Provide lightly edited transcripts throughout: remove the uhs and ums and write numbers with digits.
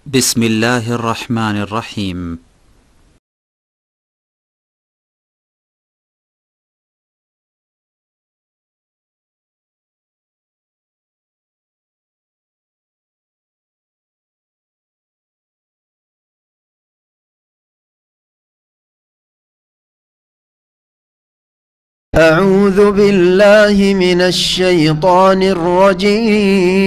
بسم الله الرحمن الرحيم. أعوذ بالله من الشيطان الرجيم.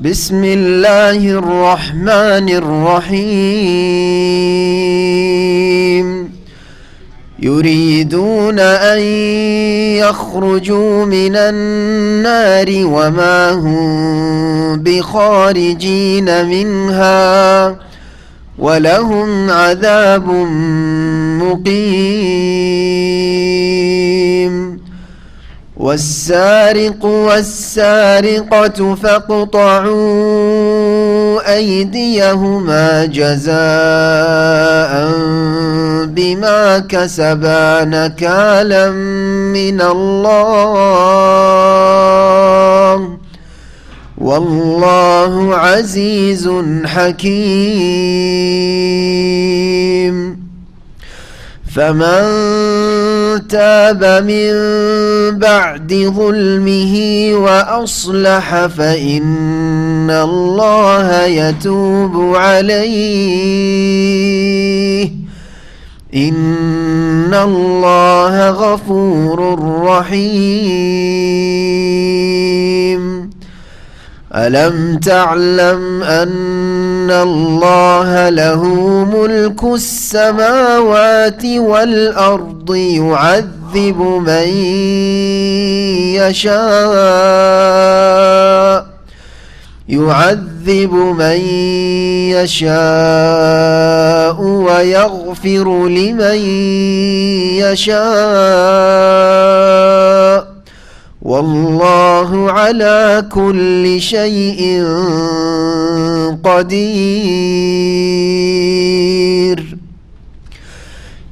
بسم الله الرحمن الرحيم. يريدون أن يخرجوا من النار وما هم بخارجين منها ولهم عذاب مقيم. والسارق والسارقة فاقطعوا أيديهما جزاء بما كسبا نكالا من الله والله عزيز حكيم. فمن تاب من بعد ظلمه وأصلح فإن الله يتوب عليه إن الله غفور رحيم. ألم تعلم أن الله له ملك السماوات والأرض يعذب من يشاء ويغفر لمن يشاء والله على كل شيء قدير.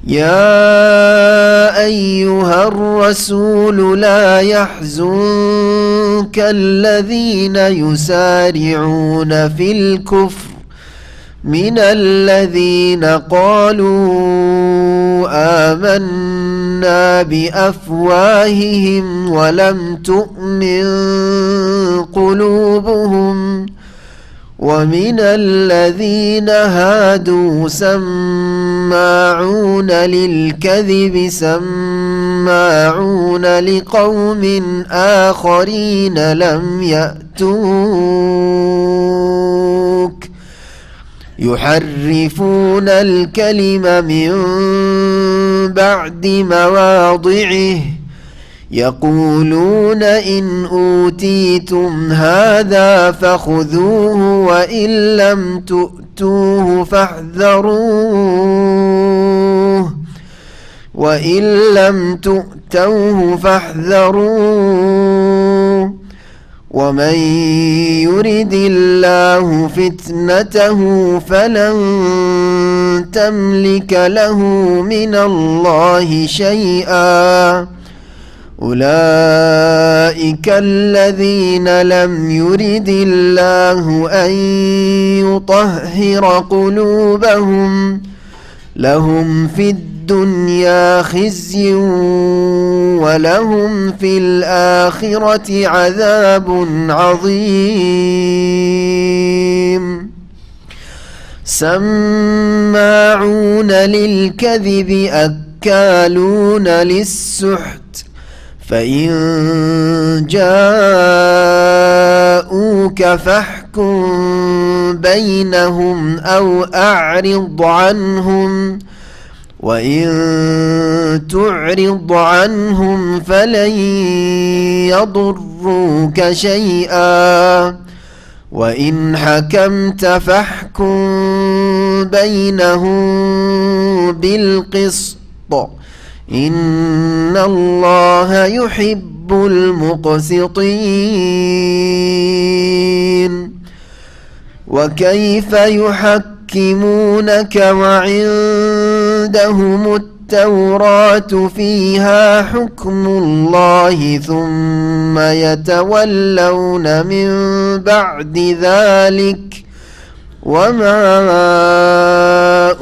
يا أيها الرسول لا يحزنك الذين يسارعون في الكفر من الذين قالوا آمنا بأفواههم ولم تؤمن قلوبهم ومن الذين هادوا سماعون للكذب سماعون لقوم آخرين لم يأتوك يحرفون الكلم من بعد مواضعه يقولون إن أوتيتم هذا فخذوه وإن لم تؤتوه فاحذروه ومن يرد الله فتنته فلن تملك له من الله شيئا. أولئك الذين لم يرد الله أن يطهر قلوبهم لهم في الدنيا خزي ولهم في الآخرة عذاب عظيم. سماعون للكذب أكالون للسحت فإن جاءوك فاحكم بينهم أو أعرض عنهم وإن تعرض عنهم فلن يضروك شيئا وإن حكمت فاحكم بينهم بالقسط إن الله يحب المقسطين. وكيف يحكمونك وعندهم التوراة فيها حكم الله ثم يتولون من بعد ذلك وما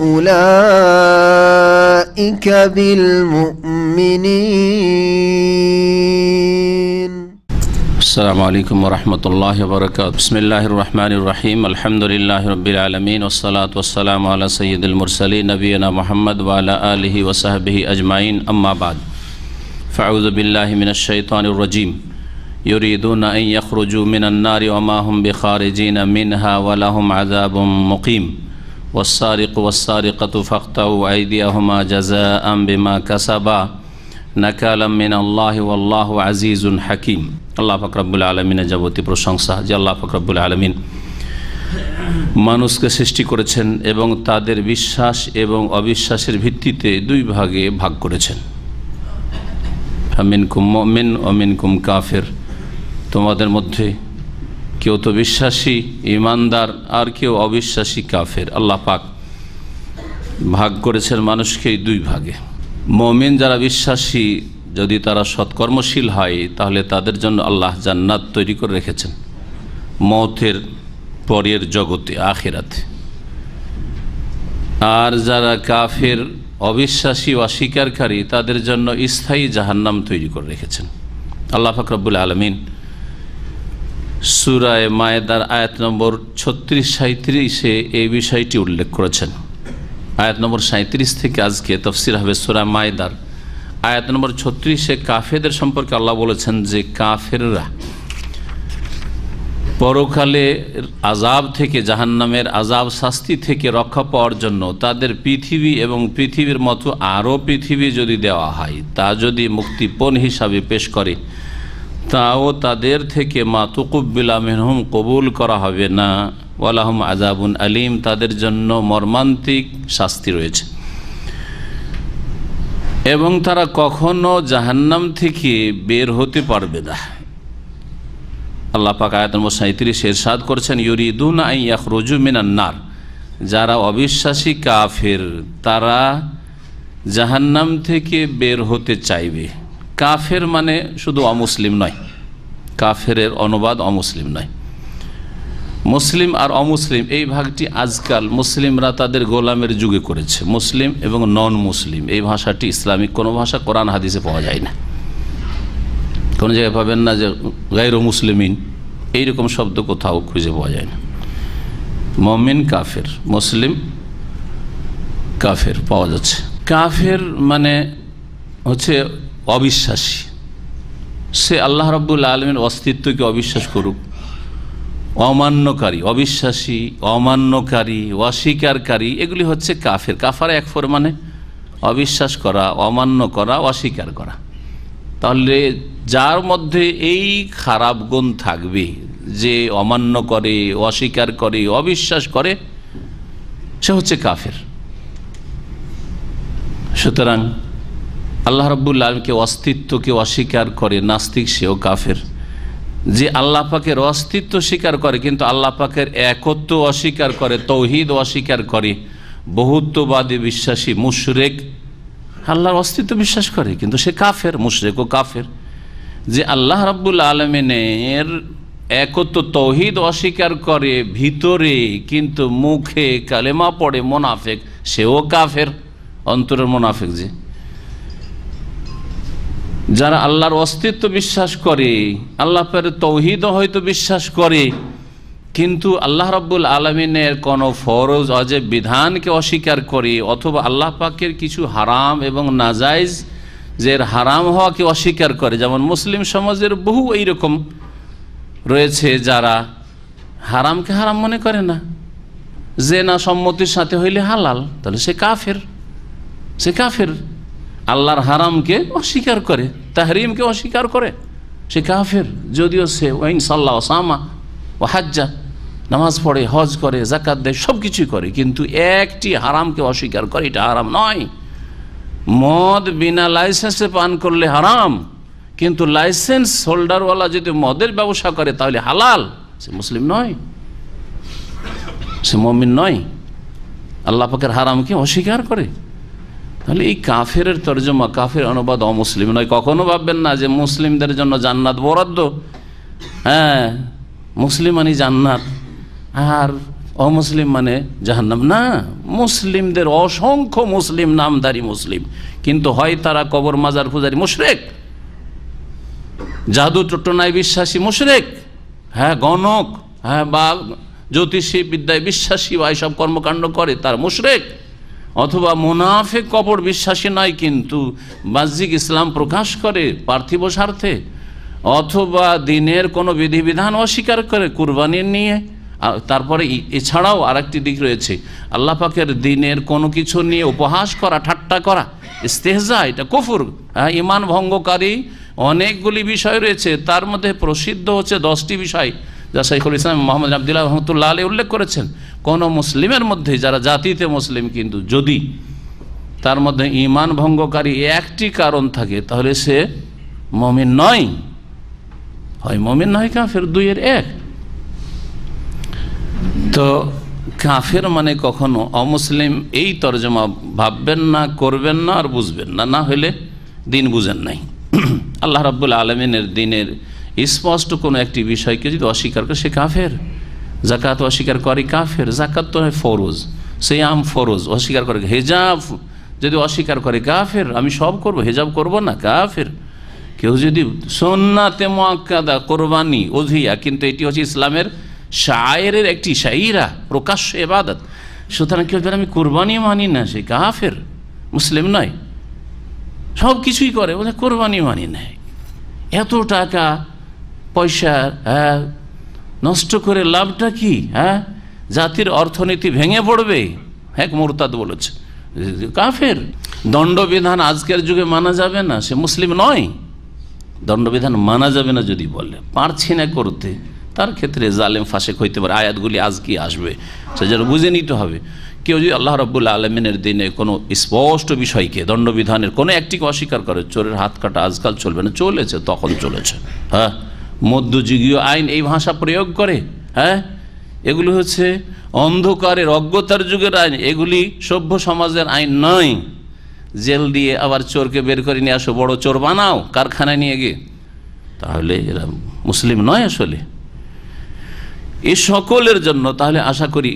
أولئك بالمؤمنين. السلام عليكم ورحمة الله وبركاته. بسم الله الرحمن الرحيم. الحمد لله رب العالمين والصلاة والسلام على سيد المرسلين نبينا محمد وعلى آله وصحبه أجمعين. أما بعد فأعوذ بالله من الشيطان الرجيم. يريدون أن يخرجوا من النار وما هم بخارجين منها ولهم عذاب مقيم. والسارق والسارقة فاقطعوا أيديهما جزاء بما كسبا নাকালাম মিনাল্লাহি ওয়াল্লাহু আজিজুন হাকিম। আল্লাহ পাক রব্বুল আলামিনের যাবতীয় প্রশংসা যে আল্লাহ পাক রব্বুল আলামিন মানুষকে সৃষ্টি করেছেন এবং তাদের বিশ্বাস এবং অবিশ্বাসের ভিত্তিতে দুই ভাগে ভাগ করেছেন। মিনকুম মুমিন ওয়া মিনকুম কাফির, তোমাদের মধ্যে কেউ তো বিশ্বাসী ঈমানদার আর কেউ অবিশ্বাসী কাফের। আল্লাহ পাক ভাগ করেছেন মানুষকে দুই ভাগে। মুমিন যারা বিশ্বাসী, যদি তারা সৎকর্মশীল হয় তাহলে তাদের জন্য আল্লাহ জান্নাত তৈরি করে রেখেছেন মওতের পরের জগতে, আখিরাতে। আর যারা কাফের, অবিশ্বাসী, অস্বীকারী, তাদের জন্য স্থায়ী জাহান্নাম তৈরি করে রেখেছেন। আল্লাহ পাক রব্বুল আলামিন সূরা মায়েদার আয়াত নম্বর 36-37-এ এই বিষয়টি উল্লেখ করেছেন। আয়াত নম্বর 37 থেকে আজকে তাফসীর হবে সূরা মায়েদার আয়াত নম্বর 36-এ কাফেরদের সম্পর্কে আল্লাহ বলেছেন যে কাফেররা পরকালে আযাব থেকে, জাহান্নামের আযাব শাস্তি থেকে রক্ষা পাওয়ার জন্য তাদের পৃথিবী এবং পৃথিবীর মতো আরও পৃথিবী যদি দেওয়া হয়, তা যদি মুক্তিপণ হিসাবে পেশ করে, তাও তাদের থেকে মা তুকুব্বিলা মিনহুম, কবুল করা হবে না। ওয়ালাহুম আযাবুন আলিম, তাদের জন্য মর্মান্তিক শাস্তি রয়েছে। এবং তারা কখনো জাহান্নাম থেকে বের হতে পারবে না। আল্লাহ পাক আয়াত নম্বর 37 ইরশাদ করেছেন, ইউরিদুনা আন ইয়াখরুজু মিনান নার, যারা অবিশ্বাসী কাফের তারা জাহান্নাম থেকে বের হতে চাইবে। কাফের মানে শুধু অমুসলিম নয়, কাফেরের অনুবাদ অমুসলিম নয়। মুসলিম আর অমুসলিম এই ভাগটি আজকাল মুসলিমরা তাদের গোলামের যুগে করেছে। মুসলিম এবং নন মুসলিম এই ভাষাটি ইসলামিক কোনো ভাষা কোরআন হাদিসে পাওয়া যায় না। কোনো জায়গায় পাবেন না যে গায়রু মুসলিমিন, এইরকম শব্দ কোথাও খুঁজে পাওয়া যায় না। মুমিন কাফের, মুসলিম কাফের পাওয়া যাচ্ছে। কাফের মানে হচ্ছে অবিশ্বাসী, সে আল্লাহ রাব্বুল আলামিনের অস্তিত্বকে অবিশ্বাস করুক। অমান্যকারী, অবিশ্বাসী, অমান্যকারী, অস্বীকারী, এগুলি হচ্ছে কাফের। কাফার এক ফর মানে অবিশ্বাস করা, অমান্য করা, অস্বীকার করা। তাহলে যার মধ্যে এই খারাপ গুণ থাকবে, যে অমান্য করে, অস্বীকার করে, অবিশ্বাস করে, সে হচ্ছে কাফের। সুতরাং আল্লাহ রাব্বুল আলামিনকে অস্তিত্বকে অস্বীকার করে নাস্তিক, সেও কাফের। যে আল্লাহ পাকের অস্তিত্ব স্বীকার করে কিন্তু আল্লাহ পাকের একত্ব অস্বীকার করে, তৌহিদ অস্বীকার করে, বহুত্ববাদী বিশ্বাসী মুশরিক আল্লাহর অস্তিত্ব বিশ্বাস করে কিন্তু সে কাফের, মুশরিক ও কাফের। যে আল্লাহ রাব্বুল আলামিনের একত্ব তৌহিদ অস্বীকার করে ভিতরে কিন্তু মুখে কালেমা পড়ে মুনাফিক, সেও কাফের, অন্তরের মুনাফিক। যে যারা আল্লাহর অস্তিত্ব বিশ্বাস করে, আল্লাহ পাকের তৌহিদও হয়তো বিশ্বাস করে, কিন্তু আল্লাহ রাব্বুল আলামিনের কোনো ফরজ ওয়াজিব বিধানকে অস্বীকার করে, অথবা আল্লাহ পাকের কিছু হারাম এবং নাজায়েজ যে হারাম হওয়াকে অস্বীকার করে। যেমন মুসলিম সমাজের বহু এইরকম রয়েছে যারা হারামকে হারাম মনে করে না, যে না সম্মতির সাথে হইলে হালাল, তাহলে সে কাফের, সে কাফের। আল্লাহর হারামকে অস্বীকার করে, তাহরিমকে অস্বীকার করে, সে কাফের। যদিও সে ওয়াইন সাল্লাহ সামা ও হাজ্জা, নামাজ পড়ে, হজ করে, যাকাত দেয়, সব কিছুই করে, কিন্তু একটি হারামকে অস্বীকার করে, এটা হারাম নয়। মদ বিনা লাইসেন্সে পান করলে হারাম, কিন্তু লাইসেন্স হোল্ডারওয়ালা যদি মদের ব্যবসা করে তাহলে হালাল। সে মুসলিম নয়, সে মুমিন নয়, আল্লাহ পাকের হারামকে অস্বীকার করে। তাহলে এই কাফের তর্জমা, কাফের অনুবাদ অমুসলিম নয়। কখনো ভাববেন না যে মুসলিমদের জন্য জান্নাত বরাদ্দ, হ্যাঁ মুসলিম মানে জান্নাত আর অমুসলিম মানে জাহান্নাম না। মুসলিমদের অসংখ্য মুসলিম, নামধারী মুসলিম, কিন্তু হয় তারা কবর মাজার পূজারী মুশরিক, জাদু টটনায় বিশ্বাসী মুশরিক, হ্যাঁ গণক, হ্যাঁ বা জ্যোতিষী বিদ্যায় বিশ্বাসী বা এইসব কর্মকাণ্ড করে তার মুশরিক, অথবা মুনাফিক কপট বিশ্বাসী নয় কিন্তু বাহ্যিক ইসলাম প্রকাশ করে পার্থিব স্বার্থে, অথবা দিনের কোনো বিধিবিধান অস্বীকার করে কুরবানি নিয়ে। তারপরে এছাড়াও আরেকটি দিক রয়েছে, আল্লাহ পাকের দিনের কোনো কিছু নিয়ে উপহাস করা, ঠাট্টা করা, ইস্তেহজা, এটা কুফর, হ্যাঁ ঈমান ভঙ্গকারী অনেকগুলি বিষয় রয়েছে। তার মধ্যে প্রসিদ্ধ হচ্ছে 10টি বিষয় যা শাইখুল ইসলাম মোহাম্মদ আবদুল্লাহ রহমতুল্লাহ আলাইহি উল্লেখ করেছেন। কোন মুসলিমের মধ্যে, যারা জাতিতে মুসলিম কিন্তু যদি তার মধ্যে ঈমান ভঙ্গকারী একটি কারণ থাকে তাহলে সে মুমিন নয়, হয় মুমিন নয় কাফের, 2-এর 1। তো কাফের মানে কখনো অমুসলিম এই তরজমা ভাববেন না, করবেন না আর বুঝবেন না, না হলে দিন বুঝেন নাই। আল্লাহ রাব্বুল আলামিনের দিনের স্পষ্ট কোনো একটি বিষয়কে যদি অস্বীকার করে সে কাফের। যাকাত অস্বীকার করে কাফের, যাকাত তো হয় ফরজ, সিয়াম ফরজ অস্বীকার করে। হেজাব যদি অস্বীকার করে কাফের, আমি সব করব হেজাব করব না, কাফের। কেউ যদি সুন্নাতে মুআক্কাদা, কোরবানি, উযহিয়া, কিন্তু এটি হচ্ছে ইসলামের শায়েরের একটি শাইরা, প্রকাশ্য ইবাদত, সুতরাং কেউ যদি আমি কোরবানি মানি না সে কাফের, মুসলিম নয়। সব কিছুই করে, বলে কোরবানি মানি নাই, এত টাকা পয়সা নষ্ট করে লাভটা কি? হ্যাঁ, জাতির অর্থনীতি ভেঙে পড়বে, হ্যাঁ মুরতাদ বলেছে, কাফের। দণ্ডবিধান আজকের যুগে মানা যাবে না, সে মুসলিম নয়। দণ্ডবিধান মানা যাবে না যদি বলে পারছি না করতে, তার ক্ষেত্রে জালেম ফাসেক হইতে পারে। আয়াতগুলি আজ কি আসবে সেটা বুঝে নিতে হবে। কেউ যদি আল্লাহ রাব্বুল আলামিনের দিনে কোনো স্পষ্ট বিষয়কে, দণ্ডবিধানের কোনো একটিকে অস্বীকার করে, চোরের হাত কাটা আজকাল চলবে না, চলেছে, তখন চলেছে, হ্যাঁ মধ্যযুগীয় আইন এই ভাষা প্রয়োগ করে, হ্যাঁ এগুলি হচ্ছে অন্ধকারের অজ্ঞতার যুগের আইন, এগুলি সভ্য সমাজের আইন নয়। জেল দিয়ে আবার চোরকে বের করে নিয়ে আসো, বড় চোর বানাও কারখানায় নিয়ে গিয়ে, তাহলে এরা মুসলিম নয় আসলে। এ সকলের জন্য তাহলে আশা করি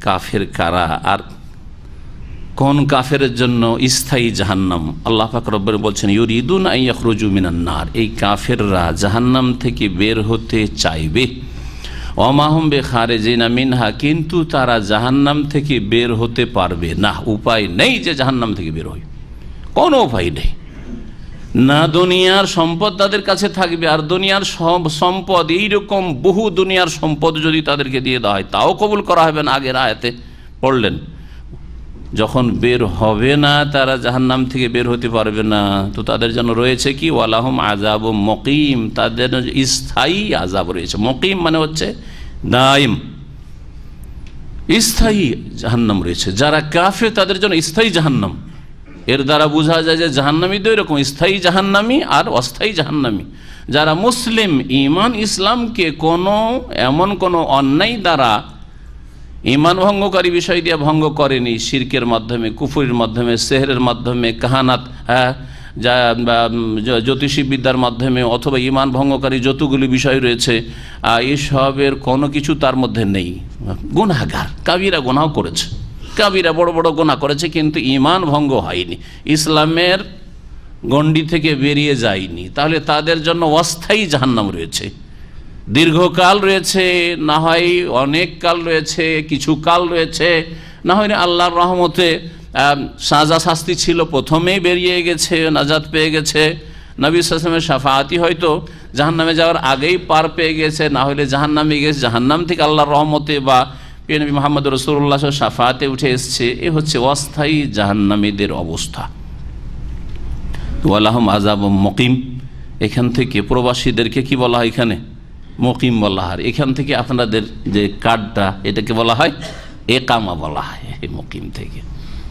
কাফের কারা আর কোন কাফের জন্য স্থায়ী জাহান্নাম। আল্লাহ পাক রব্বুল বলছেন ইউরিদুন আন ইয়াখরুজু মিনান নার, এই কাফেররা জাহান্নাম থেকে বের হতে চাইবে। ওমা হুম বিখারিজিনা মিনহা, কিন্তু তারা জাহান্নাম থেকে বের হতে পারবে না। উপায় নেই যে জাহান্নাম থেকে বের হয়, কোনো উপায় নেই। না দুনিয়ার সম্পদ তাদের কাছে থাকবে, আর দুনিয়ার সব সম্পদ, এইরকম বহু দুনিয়ার সম্পদ যদি তাদেরকে দিয়ে দেওয়া হয় তাও কবুল করা হবে না। আগের আয়াতে পড়লেন, যখন বের হবে না তারা জাহান্নাম থেকে বের হতে পারবে না, তো তাদের জন্য রয়েছে কি? ওয়ালাহুম আযাবুম মুকিম, তাদের স্থায়ী আযাব রয়েছে। মুকিম মানে হচ্ছে দায়ম, স্থায়ী জাহান্নাম রয়েছে। যারা কাফের তাদের জন্য স্থায়ী জাহান্নাম। এর দ্বারা বোঝা যায় যে জাহান্নামী দুই রকম, স্থায়ী জাহান্নামী আর অস্থায়ী জাহান্নামী। যারা মুসলিম, ঈমান ইসলামকে এমন কোনো অন্যায় দ্বারা, ঈমান ভঙ্গকারী বিষয় দিয়ে ভঙ্গ করেনি, শিরকের মাধ্যমে, কুফরির মাধ্যমে, সেহরের মাধ্যমে, কাহানাত, জ্যোতিষী বিদ্যার মাধ্যমে, অথবা ঈমান ভঙ্গকারী যতগুলি বিষয় রয়েছে এসবের কোনো কিছু তার মধ্যে নেই। গুনাহগার, কাবিরা গুনাহ করেছে, কাবিরা বড় বড় গুনাহ করেছে, কিন্তু ঈমান ভঙ্গ হয়নি, ইসলামের গণ্ডি থেকে বেরিয়ে যায়নি, তাহলে তাদের জন্য অস্থায়ী জাহান্নাম রয়েছে। দীর্ঘকাল রয়েছে, না হয় অনেক কাল রয়েছে, কিছু কাল রয়েছে, না হয় আল্লাহর রহমতে সাজা শাস্তি ছিল, প্রথমেই বেরিয়ে গেছে, নাজাত পেয়ে গেছে, নবী সাল্লাল্লাহু আলাইহি ওয়াসাল্লামের শাফাআতি হয়তো জাহান্নামে যাওয়ার আগেই পার পেয়ে গেছে, না হলে জাহান্নামে গেছে, জাহান্নাম থেকে আল্লাহর রহমতে বা নবী মুহাম্মদ রাসূলুল্লাহ শাফাআতে উঠে এসছে। এ হচ্ছে অস্থায়ী জাহান্নামীদের অবস্থা। ওয়ালাহুম আযাবুম মুকিম, এখান থেকে প্রবাসীদেরকে কি বলা হয়? এখানে মুকিম বলা হয়। এখান থেকে আপনাদের যে কার্ডটা, এটাকে বলা হয় একামা বলা হয়। মুকিম থেকে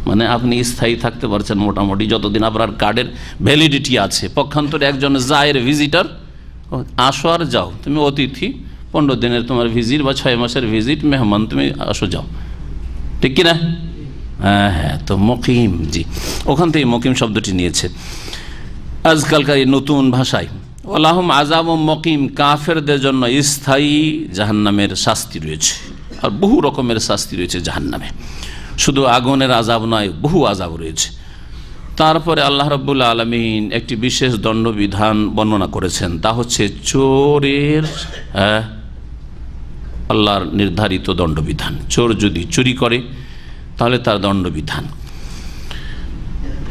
মানে আপনি স্থায়ী থাকতে পারছেন মোটামুটি যতদিন আপনার কার্ডের ভ্যালিডিটি আছে। পক্ষান্তরে একজন জায়ের, ভিজিটার, আসো আর যাও, তুমি অতিথি, 15 দিনের তোমার ভিজিট বা 6 মাসের ভিজিট, মেহমান, তুমি আসো যাও, ঠিক কিনা? হ্যাঁ হ্যাঁ, তো মুকিম, জি, ওখান থেকে মুকিম শব্দটি নিয়েছে। আজকালকার এই নতুন ভাষায় ওয়ালাহুম আযাবুম মুকিম, কাফেরদের জন্য স্থায়ী জাহান্নামের শাস্তি রয়েছে। আর বহু রকমের শাস্তি রয়েছে জাহান্নামে, শুধু আগুনের আযাব নয়, বহু আযাব রয়েছে। তারপরে আল্লাহ রাব্বুল আলামিন একটি বিশেষ দণ্ডবিধান বর্ণনা করেছেন, তা হচ্ছে চোরের আল্লাহর নির্ধারিত দণ্ডবিধান। চোর যদি চুরি করে তাহলে তার দণ্ডবিধান।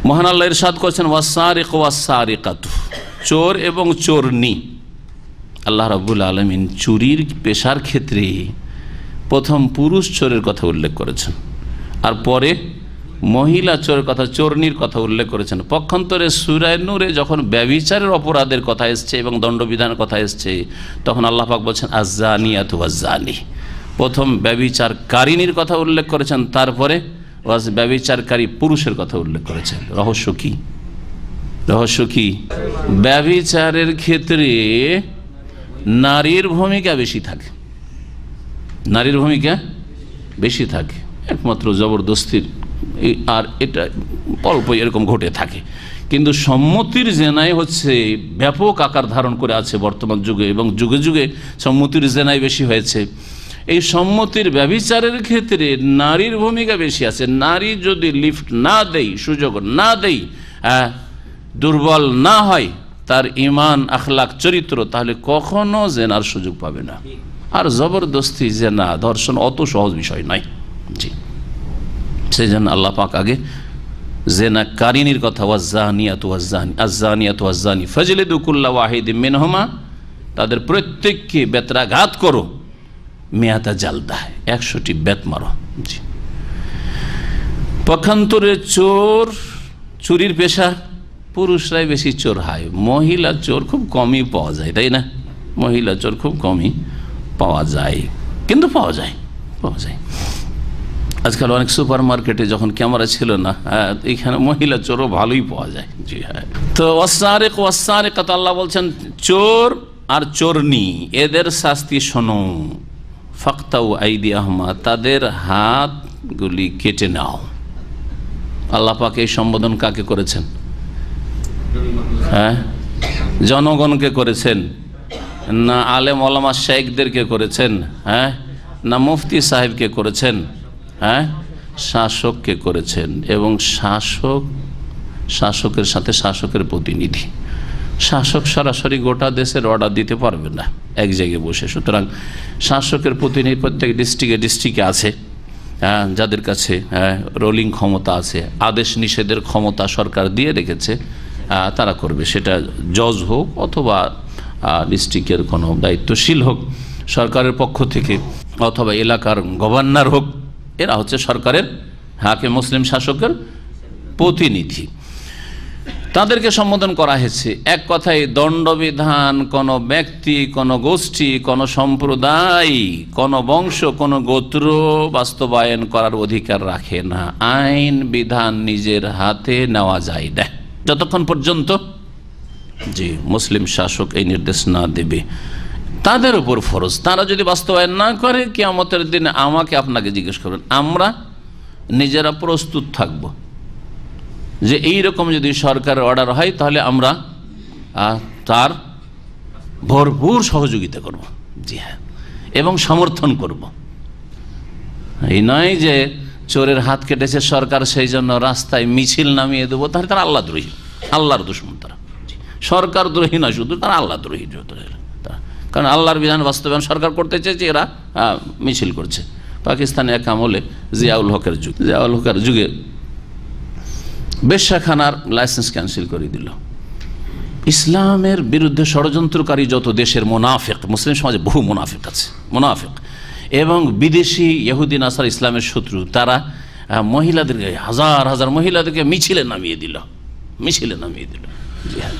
মহান আল্লাহ ইরশাদ করেছেন ওয়াসারিকু ওয়াসারিকাতু, চোর এবং চোরনি। আল্লাহ রাব্বুল আলামিন চুরির পেশার ক্ষেত্রে প্রথম পুরুষ চোরের কথা উল্লেখ করেছেন, আর পরে মহিলা চোরের কথা, চোরনির কথা উল্লেখ করেছেন। পক্ষান্তরে সূরা নূরে যখন ব্যভিচারের অপরাধের কথা এসছে এবং দণ্ডবিধানের কথা এসছে, তখন আল্লাহ পাক বলছেন আয-যানিয়াতু ওয়াজ-যানি। প্রথম ব্যভিচারকারিনীর কথা উল্লেখ করেছেন, তারপরে ব্যভিচারকারী পুরুষের কথা উল্লেখ করেছেন। রহস্য কি? রহস্য কি? ব্যভিচারের ক্ষেত্রে নারীর ভূমিকা বেশি থাকে, নারীর ভূমিকা বেশি থাকে, একমাত্র জবরদস্তির, আর এটা অল্প এরকম ঘটে থাকে। কিন্তু সম্মতির জেনাই হচ্ছে ব্যাপক আকার ধারণ করে আছে বর্তমান যুগে, এবং যুগে যুগে সম্মতির জেনাই বেশি হয়েছে। এই সম্মতির ব্যভিচারের ক্ষেত্রে নারীর ভূমিকা বেশি আছে। নারী যদি লিফট না দেয়, সুযোগ না দেয়, দুর্বল না হয় তার ঈমান, আখলাক, চরিত্র, তাহলে কখনো জেনার সুযোগ পাবে না। আর জবরদস্তি, জেনা, ধর্ষণ অত সহজ বিষয় নয়। জি, সেই জন্য আল্লাহ পাক আগে জেনাকারিনীর কথা, ওয়াজ-যানিয়াতু ওয়াজ-যানি, আয-যানিয়াতু ওয়াজ-যানি ফাজলিদু কুল্লা ওয়াহিদিম মিনহুমা, তাদের প্রত্যেককে বেত্রাঘাত করো, মিয়াতা জালদা, 100টি বেত মারো। জি। পক্ষান্তরে চোর, চুরির পেশা, পুরুষরাই বেশি চোর হয়, মহিলা চোর খুব কমই পাওয়া যায়, তাই না? মহিলা চোর খুব কমই পাওয়া যায়, কিন্তু পাওয়া যায়, পাওয়া যায়। আজকাল অনেক সুপার মার্কেটে যখন ক্যামেরা ছিল না, এখানে মহিলা চোরও ভালোই পাওয়া যায়। জি হ্যাঁ। তো ওয়াসারিক ওয়াসারিকাত, আল্লাহ বলছেন চোর আর চোরনি এদের শাস্তি শোনো। ফাকতাউ আইদিয়াহুমা, তাদের হাতগুলি কেটে নাও। আল্লাহ পাক এই সম্বোধন কাকে করেছেন? হ্যাঁ, জনগণকে করেছেন না আলেম ওলামা শেখদেরকে করেছেন? হ্যাঁ, না মুফতি সাহেবকে করেছেন? হ্যাঁ, শাসককে করেছেন। এবং শাসকের সাথে শাসকের প্রতিনিধি। শাসক সরাসরি গোটা দেশের অর্ডার দিতে পারবে না এক জায়গায় বসে, সুতরাং শাসকের প্রতিনিধি প্রত্যেক ডিস্ট্রিক্টে আছে, যাদের কাছে রোলিং ক্ষমতা আছে, আদেশ নিষেধের ক্ষমতা সরকার দিয়ে রেখেছে, তারা করবে। সেটা জজ হোক অথবা ডিস্ট্রিক্টের কোনো দায়িত্বশীল হোক সরকারের পক্ষ থেকে, অথবা এলাকার গভর্নর হোক, এরা হচ্ছে সরকারের হাকিম, মুসলিম শাসকের প্রতিনিধি। তাদেরকে সম্বোধন করা হয়েছে। এক কথায় দণ্ডবিধান কোনো ব্যক্তি, কোনো গোষ্ঠী, কোনো সম্প্রদায়, কোনো বংশ, কোনো গোত্র বাস্তবায়ন করার অধিকার রাখে না। আইন বিধান নিজের হাতে নেওয়া যায় না যতক্ষণ পর্যন্ত জি মুসলিম শাসক এই নির্দেশ না দেবে। তাদের উপর ফরজ, তারা যদি বাস্তবায়ন না করে কিয়ামতের দিনে আমাকে আপনাকে জিজ্ঞেস করবেন। আমরা নিজেরা প্রস্তুত থাকব যে এই রকম যদি সরকারের অর্ডার হয় তাহলে আমরা তার ভরপুর সহযোগিতা করব। জি হ্যাঁ, এবং সমর্থন করব। এই নয় যে চোরের হাত কেটেছে সরকার সেই জন্য রাস্তায় মিছিল নামিয়ে দেবো, তাহলে তারা আল্লাহ দ্রোহী, আল্লাহর দুশমন। তারা সরকার দ্রোহী নয় শুধু, তারা আল্লাহ দ্রোহী। কারণ আল্লাহর বিধান বাস্তবায়ন সরকার করতে চেয়েছে, এরা মিছিল করছে। পাকিস্তানে এক আমলে জিয়াউল হকের যুগে বেশ্যাখানার লাইসেন্স ক্যান্সেল করে দিল। ইসলামের বিরুদ্ধে ষড়যন্ত্রকারী যত দেশের মুনাফিক, মুসলিম সমাজে বহু মুনাফিক আছে, মুনাফিক এবং বিদেশি ইহুদি নাসার ইসলামের শত্রু, তারা মহিলাদেরকে, হাজার হাজার মহিলাদেরকে মিছিলে নামিয়ে দিল। জি হ্যাঁ,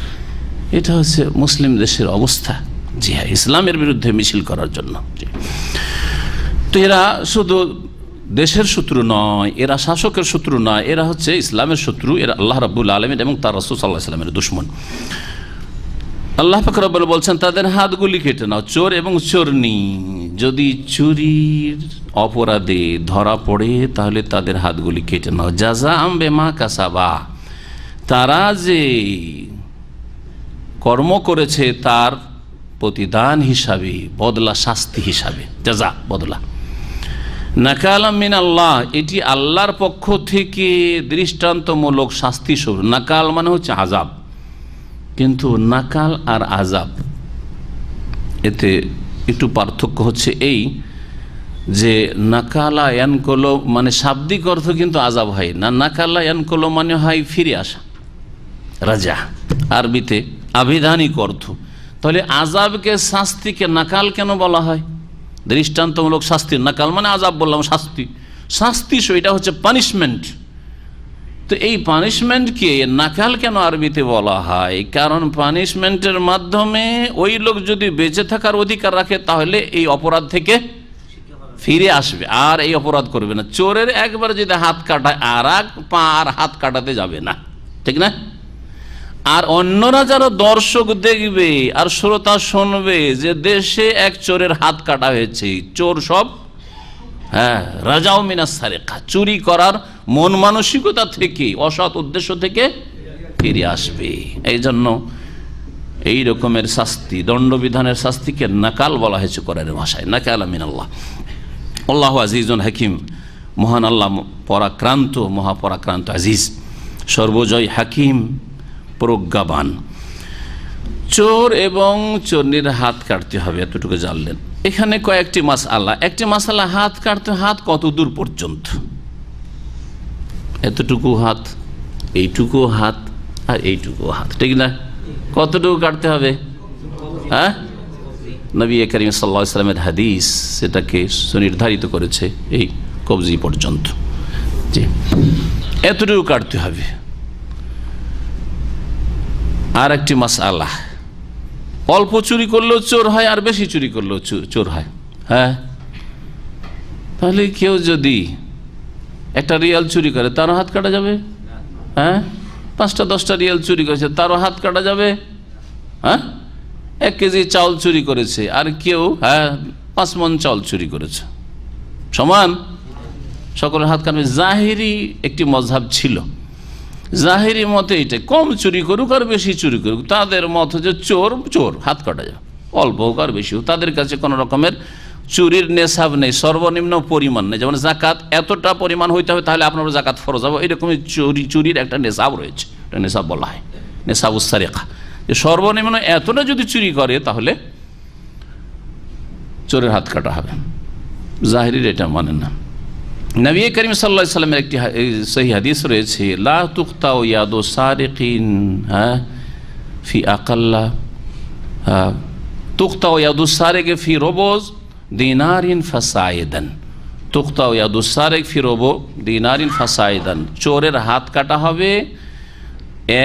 এটা হচ্ছে মুসলিম দেশের অবস্থা। জি হ্যাঁ, ইসলামের বিরুদ্ধে মিছিল করার জন্য। তো এরা শুধু দেশের শত্রু নয়, এরা শাসকের শত্রু নয়, এরা হচ্ছে ইসলামের শত্রু। এরা আল্লাহ রাব্বুল আলামিন এবং তার রাসূল সাল্লাল্লাহু আলাইহি ওয়াসাল্লামের দুশমন। আল্লাহ পাক রব্বুল বলছেন তাদের হাতগুলি কেটে নাও। চোর এবং চোরনি যদি চুরির অপরাধে ধরা পড়ে তাহলে তাদের হাতগুলি কেটে নাও। জাযাআম বিমা কাসাবা, তারা যে কর্ম করেছে তার প্রতিদান হিসাবে, বদলা, শাস্তি হিসাবে, জাযা, বদলা। নাকালাম মিন আল্লাহ, এটি আল্লাহর পক্ষ থেকে দৃষ্টান্তমূলক শাস্তি স্বরূপ। নাকাল মানে হচ্ছে আযাব, কিন্তু নাকাল আর আযাব এতে একটু পার্থক্য হচ্ছে এই যে নাকালা ইয়ানকলো মানে শাব্দিক অর্থ কিন্তু আযাব হয় না, নাকালা ইয়ানকলো মানে হয় ফিরে আসা, রাজা, আরবিতে আবিধানিক অর্থ। তাহলে আযাবকে, শাস্তিকে নাকাল কেন বলা হয়? দৃষ্টান্তমূলক শাস্তি। নাকাল মানে আযাব বললাম, শাস্তি, শাস্তি এটা হচ্ছে পানিশমেন্ট। তো এই পানিশমেন্টকে নাকাল কেন আরবিতে বলা হয়? কারণ পানিশমেন্টের মাধ্যমে ওই লোক যদি বেঁচে থাকার অধিকার রাখে তাহলে এই অপরাধ থেকে ফিরে আসবে, আর এই অপরাধ করবে না। চোরের একবার যদি হাত কাটায় আর এক পা আর হাত কাটাতে যাবে না, ঠিক না? আর অন্যরা যারা দর্শক দেখবে আর শ্রোতা শুনবে যে দেশে এক চোরের হাত কাটা হয়েছে, চোর সব রাজাও মিনাস সারিকা, চুরি করার মন মানসিকতা থেকে, অসৎ উদ্দেশ্য থেকে ফিরে আসবে। এই জন্য এই রকমের শাস্তি, দণ্ডবিধানের শাস্তিকে নাকাল বলা হয়েছে কোরআনের ভাষায়, নাকাল মিন আল্লাহ। আল্লাহু আজিজুন হাকিম, মহান আল্লাহ পরাক্রান্ত, মহাপরাক্রান্ত, আজিজ, সর্বজয়, হাকিম, প্রজ্ঞাবান। চোর এবং চোরনির হাত কাটতে হবে, এতটুকু জানলেন। এখানে কয়েকটি মাসআলা। একটি মাসআলা, হাত কাটতে, হাত কত দূর পর্যন্ত? এতটুকু হাত, এইটুকু হাত আর এইটুকু হাত, ঠিক না? কতটুকু কাটতে হবে? হ্যাঁ, নবী করিম সাল্লাল্লাহু আলাইহি ওয়াসাল্লামের হাদিস সেটাকে সুনির্ধারিত করেছে এই কবজি পর্যন্ত, জি, এতটুকু কাটতে হবে। আর একটি মাসআলা, অল্প চুরি করলেও চোর হয় আর বেশি চুরি করলেও চোর হয়। হ্যাঁ, তাহলে কেউ যদি একটা রিয়াল চুরি করে তারও হাত কাটা যাবে? হ্যাঁ, 5টা 10টা রিয়াল চুরি করেছে তারও হাত কাটা যাবে? হ্যাঁ, 1 কেজি চাউল চুরি করেছে আর কেউ 5 মণ চাউল চুরি করেছে, সমান, সকলের হাত কাটবে। জাহেরি একটি মজহাব ছিল, জাহেরি মতে এটা, কম চুরি করুক আর বেশি চুরি করুক, তাদের মত যে চোর চোর, হাত কাটা যায়, অল্প হোক আর বেশি হোক। তাদের কাছে কোনো রকমের চুরির নেশাব নেই, সর্বনিম্ন পরিমাণ নেই। যেমন জাকাত এতটা পরিমাণ হইতে হবে তাহলে আপনার জাকাত ফরজ হবে, এরকমই চুরির একটা নেশাব রয়েছে, এটা নেশাব বলা হয়, নেশাবুস সারিকা। সর্বনিম্ন এতটা যদি চুরি করে তাহলে চোরের হাত কাটা হবে। জাহেরির এটা মানে না। নবী করিম সাল্লাল্লাহু আলাইহি ওয়াসাল্লামের একটি সহিহ হাদিস রয়েছে, লা তুকতাউ ইয়াদু সারিকিন ফি আকাল্লা, তুকতাউ ইয়াদু সারিকি ফি রুবুজ দিনারিন ফাসাইদান, তুকতাউ ইয়াদু সারিক ফি রুবু দিনারিন ফাসাইদান, চোরের হাত কাটা হবে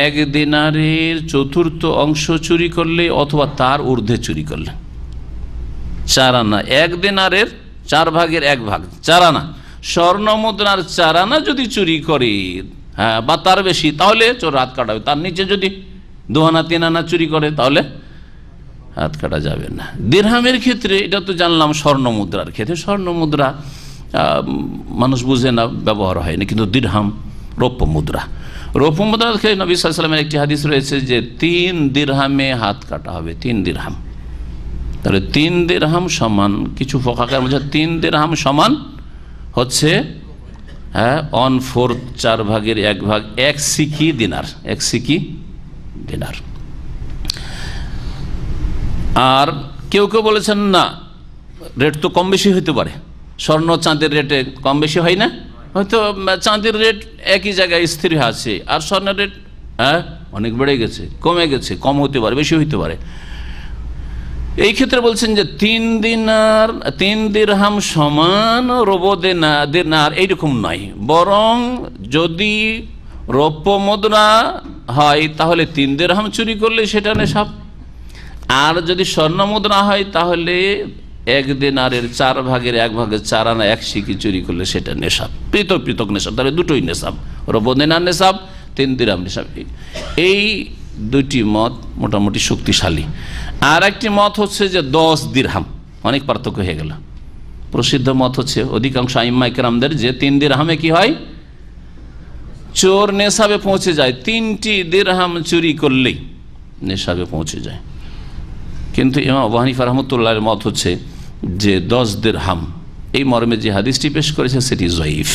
1 দিনারের 1/4 অংশ চুরি করলে অথবা তার ঊর্ধ্বে চুরি করলে। 4 আনা, 1 দিনারের 4 ভাগের 1 ভাগ, 4 আনা। স্বর্ণ মুদ্রার 4 আনা যদি চুরি করে, হ্যাঁ, বা তার বেশি, তাহলে চোর হাত কাটাবে। তার নিচে যদি 2 আনা 3 আনা চুরি করে তাহলে হাত কাটা যাবে না। দিরহামের ক্ষেত্রে এটা তো জানলাম, স্বর্ণ মুদ্রার ক্ষেত্রে, স্বর্ণ মুদ্রা মানুষ বুঝে না, ব্যবহার হয়নি, কিন্তু দিরহাম রৌপ্য মুদ্রা, রৌপ্য মুদ্রার ক্ষেত্রে নবী সাল্লাল্লাহু আলাইহি ওয়াসাল্লামের একটি হাদিস রয়েছে যে 3 দিরহামে হাত কাটা হবে, 3 দিরহাম। তাহলে 3 দিরহাম সমান, কিছু ফুকাহার মধ্যে 3 দিরহাম সমান হচ্ছে 1/4, 4 ভাগের 1 ভাগ, 1 সিকি দিনার, 1 সিকি দিনার। আর কেউ কেউ বলেছেন না, রেট তো কম বেশি হতে পারে, স্বর্ণ চাঁদের রেটে কম বেশি হয় না, হয়তো চাঁদের রেট একই জায়গায় স্থির আছে আর স্বর্ণের রেট অনেক বেড়ে গেছে, কমে গেছে, কম হতে পারে, বেশি হতে পারে। এই ক্ষেত্রে বলছেন যে 3 দিরহাম সমান রুবু দিনার, এইরকম নয়, বরং যদি রৌপ্য মুদ্রা হয় তাহলে 3 দিরহাম চুরি করলে সেটা নেশাব, আর যদি স্বর্ণ মুদ্রা হয় তাহলে 1 দিনারের 4 ভাগের 1 ভাগের 4 আনা 1 সিকি চুরি করলে সেটা নেশাব, পৃথক পৃথক নেশাব। তাহলে দুটোই নেশাব, রুবু দিনার নেশাব, 3 দিরহাম নেশাব। এই দুটি মত মোটামুটি শক্তিশালী। আর একটি মত হচ্ছে যে 10 দিরহাম, অনেক পার্থক্য হয়ে গেল। প্রসিদ্ধ মত হচ্ছে অধিকাংশ আইম্মা ইকরামদের যে 3 দিরহামে কি হয়, চোর নেশাবে পৌঁছে যায়। 3টি দিরহাম চুরি করলেই নেশাবে পৌঁছে যায়। কিন্তু ইমাম আবু হানিফা রাহমাতুল্লাহর মত হচ্ছে যে 10 দিরহাম এই মর্মে যে হাদিসটি পেশ করেছে সেটি জয়ীফ,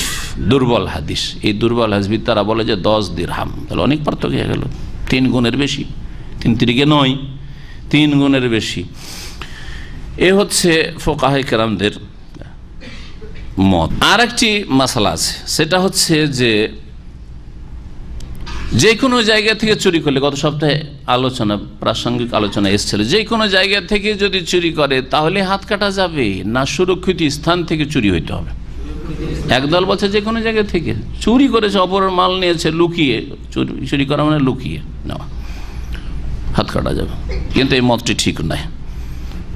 দুর্বল হাদিস। এই দুর্বল হাদিস তারা বলে যে 10 দিরহাম, তাহলে অনেক পার্থক্য হয়ে গেল, 3 গুণের বেশি, 3 তিরিকে নয়, 3 গুণের বেশি। এ হচ্ছে ফুকাহায়ে কেরামদের মত। আর একটি মাসালা আছে, সেটা হচ্ছে যে কোনো জায়গা থেকে চুরি করলে, গত সপ্তাহে আলোচনা, প্রাসঙ্গিক আলোচনা এসেছিল, যে কোনো জায়গা থেকে যদি চুরি করে তাহলে হাত কাটা যাবে না সুরক্ষিত স্থান থেকে চুরি হইতে হবে? একদল বলছে যে কোনো জায়গা থেকে চুরি করেছে, অপরের মাল নিয়েছে লুকিয়ে, চুরি করা মানে লুকিয়ে নেওয়া, হাত কাটা যাবে। কিন্তু এই মতটি ঠিক নয়,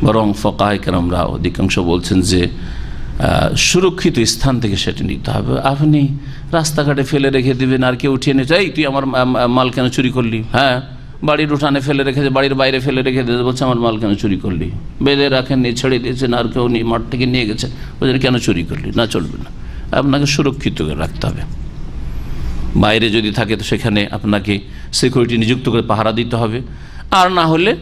বরং ফুকাহায়ে কেরামরা অধিকাংশ বলছেন যে সুরক্ষিত স্থান থেকে সেটি নিতে হবে। আপনি রাস্তাঘাটে ফেলে রেখে দিবেন আর কেউ উঠিয়ে নিতে, এই তুই আমার মাল কেন চুরি করলি? হ্যাঁ, বাড়ির উঠানে ফেলে রেখেছে, বাড়ির বাইরে ফেলে রেখে দিয়েছে, বলছে আমার মাল কেন চুরি করলি? বেঁধে রাখেননি, ছেড়ে দিয়েছেন, আর কেউ মাঠ থেকে নিয়ে গেছে, বলছেন কেন চুরি করলি? না, চলবে না, আপনাকে সুরক্ষিত করে রাখতে হবে। বাইরে যদি থাকে তো সেখানে আপনাকে সিকিউরিটি নিযুক্ত করে পাহারা দিতে হবে, আর না হলে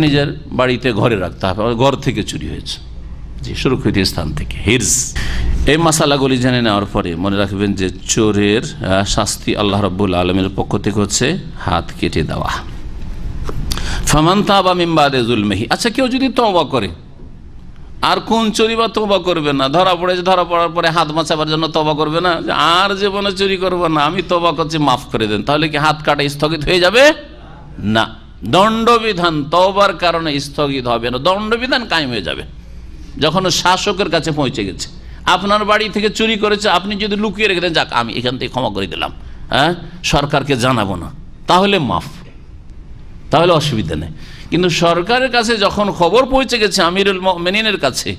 নিজের বাড়িতে ঘরে রাখতে হবে, ঘর থেকে চুরি হয়েছে, জি, সুরক্ষিত স্থান থেকে। হিরজ, এই মাসালাগুলি জেনে নেওয়ার পরে মনে রাখবেন যে চোরের শাস্তি আল্লাহ রাব্বুল আলামিনের পক্ষ থেকে হচ্ছে হাত কেটে দেওয়া। ফামান তাবা মিন বাদি যুলমিহি, আচ্ছা কেউ যদি তওবা করে, আর কোন চুরি বা তওবা করবে না? ধরা পড়েছে, ধরা পড়ার পরে হাত বাঁচাবার জন্য তওবা করবে না, যে আর জীবনে চুরি করবো না, আমি তওবা করছি, মাফ করে দেন, তাহলে কি হাত কাটা স্থগিত হয়ে যাবে? না, দণ্ডবিধান তওবার কারণে স্থগিত হবে না, দণ্ডবিধান কায়েম হয়ে যাবে। যখন শাসকের কাছে পৌঁছে গেছে, আপনার বাড়ি থেকে চুরি করেছে, আপনি যদি লুকিয়ে রেখে দেন, যাক আমি এখান থেকে ক্ষমা করে দিলাম, হ্যাঁ, সরকারকে জানাবো না, তাহলে মাফ, তাহলে অসুবিধা নেই। কিন্তু সরকারের কাছে যখন খবর পৌঁছে গেছে, আমিরুল মুমিনিনের কাছে,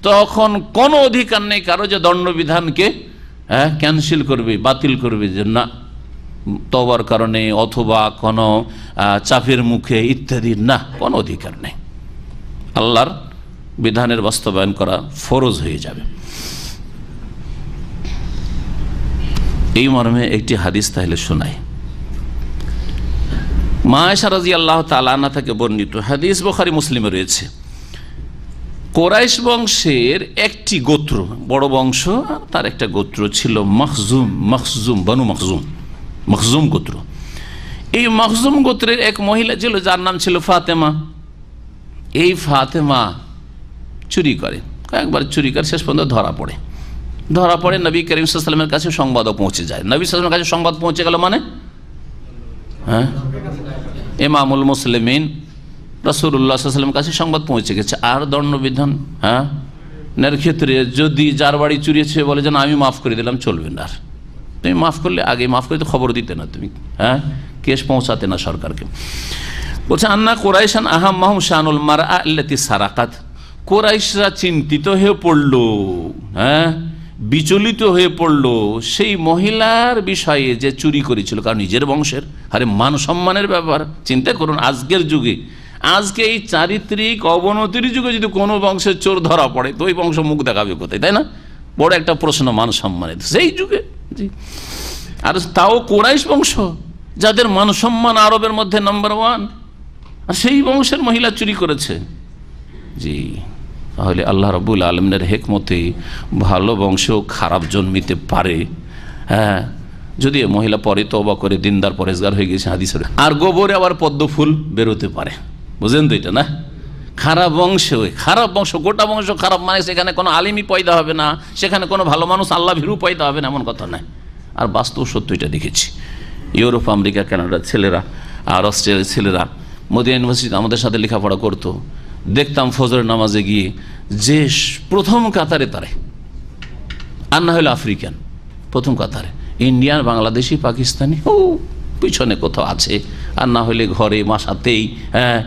তখন কোনো অধিকার নেই কারো যে দণ্ডবিধানকে ক্যান্সেল করবে, বাতিল করবে, যে না তওবার কারণে অথবা কোনো চাপের মুখে ইত্যাদি, না, কোনো অধিকার নেই। আল্লাহর বিধানের বাস্তবায়ন করা ফরজ হয়ে যাবে। এই মর্মে একটি হাদিস তাহলে শোনাই। মা আয়েশা রাদিয়াল্লাহু তাআলা আনহা থেকে বর্ণিত হাদিস, বুখারী মুসলিমে রয়েছে। কুরাইশ বংশের একটি গোত্র, বড় বংশ, তার একটা গোত্র ছিল মখজুম, বনু মখজুম গোত্র। এই মখজুম গোত্রের এক মহিলা ছিল যার নাম ছিল ফাতেমা। এই ফাতেমা চুরি করে, কয়েকবার চুরি করে, শেষ পর্যন্ত ধরা পড়ে নবী করিম সাল্লাল্লাহু আলাইহি ওয়াসাল্লামের কাছে সংবাদও পৌঁছে যায়। নবী সাল্লাল্লাহু আলাইহি ওয়াসাল্লামের কাছে সংবাদ পৌঁছে গেল মানে, হ্যাঁ, ইমামুল মুসলিমিন রাসূলুল্লাহ সাল্লাল্লাহু আলাইহি ওয়াসাল্লামের কাছে সংবাদ পৌঁছে গেছে। আর দণ্ডবিধান, হ্যাঁ, এর ক্ষেত্রে যদি যার বাড়ি চুরিয়েছে বলে যে না আমি মাফ করে দিলাম, চলবে না। আর তুমি মাফ করলে, আগে মাফ করে তো খবর দিতে না, তুমি, হ্যাঁ, কেস পৌঁছাতে না সরকারকে। বলছে আন্না কুরাইশান আহাম্মাহুম শানুল মারআ আল্লাতী সারাকাত, কুরাইশরা চিন্তিত হয়ে পড়ল, হ্যাঁ, বিচলিত হয়ে পড়ল সেই মহিলার বিষয়ে যে চুরি করেছিল, কারণ নিজের বংশের, আরে মান সম্মানের ব্যাপার। চিন্তা করুন, আজকের যুগে, আজকে এই চারিত্রিক অবনতির যুগে যদি কোনো বংশের চোর ধরা পড়ে তো ওই বংশ মুখ দেখাবে কোথায়, তাই না? বড় একটা প্রশ্ন মান সম্মানের সেই যুগে। জি, আর তাও কুরাইশ বংশ, যাদের মান সম্মান আরবের মধ্যে নাম্বার 1, আর সেই বংশের মহিলা চুরি করেছে। জি, তাহলে আল্লাহ রাব্বুল আলামিনের হিকমতে ভালো বংশেও খারাপ জন্মিতে পারে, হ্যাঁ, যদি মহিলা পরে তওবা করে দিনদার পরেজগার হয়ে গেছে হাদিসের। আর গোবরে আবার পদ্ম ফুল বেরোতে পারে, বুঝেন তো এটা? না, খারাপ বংশ, গোটা বংশ খারাপ, মানে সেখানে কোনো আলিমই পয়দা হবে না, সেখানে কোনো ভালো মানুষ আল্লাহ ভীরু পয়দা হবে না, এমন কথা নয়। আর বাস্তব সত্য এটা দেখেছি। ইউরোপ, আমেরিকা, কানাডার ছেলেরা আর অস্ট্রেলিয়ার ছেলেরা মদিনা ইউনিভার্সিটিতে আমাদের সাথে লেখাপড়া করতো, দেখতাম ফজরের নামাজে গিয়ে যে প্রথম কাতারে তারে, আর না হলে আফ্রিকান প্রথম কাতারে, ইন্ডিয়ান, বাংলাদেশি, পাকিস্তানি ও পিছনে কোথাও আছে, আর না হলে ঘরে মাসাতেই, হ্যাঁ,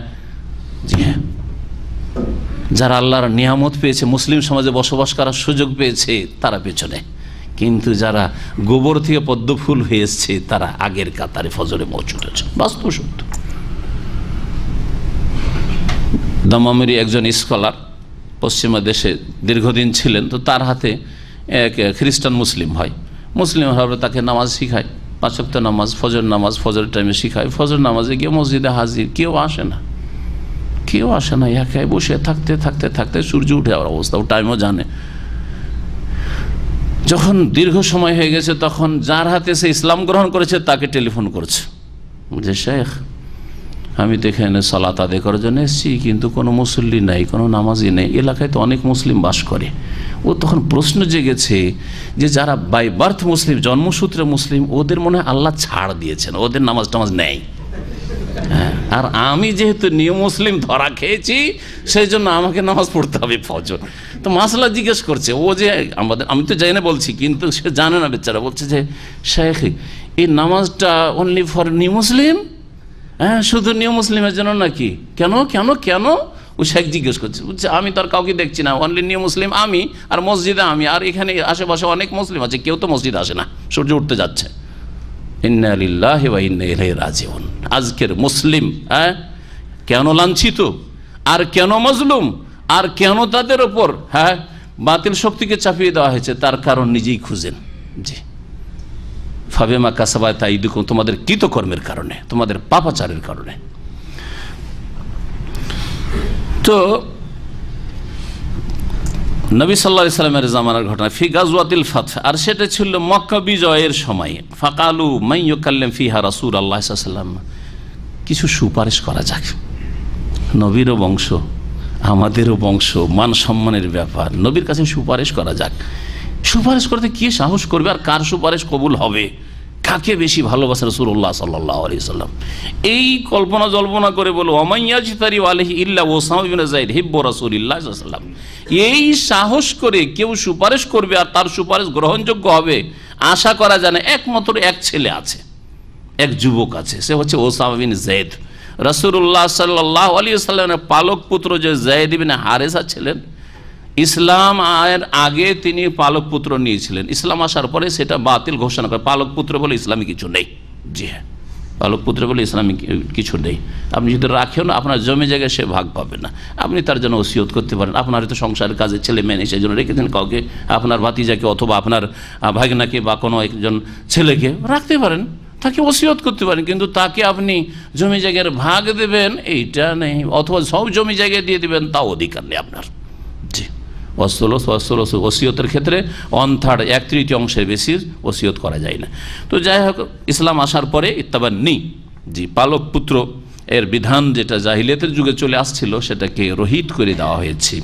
জি হ্যাঁ, যারা আল্লাহর নিয়ামত পেয়েছে, মুসলিম সমাজে বসবাস করার সুযোগ পেয়েছে, তারা পেছনে। কিন্তু যারা গোবর থেকে পদ্ম ফুল হয়ে এসছে তারা আগের কাতারে ফজরে মজুদ আছে, বাস্তব সত্য। দামামেরই একজন স্কলার পশ্চিমা দেশে দীর্ঘদিন ছিলেন, তো তার হাতে এক খ্রিস্টান মুসলিম হয়, মুসলিম হলে তাকে নামাজ শিখায়, 5 ওয়াক্ত নামাজ, নামাজ ফজর টাইমে শিখায়, ফজর নামাজে গিয়ে মসজিদে হাজির, কেউ আসে না, কেউ আসে না, একাই বসে থাকতে থাকতে থাকতে সূর্য উঠে যাওয়ার অবস্থা, ও টাইমও জানে। যখন দীর্ঘ সময় হয়ে গেছে তখন যার হাতে সে ইসলাম গ্রহণ করেছে তাকে টেলিফোন করছে যে শেখ, আমি তো এখানে সালাত আদায় করার জন্য এসেছি, কিন্তু কোনো মুসল্লি নাই, কোনো নামাজি নেই, এলাকায় তো অনেক মুসলিম বাস করে। ও তখন প্রশ্ন জেগেছে যে যারা বাই বার্থ মুসলিম, জন্মসূত্রে মুসলিম, ওদের মনে হয় আল্লাহ ছাড় দিয়েছেন, ওদের নামাজ টামাজ নেই। হ্যাঁ, আর আমি যেহেতু নিউ মুসলিম ধরা খেয়েছি, সেই জন্য আমাকে নামাজ পড়তে হবে ফজর। তো মাসলা জিজ্ঞেস করছে ও যে আমাদের, আমি তো জানি না বলছি, কিন্তু সে জানে না বেচারা, বলছে যে শেখ এই নামাজটা অনলি ফর নিউ মুসলিম? হ্যাঁ, শুধু নিউ মুসলিমের জন্য নাকি? কেন কেন কেন? ও শেখ জিজ্ঞেস করছে, বুঝছে আমি তো আর কাউকে দেখছি না, অনলি নিউ মুসলিম আমি, আর মসজিদে আমি, আর এখানে আশেপাশে অনেক মুসলিম আছে, কেউ তো মসজিদে আসে না, সূর্য উঠতে যাচ্ছে। ইন্না লিল্লাহি ওয়া ইন্না ইলাইহি রাজিউন। আজকের মুসলিম কেন লাঞ্ছিত, আর কেন মজলুম, আর কেন তাদের ওপর বাতিল শক্তিকে চাপিয়ে দেওয়া হয়েছে, তার কারণ নিজেই খুঁজেন। জি, ফাবিমা কাসাবাত আইদুকুম, তোমাদের কৃতকর্মের কারণে, তোমাদের পাপাচারের কারণে। তো নবী সাল্লাল্লাহু আলাইহি সাল্লামের জামানার ঘটনা, ফি গাজওয়াতিল ফাতহ, আর সেটা ছিল মক্কা বিজয়ের সময়। ফাকালু মান ইউকাল্লিম ফিহা রাসূলুল্লাহ সাল্লাল্লাহু আলাইহি ওয়াসাল্লাম, কিছু সুপারিশ করা যাক, নবীরও বংশ, আমাদেরও বংশ, মান সম্মানের ব্যাপার, নবীর কাছে সুপারিশ করা যাক। সুপারিশ করতে কে সাহস করবে, আর কার সুপারিশ কবুল হবে, কাকে বেশি ভালোবাসে রাসূলুল্লাহ সাল্লাল্লাহু আলাইহি ওয়াসাল্লাম? এই কল্পনা জল্পনা করে বলো, ওমাইয়াজতারি আলাইহি ইল্লা ওসামা ইবনে যায়েদ হিব্বু রাসূলিল্লাহ সাল্লাল্লাহু আলাইহি ওয়াসাল্লাম, এই সাহস করে কেউ সুপারিশ করবে আর তার সুপারিশ গ্রহণযোগ্য হবে আশা করা যায় না। একমাত্র এক ছেলে আছে, এক যুবক আছে, সে হচ্ছে ওসামা বিন যায়েদ। রাসূলুল্লাহ সাল্লাল্লাহু আলাইহি ওয়াসাল্লামের পালক পুত্র যে যায়েদ ইবনে হারেসা ছিলেন, ইসলাম এর আগে তিনি পালক পুত্র নিয়েছিলেন, ইসলাম আসার পরে সেটা বাতিল ঘোষণা করে, পালক পুত্র বলে ইসলামী কিছু নেই। জি হ্যাঁ, পালক পুত্র বলে ইসলামী কিছু নেই। আপনি যদি রাখেও না, আপনার জমি জায়গায় সে ভাগ পাবে না, আপনি তার জন্য ওসিয়ত করতে পারেন। আপনার হয়তো সংসারের কাজে ছেলে মেয়ে নেই, সেই জন্য রেখেছেন কাউকে, আপনার ভাতিজাকে অথবা আপনার ভাগনাকে বা কোনো একজন ছেলেকে রাখতে পারেন, তাকে ওসিয়ত করতে পারেন, কিন্তু তাকে আপনি জমি জায়গার ভাগ দেবেন এইটা নেই, অথবা সব জমি জায়গায় দিয়ে দেবেন, তাও অধিকার নেই আপনার। জি, ওসিয়তের ক্ষেত্রে 1/3 1/3 বেশি ওসিয়ত করা যায় না। তো যাই হোক, ইসলাম আসার পরে ইত্তাবান্নি, জি, পালক পুত্র এর বিধান যেটা জাহিলিয়াতের যুগে চলে আসছিল সেটাকে রহিত করে দেওয়া হয়েছে।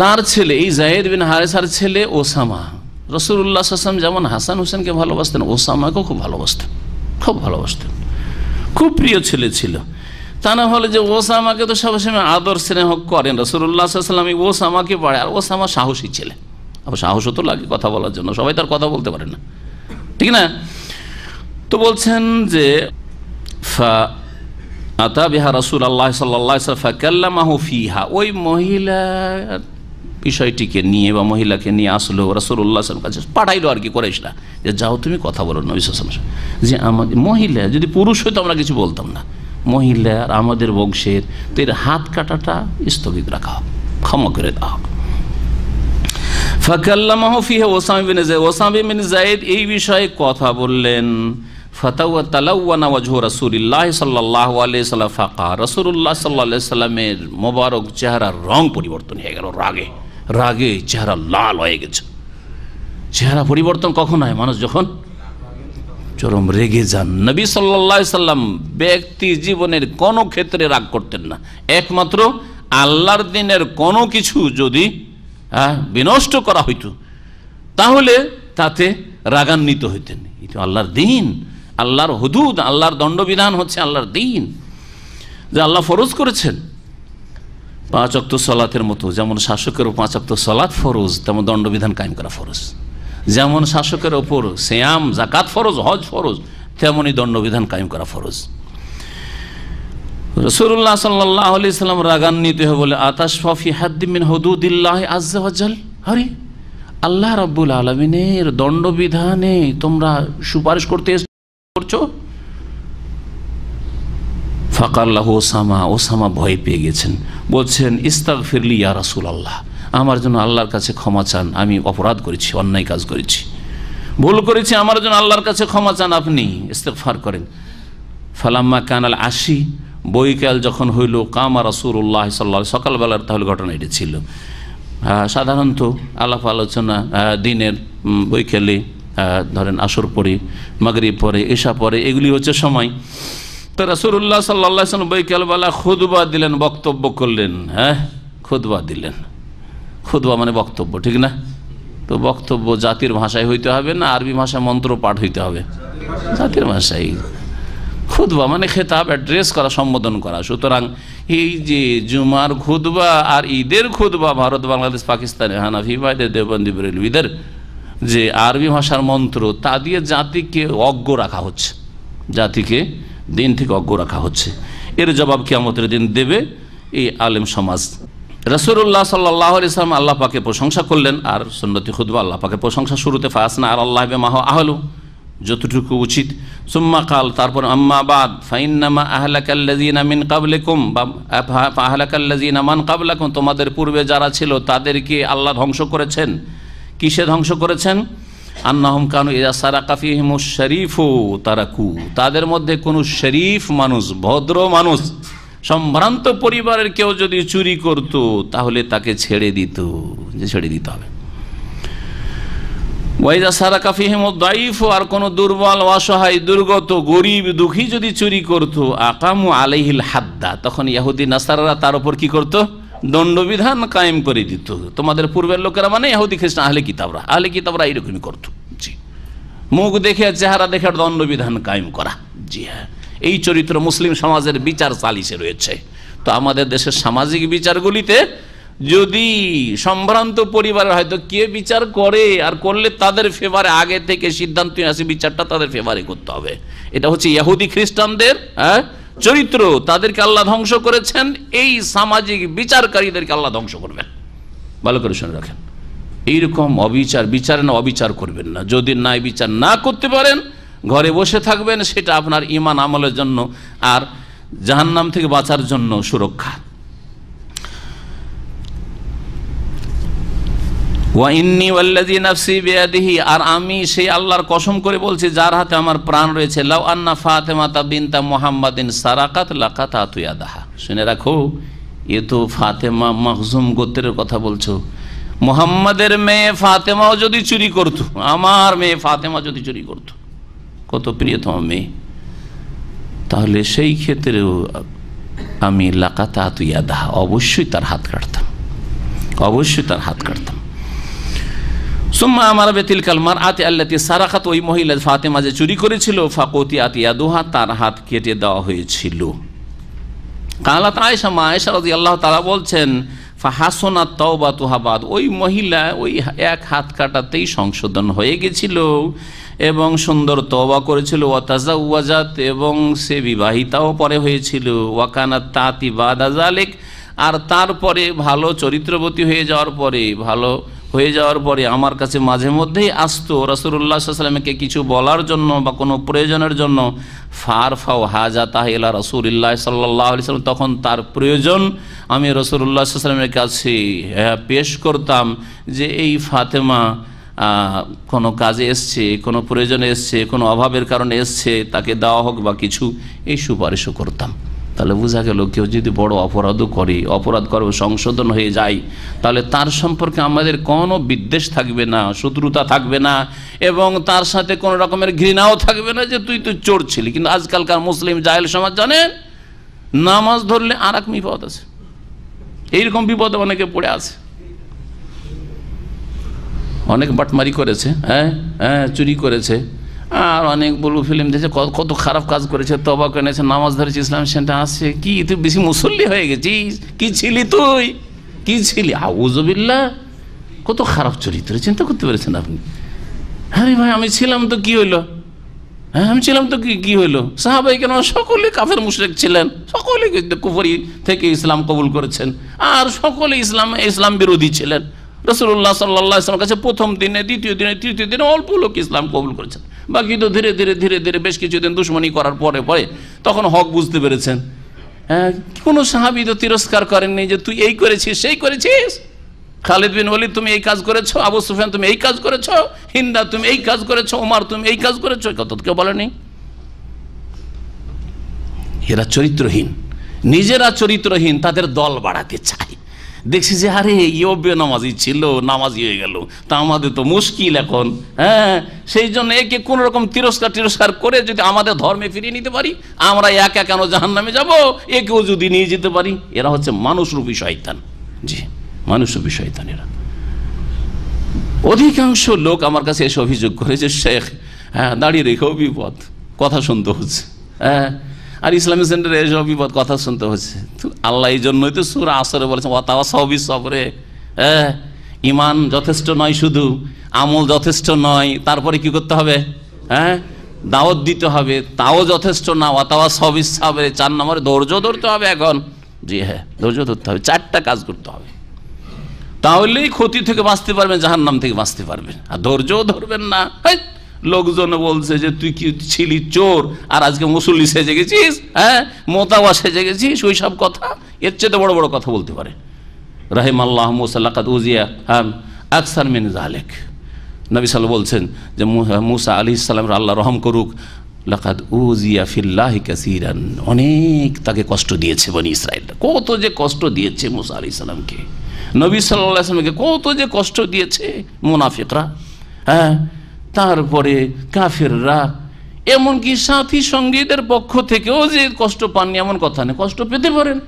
তার ছেলে এই যায়েদ বিন হারেসার ছেলে ওসামা, রাসূলুল্লাহ সাল্লাল্লাহু আলাইহি ওয়াসাল্লাম যেমন হাসান হোসেনকে ভালোবাসতেন, ওসামাকেও খুব ভালোবাসতেন, খুব ভালোবাসতেন, খুব প্রিয় ছেলে ছিল। তা না হলে যে ওসামাকে তো সবসময় আদর স্নেহ করেন রাসূলুল্লাহ সাল্লাল্লাহু আলাইহি ওয়াসাল্লাম, ওসামাকে পারে, আর ওসামা সাহসী ছেলে, আবার সাহসও তো লাগে কথা বলার জন্য, সবাই তার কথা বলতে পারে না, ঠিক না? তো বলছেন যে আতা বিহা রাসূলুল্লাহ সাল্লাল্লাহু আলাইহি ওয়াসাল্লাম ফাকাল্লামাহু ফিহা, ওই মহিলা বিষয়টিকে নিয়ে বা মহিলাকে নিয়ে আসলো রাসূলুল্লাহ সাল্লাল্লাহু আলাইহি ওয়াসাল্লাম কাছে, পাঠাইলো আর কি, কুরাইশরা, যে যাও তুমি কথা বলো নবী সাল্লাল্লাহু আলাইহি ওয়াসাল্লাম, যে আমাদের মহিলা, যদি পুরুষ হয়তো আমরা কিছু বলতাম না, মহিলা আর আমাদের বংশের, তো এর হাত কাটাটা স্থগিত রাখা হোক, ক্ষমা করে দেওয়া হোক। ফাকাল্লামাহু ফিহা Osama bin Zayed, Osama bin Zayed এই বিষয়ে কথা বললেন। ফাতাওয়ানা ওয়াজহু রাসূলিল্লাহ সাল্লাল্লাহু আলাইহি ওয়াসাল্লাম ফাকা, রাসূলুল্লাহ সাল্লাল্লাহু আলাইহি ওয়াসাল্লামের মোবারক চেহারার রং পরিবর্তন হয়ে গেল, রাগে রাগে চেহারা লাল হয়ে গেছে। চেহারা পরিবর্তন কখন হয়? মানুষ যখন চরম রেগে যান। নবী সাল্লাল্লাহু আলাইহি ওয়াসাল্লাম ব্যক্তি জীবনের কোনো ক্ষেত্রে রাগ করতেন না, একমাত্র আল্লাহর দিনের কোনো কিছু যদি বিনষ্ট করা হইতো তাহলে তাতে রাগান্বিত হইতেন। এটা আল্লাহর দিন, আল্লাহর হুদুদ, আল্লাহর দণ্ডবিধান হচ্ছে আল্লাহর দিন, যে আল্লাহ ফরজ করেছেন। 5 ওয়াক্ত সালাতের মতো যেমন শাসকের 5 ওয়াক্ত সালাত ফরজ, তেমন দণ্ডবিধান কায়েম করা ফরজ। যেমন শাসকের ওপর সিয়াম যাকাত ফরজ, হজ ফরজ, তেমনই দণ্ডবিধান কায়েম করা ফরজ। রাসূলুল্লাহ সাল্লাল্লাহু আলাইহি ওয়াসাল্লাম রাগান্বিত হয়ে বলে, আতাশফা ফি হাদ্দিন মিন হুদুদিল্লাহ আযজা ওয়া জাল, আরে আল্লাহ রাব্বুল আলামিনের দণ্ডবিধানে তোমরা সুপারিশ করতে করছো? ফাকাল্লাহু ওসামা, ওসামা ভয় পেয়ে গেছেন, বলছেন ইস্তাগফিরলি ইয়া রাসূলুল্লাহ, আমার জন্য আল্লাহর কাছে ক্ষমা চান, আমি অপরাধ করেছি, অন্যায় কাজ করেছি। ভুল করেছি, আমার জন্য আল্লাহর কাছে ক্ষমা চান, আপনি ইস্তেগফার করেন। ফালাম্মা কানাল আশি, বৈকাল যখন হইল, কামা রাসূলুল্লাহ সাল্লাল্লাহু আলাইহি, সকালবেলার তাহলে ঘটনা এটি ছিল। সাধারণত আলাপ আলোচনা দিনের বৈকালে, ধরেন আসর পরে, মাগরিব পরে, এশা পরে, এগুলি হচ্ছে সময়। তো রাসূলুল্লাহ সাল্লাল্লাহু আলাইহি ওয়াসাল্লাম বৈকালবেলা খুতবা দিলেন, বক্তব্য করলেন। খুতবা দিলেন, খুতবা মানে বক্তব্য, ঠিক না? তো বক্তব্য জাতির ভাষায় হইতে হবে না আরবি ভাষায় মন্ত্র পাঠ হইতে হবে? জাতির ভাষায়। খুতবা মানে খেতাব, অ্যাড্রেস করা, সম্বোধন করা। সুতরাং এই যে জুমার খুতবা আর ঈদের খুতবা, ভারত, বাংলাদেশ, পাকিস্তানে হানাফি ভাইদের, দেওবন্দি, বেরেলভিদের যে আরবি ভাষার মন্ত্র, তা দিয়ে জাতিকে অজ্ঞ রাখা হচ্ছে, জাতিকে দিন থেকে অজ্ঞ রাখা হচ্ছে। এর জবাব কিয়ামতের দিন দেবে এই আলেম সমাজ। রাসূলুল্লাহ সাল্লাল্লাহু আলাইহি ওয়াসাল্লাম আল্লাহ পাকে প্রশংসা করলেন, আর সুন্নতি খুতবা আল্লাহ পাকে প্রশংসা শুরুতে ফাসনা আর আল্লাহ বিমা আহলু, যতটুকু উচিত। সুম্মা কাল, তারপর আম্মা বাদ, ফাইন্নামা আহলাকাল্লাযিনা মিন ক্বাবলিকুম, বা আহলাকাল্লাযিনা মান ক্বাবলাকুম, তোমাদের পূর্বে যারা ছিল তাদেরকে আল্লাহ ধ্বংস করেছেন। কিসে ধ্বংস করেছেন? আন্নাহুম কানু ইযা সারাকা ফীহিমুশ শরীফু তারাকু, তাদের মধ্যে কোনো শরীফ মানুষ, ভদ্র মানুষ, সম্ভ্রান্ত পরিবারের কেউ যদি চুরি করত তাহলে তাকে ছেড়ে দিত, যে ছেড়ে দিতে হবে। ওয়াইজা সারাকা ফীহিমুদ দাঈফ, আর কোন দুর্বল, অসহায়, দুর্গত, গরিব, দুঃখী যদি চুরি করত, আকামু আলাইহিল হাদ্দা, তখন ইহুদি নাসারারা তার উপর কি করত? দণ্ডবিধান কায়েম করে দিত। তোমাদের পূর্বের লোকেরা মানে ইহুদি খ্রিস্টান, আহলে কিতাবরা এরকমই করত। জি, মুখ দেখে, চেহারা দেখে দণ্ডবিধান কায়েম করা। জি হ্যাঁ, এই চরিত্র মুসলিম সমাজের বিচার চালিশে রয়েছে। তো আমাদের দেশের সামাজিক বিচারগুলিতে যদি সম্ভ্রান্ত পরিবারের হয়তো কে বিচার করে, আর করলে তাদের ফেভারে আগে থেকে সিদ্ধান্ত আসে, বিচারটা তাদের ফেভারে করতে হবে। এটা হচ্ছে ইহুদি খ্রিস্টানদের চরিত্র। তাদেরকে আল্লাহ ধ্বংস করেছেন, এই সামাজিক বিচারকারীদেরকে আল্লাহ ধ্বংস করবেন। ভালো করে শুনে রাখেন, এইরকম বিচারে না, অবিচার করবেন না। যদি ন্যায় বিচার না করতে পারেন, ঘরে বসে থাকবেন, সেটা আপনার ঈমান আমলের জন্য আর জাহান্নাম থেকে বাঁচার জন্য সুরক্ষা। ওয়া ইন্নী ওয়াল্লাযী নাফসি বিয়াদিহি, আর আমি সেই আল্লাহর কসম করে বলছি যার হাতে আমার প্রাণ রয়েছে, লাউ আন্না ফাতেমাতা বিনতা মুহাম্মাদিন সারাকাত লাকাতাতু ইয়াদাহা। শুনে রাখো, এ তো ফাতেমা মাখজুম গোত্রের কথা বলছো। মুহাম্মাদের মেয়ে ফাতেমাও যদি চুরি করত, আমার মেয়ে ফাতেমা যদি চুরি করত, কত প্রিয়তম মেয়ে, তাহলে সেই ক্ষেত্রেও আমি লাকাতাতু ইয়াদাহা, অবশ্যই তার হাত কাটতাম, অবশ্যই তার হাত কাটতাম। সুম্মা আমার বেতিলকাল মারআতি আল্লাতী সারাকাত, ওই মহিলা ফাতেমা যে চুরি করেছিল, ফাকুতিয়াত ইয়াদুহা, তার হাত কেটে দেওয়া হয়েছিল। কালাত আয়েশা, মা আয়েশা রাদিয়াল্লাহু তাআলা বলছেন, ফাহাসনাত তাওবাতুহা বাদ, ওই মহিলা ওই এক হাত কাটাতেই সংশোধন হয়ে গেছিল এবং সুন্দর তওবা করেছিল। ওয়া তাজাওয়াজাত, এবং সে বিবাহিতাও পরে হয়েছিল। ওয়া কানাত তাতি বাদা যালিক, আর তারপরে ভালো চরিত্রবতী হয়ে যাওয়ার পরে, ভালো হয়ে যাওয়ার পরে আমার কাছে মাঝে মধ্যেই আসতো রাসূলুল্লাহ সাল্লাল্লাহু আলাইহি ওয়াসাল্লামকে কিছু বলার জন্য বা কোনো প্রয়োজনের জন্য। ফারফাউ হাজাতাহা ইলা রাসূলিল্লাহ সাল্লাল্লাহু আলাইহি ওয়াসাল্লাম, তখন তার প্রয়োজন আমি রাসূলুল্লাহ সাল্লাল্লাহু আলাইহি ওয়াসাল্লামের কাছে পেশ করতাম যে এই ফাতেমা কোনো কাজে এসছে, কোনো প্রয়োজনে এসছে, কোনো অভাবের কারণে এসছে, তাকে দেওয়া হোক বা কিছু, এই সুপারিশও করতাম। তাহলে বোঝা গেল, কেউ যদি বড় অপরাধও করে, অপরাধ করে সংশোধন হয়ে যায়, তাহলে তার সম্পর্কে আমাদের কোনো বিদ্বেষ থাকবে না, শত্রুতা থাকবে না, এবং তার সাথে কোনো রকমের ঘৃণাও থাকবে না যে তুই তো চোর ছিলি। কিন্তু আজকালকার মুসলিম জাহেল সমাজ জানেন, নামাজ ধরলে আর এক বিপদ আছে, এইরকম বিপদে অনেকে পড়ে আছে। অনেক বাটমারি করেছে, চুরি করেছে, আর অনেক বলু ফিল্ম দিয়েছে, কত খারাপ কাজ করেছে, তওবা করে নিয়েছে, নামাজ ধরেছে, ইসলাম সেন্টার আসছে। কি তুই বেশি মুসল্লি হয়ে গেছিস? কি ছিলি তুই? কি ছিলি? আউযুবিল্লাহ, কত খারাপ চরিত্র, চিন্তা করতে পেরেছেন আপনি? আরে ভাই, আমি ছিলাম তো কি হইলো? আমি ছিলাম তো কি হইলো? সাহাবায়ে কেরাম সকলে কাফের মুশরিক ছিলেন, সকলে কুফরি থেকে ইসলাম কবুল করেছেন, আর সকলে ইসলাম বিরোধী ছিলেন। রাসূলুল্লাহ সাল্লাল্লাহু আলাইহি ওয়াসাল্লামের কাছে প্রথম দিনে, দ্বিতীয় দিনে, তৃতীয় দিনে অল্প লোক ইসলাম কবুল করেছেন, বাকি তো ধীরে ধীরে বেশ কিছুদিন দুশমনি করার পরে তখন হক বুঝতে পেরেছেন। কোনো সাহাবী তো তিরস্কার করেননি যে তুই এই করেছিস, সেই করেছিস, খালিদ বিন ওয়ালিদ তুমি এই কাজ করেছো, আবু সুফিয়ান তুমি এই কাজ করেছো, হিন্দা তুমি এই কাজ করেছো, ওমর তুমি এই কাজ করেছো, কত কেউ বলেনি? এরা চরিত্রহীন, নিজেরা চরিত্রহীন, তাদের দল বাড়াতে চায়। দেখছি যে আরে ইও বেনামাজি ছিল, নামাজি হয়ে গেল, তা আমাদের তো মুশকিল এখন। হ্যাঁ, সেই জন্য একে কোন রকম তিরস্কার করে যদি আমাদের ধর্মে ফিরিয়ে নিতে পারি, আমরা একা কেন জাহান্নামে যাব, একেও যদি নিয়ে যেতে পারি। এরা হচ্ছে মানুষরূপী শয়তান। জি, মানুষরূপী শয়তান এরা। অধিকাংশ লোক আমার কাছে এসে অভিযোগ করে যে শেখ, হ্যাঁ দাঁড়িয়ে রেখেও বিপদ, কথা শুনতে হচ্ছে। হ্যাঁ, আর ইসলামিক সেন্টারে এসব বিপদ, কথা শুনতে হচ্ছে। আল্লাহ এই জন্যই তো সূরা আসরে বলেছেন ওয়াতাওয়াসাউ বিস-সবরে। হ্যাঁ, ঈমান যথেষ্ট নয়, শুধু আমল যথেষ্ট নয়, তারপরে কি করতে হবে? হ্যাঁ, দাওয়াত দিতে হবে, তাও যথেষ্ট না। ওয়াতাওয়াসাউ বিস-সবরে, 4 নম্বরে ধৈর্য ধরতে হবে এখন। জি হ্যাঁ, ধৈর্য ধরতে হবে, 4টা কাজ করতে হবে, তাহলেই ক্ষতি থেকে বাঁচতে পারবেন, জাহান্নাম থেকে বাঁচতে পারবেন। আর ধৈর্যও ধরবেন না, লোকজন বলছে যে তুই কি ছিলি চোর আর আজকে মুসল্লি সেজে গেছিস, হ্যাঁ মোতাওয়া সেজে গেছিস, ওই সব কথা। এর চেয়ে বড় বড় কথা বলতে পারে। রাহিমাল্লাহ মুসা লাকাদ উজিয়া আকসার মিন যালিক। নবী সাল্লাল্লাহু বলছেন যে মুসা আলাইহিস সালামের আল্লাহ রহম করুক, লাকাদ উজিয়া ফিল্লাহি কাসীরান, অনেক তাকে কষ্ট দিয়েছে বনি ইসরাইল। কত যে কষ্ট দিয়েছে মুসা আলাইহিস সালামকে, নবী সাল্লাল্লাহু আলাইহি ওয়াসাল্লামকে কত যে কষ্ট দিয়েছে মুনাফিকরা, হ্যাঁ, তারপরে কাফেররা, এমনকি সাথী সঙ্গীদের পক্ষ থেকেও যে কষ্ট পাননি এমন কথা নেই। কষ্ট পেতে পারেন,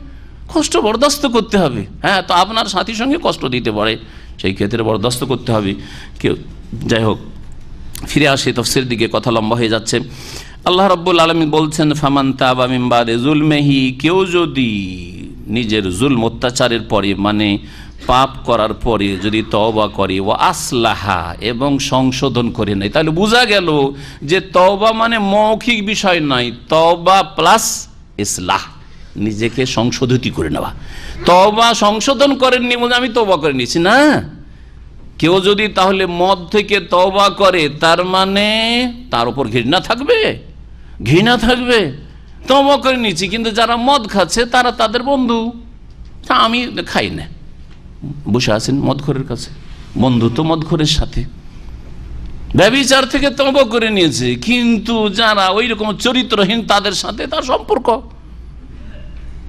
কষ্ট বরদাস্ত করতে হবে। হ্যাঁ, তো আপনার সাথী সঙ্গে কষ্ট দিতে পারে, সেই ক্ষেত্রে বরদাস্ত করতে হবে। কেউ, যাই হোক, ফিরে আসে তাফসীরের দিকে, কথা লম্বা হয়ে যাচ্ছে। আল্লাহ রাব্বুল আলামিন বলছেন ফামান তাবা মিন বাদি যুলমিহি, কেউ যদি নিজের জুলম অত্যাচারের পরে, মানে পাপ করার পরে যদি তওবা করে, ওয়া আসলাহা, এবং সংশোধন করে নেয়, তাহলে বোঝা গেল যে তওবা মানে মৌখিক বিষয় নয়, তওবা প্লাস ইসলাহ, নিজেকে সংশোধিত করে নেওয়া। তওবা সংশোধন করেননি বলে আমি তওবা করে নিয়েছি না। কেউ যদি তাহলে মদ থেকে তওবা করে, তার মানে তার উপর ঘৃণা থাকবে, ঘৃণা থাকবে। তওবা করে নিয়েছি, কিন্তু যারা মদ খাচ্ছে তারা তাদের বন্ধু, আমি খাই না, বসে আছেন মদখোরের কাছে, বন্ধু তো মদখোরের সাথে। ব্যভিচার থেকে তওবা করে নিয়েছে, কিন্তু যারা ওই রকম চরিত্রহীন তাদের সাথে তার সম্পর্ক।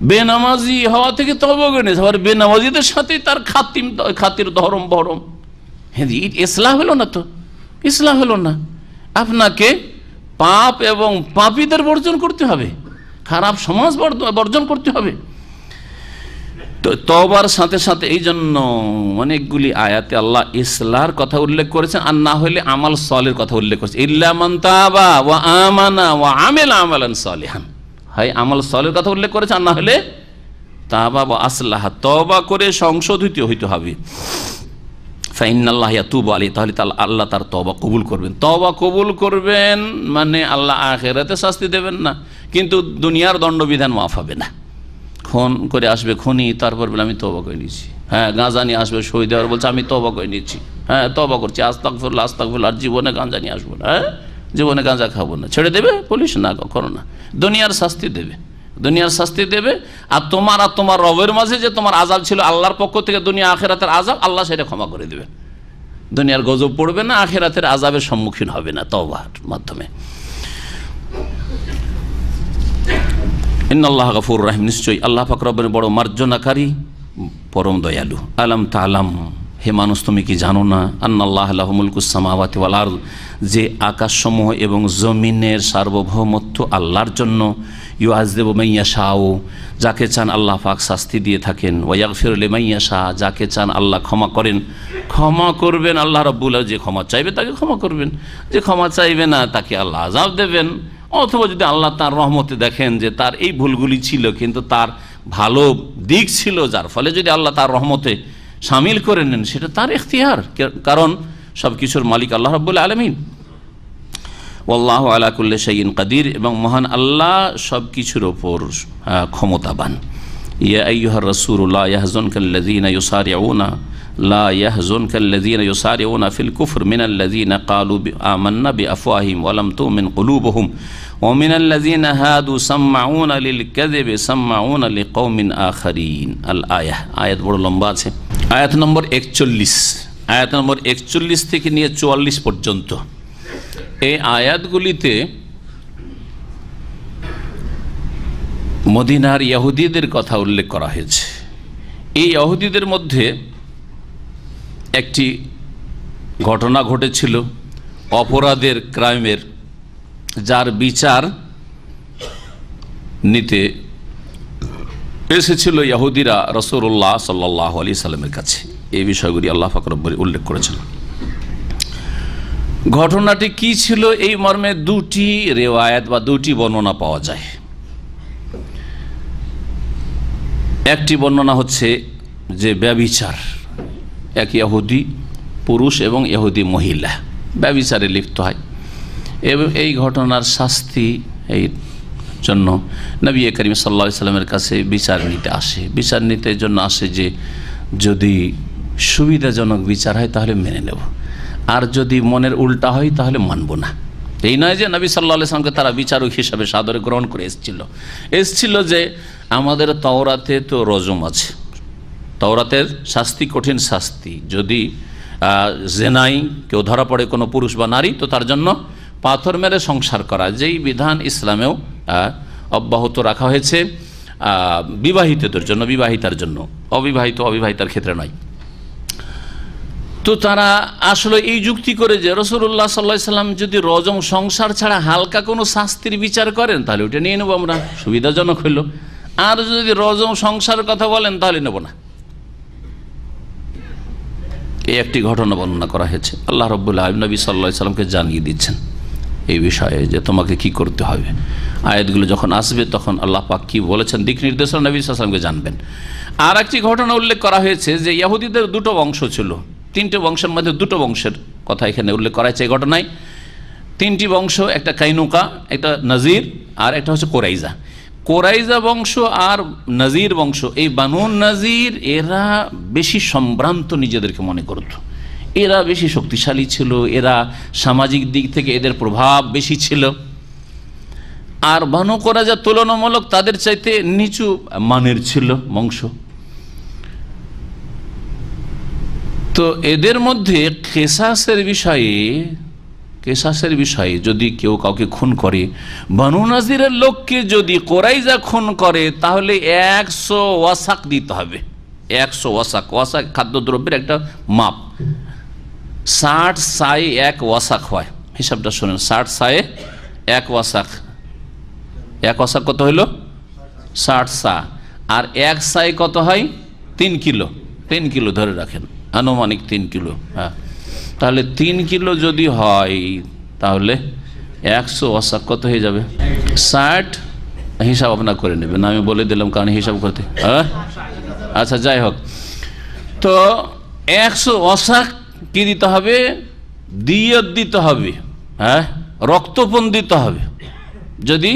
বেনামাজি হওয়া থেকে তওবা করে নিয়েছে, আবার বেনামাজিদের সাথে তার খাতির ধরম বরম। হ্যাঁ, ইসলাহ হলো না, তো ইসলাহ হলো না। আপনাকে পাপ এবং পাপীদের বর্জন করতে হবে, খারাপ সমাজ বর্জন করতে হবে। তওবার সাথে সাথে এই জন্য অনেকগুলি আয়াতে আল্লাহ ইসলাহর কথা উল্লেখ করেছেন, আর না হলে আমাল সালের কথা উল্লেখ করেছেন। ইল্লা মান তাবা ওয়া আমানা ওয়া আমিলা আমালান সালিহান, হয় আমল সালের কথা উল্লেখ করেছেন, আর না হলে তাবা ওয়া আসলাহা, তওবা করে সংশোধিত হইতে হবে। ফাইনাল্লাহ ইয়াতুবু আলাইহি, তাহলে আল্লাহ তার তওবা কবুল করবেন। তওবা কবুল করবেন মানে আল্লাহ আখিরাতে শাস্তি দেবেন না, কিন্তু দুনিয়ার দণ্ডবিধান মাফ হবে না। খুন করে আসবে খুনি, তারপর বলে আমি তওবা করে নিয়েছি। হ্যাঁ, গাঁজা নিয়ে আসবে শহীদ দেওয়ার, বলছে আমি তওবা করে নিয়েছি, হ্যাঁ তওবা করছি, আস্তাগফিরুল্লাহ আস্তাগফিরুল্লাহ, আর জীবনে গাঁজা নিয়ে আসবো না, হ্যাঁ জীবনে গাঁজা খাবো না। ছেড়ে দেবে পুলিশ? না, কখনো না। দুনিয়ার শাস্তি দেবে, দুনিয়ার শাস্তি দেবে। আর তোমার রবের মাঝে যে তোমার আযাব ছিল আল্লাহর পক্ষ থেকে, দুনিয়া আখিরাতের আযাব, আল্লাহ সেটা ক্ষমা করে দেবে। দুনিয়ার গজব পড়বে না, আখিরাতের আযাবের সম্মুখীন হবে না তওবার মাধ্যমে। ইন্নাল্লাহ গফুর রহিম, নিশ্চয়ই আল্লাহ পাক রব্বুল বড় মার্জনাকারী, পরম দয়ালু। আলাম তাআলাম, হে মানুষ তুমি কি জানো না, আন্নাল্লাহ লাহু মুলকুস সামাওয়াতি ওয়াল আরদ, যে আকাশসমূহ এবং জমিনের সার্বভৌমত্ব আল্লাহর জন্য। ইউআযযিবু মান ইয়াশাউ, যাকে চান আল্লাহ পাক শাস্তি দিয়ে থাকেন। ওয়া ইয়াগফিরু লিমান ইয়াশা, যাকে চান আল্লাহ ক্ষমা করেন, ক্ষমা করবেন। আল্লাহ রাব্বুল আলামিন যে ক্ষমা চাইবে তাকে ক্ষমা করবেন, যে ক্ষমা চাইবে না তাকে আল্লাহ আযাব দেবেন। অথবা যদি আল্লাহ তার রহমতে দেখেন যে তার এই ভুলগুলি ছিল, কিন্তু তার ভালো দিক ছিল, যার ফলে যদি আল্লাহ তার রহমতে শামিল করে নেন, সেটা তার ইখতিয়ার, কারণ সব কিছুর মালিক আল্লাহ রাব্বুল আলামিন। ওয়াল্লাহু আলা কুল্লি শাইইন কাদির, এবং মহান আল্লাহ সব কিছুর ওপর ক্ষমতাবান। ইয়া আইয়ুহার রাসূলু লা ইয়াহজুনকাল্লাযীনা ইউসারিউনা লা ইয়াহজুনকাল্লাযীনা ইউসারিউনা ফিল কুফর মিনাল্লাযীনা ক্বালু আমান্না বিআফওয়াহিহিম ওয়া লাম তুমিন কুলুবুহুম ওয়া মিনাল্লাযীনা হাদু সাম্মাউনা লিল কাযিবি সাম্মাউনা লিকওমিন আখারিন। আল আয়াত বড় লম্বা আছে। আয়াত নম্বর 41, আয়াত নম্বর 41 থেকে নিয়ে 44 পর্যন্ত এই আয়াতগুলিতে মদিনার ইহুদিদের কথা উল্লেখ করা হয়েছে। এই ইহুদিদের মধ্যে একটি ঘটনা ঘটেছিল অপরাধের, ক্রাইমের, যার বিচার নিতে এসেছিল ইহুদিরা রাসূলুল্লাহ সাল্লাল্লাহু আলাইহি সাল্লামের কাছে। এই বিষয়গুলি আল্লাহ পাক রব্বুল উল্লেখ করেছেন। ঘটনাটি কি ছিল এই মর্মে দুটি রিওয়ায়াত বা দুটি বর্ণনা পাওয়া যায়। একটি বর্ণনা হচ্ছে যে ব্যভিচার, এক ইহুদি পুরুষ এবং ইহুদি মহিলা ব্যভিচারে লিপ্ত হয় এবং এই ঘটনার শাস্তি এই জন্য নবী করিম সাল্লাল্লাহু আলাইহি সাল্লামের কাছে বিচার নিতে আসে। বিচার নিতে জন্য আসে যে যদি সুবিধাজনক বিচার হয় তাহলে মেনে নেব, আর যদি মনের উল্টা হয় তাহলে মানব না। এই নয় যে নবী সাল্লাল্লাহু আলাইহি সাল্লামকে তারা বিচারক হিসাবে সাদরে গ্রহণ করে এসেছিল যে আমাদের তাওরাতে তো রজম আছে, তাওরাতের শাস্তি কঠিন শাস্তি, যদি জেনাই কেউ ধরা পড়ে কোনো পুরুষ বা নারী তো তার জন্য পাথর মেরে সংসার করা, যেই বিধান ইসলামেও অব্যাহত রাখা হয়েছে বিবাহিতদের জন্য, বিবাহিতার জন্য, অবিবাহিতার ক্ষেত্রে নয়। তো তারা আসলে এই যুক্তি করে যে রাসূলুল্লাহ সাল্লাল্লাহু আলাইহি সাল্লাম যদি রজম সংসার ছাড়া হালকা কোনো শাস্তির বিচার করেন তাহলে ওটা নিয়ে নেবো আমরা, সুবিধাজনক হইল, আর যদি রজম সংসারের কথা বলেন তাহলে নেব না। এই একটি ঘটনা বর্ণনা করা হয়েছে। আল্লাহ রাব্বুল আলামিন নবী সাল্লাল্লাহু আলাইহি সাল্লামকে জানিয়ে দিচ্ছেন এই বিষয়ে যে তোমাকে কি করতে হবে। আয়াতগুলো যখন আসবে তখন আল্লাহ পাক কি বলেছেন দিক নির্দেশনা নবী সাল্লাল্লাহু আলাইহি সাল্লামকে জানবেন। আর একটি ঘটনা উল্লেখ করা হয়েছে যে ইহুদিদের দুটো বংশ ছিল, তিনটে বংশের মধ্যে দুটো বংশের কথা এখানে উল্লেখ করা হয়েছে এই ঘটনায়। তিনটি বংশ, একটা কাইনুকা, একটা নাজির, আর একটা হচ্ছে কোরাইজা। কোরাইজা বংশ আর নাজির বংশ, এই বানু নাজির এরা বেশি সম্ভ্রান্ত নিজেদেরকে মনে করত, এরা বেশি শক্তিশালী ছিল, এরা সামাজিক দিক থেকে এদের প্রভাব বেশি ছিল। আর বানু কোরাইজা তুলনামূলক তাদের চাইতে নিচু মানের ছিল বংশ। তো এদের মধ্যে কেসাসের বিষয়ে যদি কেউ কাউকে খুন করে, বানু নাজিরের লোককে যদি কোরাইজা খুন করে তাহলে 100 ওয়াসাক দিতে হবে। 100 ওয়াসাক, ওয়াসাক খাদ্যদ্রব্যের একটা মাপ। 60 সায়ে 1 ওয়াসাক হয়, হিসাবটা শোনেন, 60 সায়ে 1 ওয়াসাক। 1 ওয়াসাক কত হইল? 60 সা। আর 1 সায়ে কত হয়? 3 কিলো। 3 কিলো ধরে রাখেন, আনুমানিক 3 কিলো। হ্যাঁ, তাহলে 3 কিলো যদি হয় তাহলে 100 ওয়াসাক কত হয়ে যাবে? 60। হিসাব আপনার করে নেবেন, আমি বলে দিলাম কারণ হিসাব করতে। হ্যাঁ, আচ্ছা, যাই হোক। তো 100 ওয়াসাক কি দিতে হবে? দিয়ত দিতে হবে। হ্যাঁ, রক্তপণ দিতে হবে যদি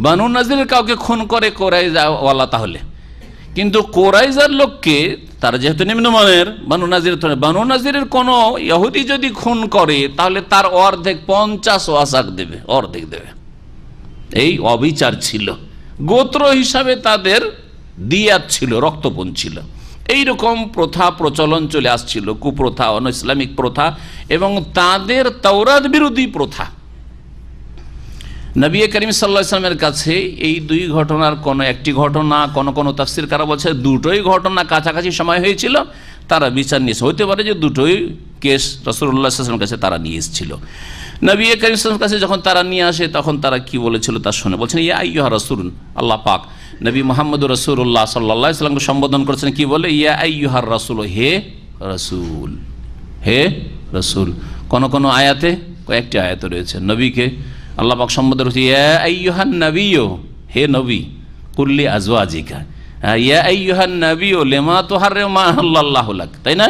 বানু নাজিরের কাউকে খুন করে কোরাইজাওয়ালা। তাহলে কিন্তু কোরাইজার লোককে, তারা যেহেতু নিম্নমানের, বানু নাজিরের কোনো ইহুদি যদি খুন করে তাহলে তার অর্ধেক 50 ওয়াসাক দেবে, অর্ধেক দেবে। এই অবিচার ছিল, গোত্র হিসাবে তাদের দিয়াত ছিল, রক্তপণ ছিল। এইরকম প্রথা প্রচলন চলে আসছিল, কুপ্রথা, অন ইসলামিক প্রথা এবং তাদের তাওরাত বিরোধী প্রথা। নবী করিম সাল্লাল্লাহু আলাইহি ওয়াসাল্লামের কাছে এই দুই ঘটনার কোনো একটি ঘটনা, কোনো তাফসীরকাররা বলছে দুটোই ঘটনা কাছাকাছি সময় হয়েছিল, তারা বিচার নিয়েছে। হতে পারে যে দুটোই কেস রাসূলুল্লাহ সাল্লাল্লাহু আলাইহি ওয়াসাল্লামের কাছে তারা নিয়ে এসেছিল। নবী করিম সাল্লাল্লাহু আলাইহি ওয়াসাল্লামের কাছে যখন তারা নিয়ে আসে তখন তারা কি বলেছিল তা শুনে বলছেন, ইয়া আইয়ুহা রাসূল, আল্লাহ পাক নবী মুহাম্মদুর রাসূলুল্লাহ সাল্লাল্লাহু আলাইহি ওয়াসাল্লামকে সম্বোধন করেছেন কি বলে? ইয়া আইয়ুহার রাসূল, হে রাসূল, হে রাসূল। কোন আয়াতে, কয়েকটি আয়াতে রয়েছে নবীকে আল্লাহ পাক সম্বোধন করেছে ইয়া আইয়ুহান নবিয়্যু, হে নবী, কুল্লি আজওয়াজিকা, ইয়া আইয়ুহান নবিয়্যু লিমা তুহাররিমু মা আহাল্লাল্লাহু লাক, তাই না?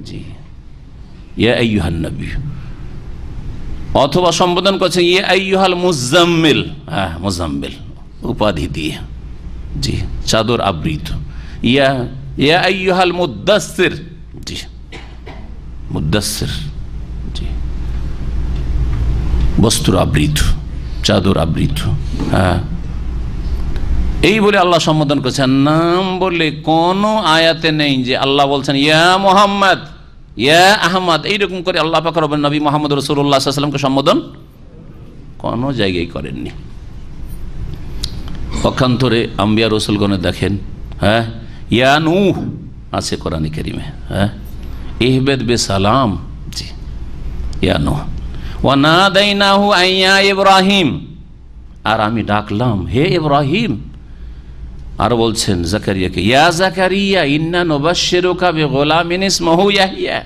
জি, ইয়া আইয়ুহান নবিয়্যু। অথবা সম্বোধন করছেন ইয়া আইয়ুহাল মুজাম্মিল, হ্যাঁ, মুজাম্মিল উপাধি দিয়ে, জি, চাদর আবৃত। ইয়া আইয়ুহাল মুদাসসির, জি, মুদাসসির, জি, বস্ত্র আবৃত, চাদর আবৃত। হ্যাঁ, এই বলে আল্লাহ সম্বোধন করছেন। নাম বলে কোন আয়াতে নেই যে আল্লাহ বলছেন ইয়া মুহাম্মদ, ইয়া আহমদ, এইরকম করে আল্লাহ পাক রব্বুল নবী মুহাম্মদ রাসূলুল্লাহ সাল্লাল্লাহু আলাইহি ওয়াসাল্লামকে সম্বোধন কোন জায়গায় করেননি। পক্ষান্তরে আম্বিয়া রসুলগণে দেখেন, হ্যাঁ, ইয়া নূহ আছে কোরআনে কারিমে, হ্যাঁ, ইহবিত বিসালাম, জি, ইয়া নূহ, ওয়া নাদাইনাহু আইয়া ইব্রাহিম, আর আমি ডাকলাম হে ইব্রাহিম। আর বলছেন জাকারিয়াকে, ইয়া জাকারিয়া ইন্না নুবাশশিরুকা বিগুলামিন ইসমুহু ইয়াহইয়া।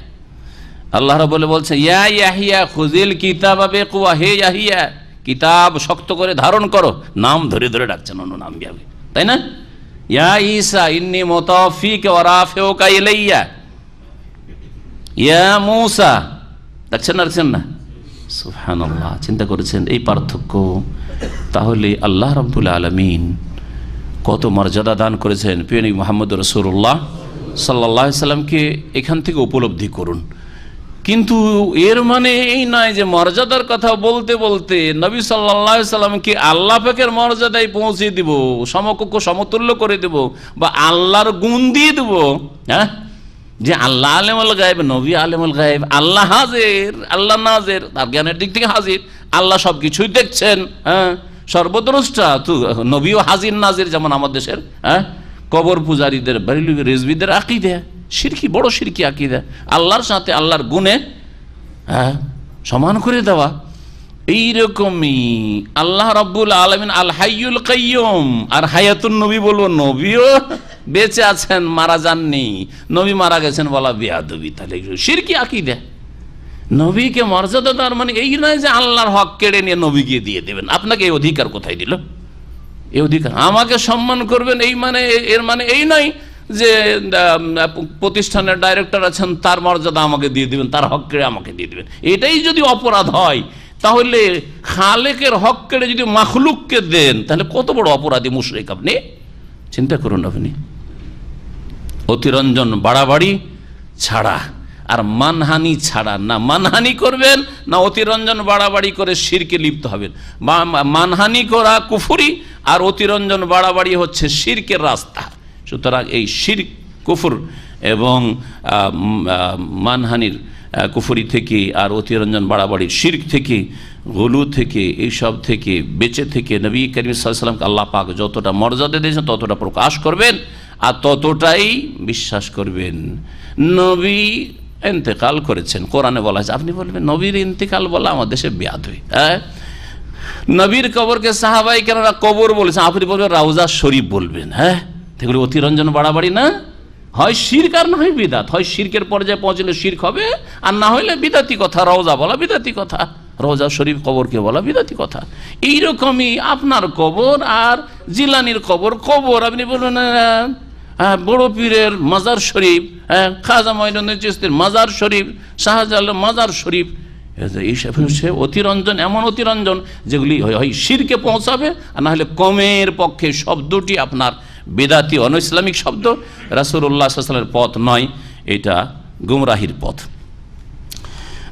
আল্লাহ রাব্বুল বলছেন ইয়া ইয়াহইয়া খুযিল কিতাবা বিকুওয়া, হে ইয়াহইয়া কিতাব শক্ত করে ধারণ করো। নাম ধরে ধরে ডাকছেন অন্য নাম দিয়ে, তাই না? ইয়া ঈসা ইন্নী মুতাওফিকা ওয়া রাফিউকা ইলাইয়া, ইয়া মূসা, দেখছেন না, দেখছেন না? সুবহানাল্লাহ, চিন্তা করেছেন এই পার্থক্য? তাহলে আল্লাহ রাব্বুল আলামিন কত মর্যাদা দান করেছেন প্রিয় নবী মুহাম্মদ রাসূলুল্লাহ সাল্লাল্লাহু আলাইহি সাল্লামকে, এখান থেকে উপলব্ধি করুন। কিন্তু এর মানে এই নয় যে মর্যাদার কথা বলতে বলতে নবী সাল্লাল্লাহু আলাইহি সাল্লামকে আল্লাহ পাকের মর্যাদায় পৌঁছে দিব, সমকক্ষ সমতুল্য করে দেব, বা আল্লাহর গুণ দিয়ে দেব, হ্যাঁ, যে আল্লাহ আলেমুল গায়েব, নবী আলেমুল গায়েব, আল্লাহ হাজির, আল্লাহ নাজির, তার জ্ঞানের দিক থেকে হাজির, আল্লাহ সব কিছুই দেখছেন, হ্যাঁ, সর্বদ্রষ্টা। তো নবীও হাজির নাজির, যেমন আমাদের দেশের, হ্যাঁ, কবর পূজারীদের, বেরেলভী রেজভিদের আকীদা শিরকি, বড় শিরকি আকীদা, আল্লাহর সাথে আল্লাহর গুণে, হ্যাঁ, সমান করে দেওয়া। এইরকমই আল্লাহ রাব্বুল আলামিন আল হাইয়ুল কাইয়ুম, আর হায়াতুন নবী বলবো, নবীও বেঁচে আছেন, মারা যাননি, নবী মারা গেছেন বলা বেয়াদবি। তাহলে শিরকি আকীদা। নবীকে মর্যাদা দেওয়ার মানে এই নয় যে আল্লাহর হক কেড়ে নিয়ে নবীকে দিয়ে দেবেন। আপনাকে এই অধিকার কোথায় দিল? এই অধিকার আমাকে সম্মান করবেন, এই মানে, এর মানে এই নয় যে প্রতিষ্ঠানের ডাইরেক্টর আছেন তার মর্যাদা আমাকে দিয়ে দিবেন, তার হক কেড়ে আমাকে দিয়ে দিবেন। এটাই যদি অপরাধ হয়, তাহলে খালেকের হক কেড়ে যদি মাখলুককে দেন, তাহলে কত বড় অপরাধী মুশরিক আপনি চিন্তা করুন। আপনি অতিরঞ্জন বাড়াবাড়ি ছাড়া আর মানহানি ছাড়া, না মানহানি করবেন না অতিরঞ্জন বাড়াবাড়ি করে শিরকে লিপ্ত হবেন। মানহানি করা কুফরি, আর অতিরঞ্জন বাড়াবাড়ি হচ্ছে শিরকের রাস্তা। সুতরাং এই শিরক, কুফর এবং মানহানির কুফরি থেকে আর অতিরঞ্জন বাড়াবাড়ির শিরক থেকে, গুলু থেকে, এইসব থেকে বেঁচে থেকে নবী করিম সাল্লাল্লাহু আলাইহি ওয়াসাল্লামকে আল্লাহ পাক যতটা মর্যাদা দিয়েছেন ততটা প্রকাশ করবেন আর ততটাই বিশ্বাস করবেন। নবী ইন্তেকাল করেছেন, কোরআনে বলা আছে। আপনি বলবেন নবীর ইন্তেকাল বলা আমাদের দেশে বেয়াদবি, হ্যাঁ, নবীর কবরকে সাহাবাই কেনরা কবর বলেছেন, আপনি বলবেন রাউজা শরীফ বলবেন, হ্যাঁ, এগুলো অতিরঞ্জন বাড়াবাড়ি না? হয় শিরক আর না হয় বিদাত। হয় শিরকের পর্যায়ে পৌঁছলে শিরক হবে, আর না হইলে বিদাতি কথা। রওজা বলা বিদাতি কথা, রওজা শরীফ কবরকে বলা বিদাতি কথা। এইরকমই আপনার কবর আর জিলানির কবর, কবর আপনি বলবেন বড় পীরের মাজার শরীফ, খাজা মঈনুদ্দিন চিশতির মাজার শরীফ, শাহজালাল মাজার শরীফ, এইসব হচ্ছে অতিরঞ্জন, এমন অতিরঞ্জন যেগুলি হয় শিরকে পৌঁছাবে, আর না হলে কমের পক্ষে শব্দটি আপনার বেদাতি অন ইসলামিক শব্দ, রাসূলুল্লাহ সাল্লাল্লাহু আলাইহি ওয়াসাল্লামের পথ নয়, এটা গুমরাহির পথ।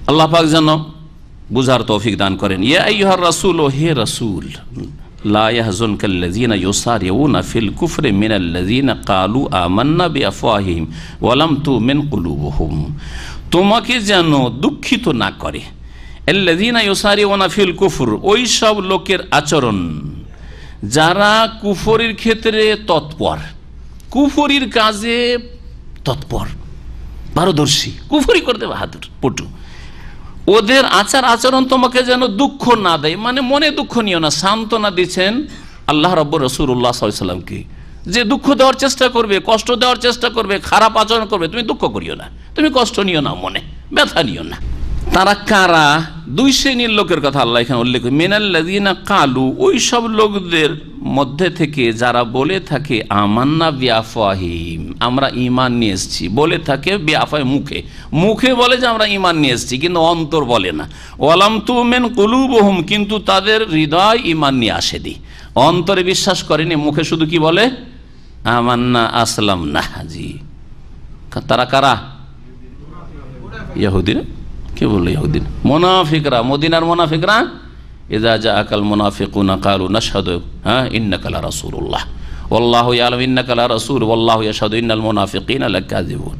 আল্লাহ পাক যেন বুঝার তৌফিক দান করেন। ইয়া আইয়ুহার রাসূল, ও হে রাসূল, লা ইয়াহজুনকাল্লাযীনা ইউসারিউনা ফিল কুফরি মিনাল্লাযীনা ক্বালু আমান্না বিআফওয়াহিহিম ওয়া লাম তুমিন কুলুবুহুম, তোমাকে যেন দুঃখিত না করে আল্লাযীনা ইউসারিউনা ফিল কুফর, ওই সব লোকের আচরণ যারা কুফরির ক্ষেত্রে তৎপর, কুফরির কাজে তৎপর, পারদর্শী, কুফরি করতে বাহাদুর, পটু, ওদের আচার আচরণ তোমাকে যেন দুঃখ না দেয়। মানে মনে দুঃখ নিও না, সান্ত্বনা দিচ্ছেন আল্লাহ রাব্বুর রাসূলুল্লাহ সাল্লাল্লাহু আলাইহি ওয়াসাল্লামকে, যে দুঃখ দেওয়ার চেষ্টা করবে, কষ্ট দেওয়ার চেষ্টা করবে, খারাপ আচরণ করবে, তুমি দুঃখ করিও না, তুমি কষ্ট নিও না, মনে ব্যথা নিও না। তারা কারা? দুই শ্রেণীর লোকের কথা আল্লাহ এখানে উল্লেখ করে, মিনাল্লাযীনা ক্বালু, ওই সব লোকদের মধ্যে থেকে যারা বলে থাকে আমান্না বিআফওয়াহিহিম, আমরা ঈমান নিয়ে এসেছি, বলে থাকে বিআফওয়াহিম, মুখে, মুখে বলে যে আমরা ঈমান নিয়ে এসেছি, কিন্তু অন্তর বলে না। ওয়া লাম তুমিন কুলুবুহুম, কিন্তু তাদের হৃদয় ঈমান নিয়ে আসেনি, অন্তরে বিশ্বাস করেনি, মুখে শুধু কি বলে আমান্না আসলামনা। জি, তারা কারা? ইহুদিরা। কে বললো ইহুদিন? মুনাফিকরা, মদিনার মুনাফিকরা। ইযা জাআকাল মুনাফিকুনা ক্বালু নাশহাদু ইন্নাকা লা রাসূলুল্লাহ, ওয়াল্লাহু ইয়ালামু ইন্নাকা লা রাসূল ওয়াল্লাহু ইয়াশহাদু ইন্নাল মুনাফিকিনা লাকাযিবুন।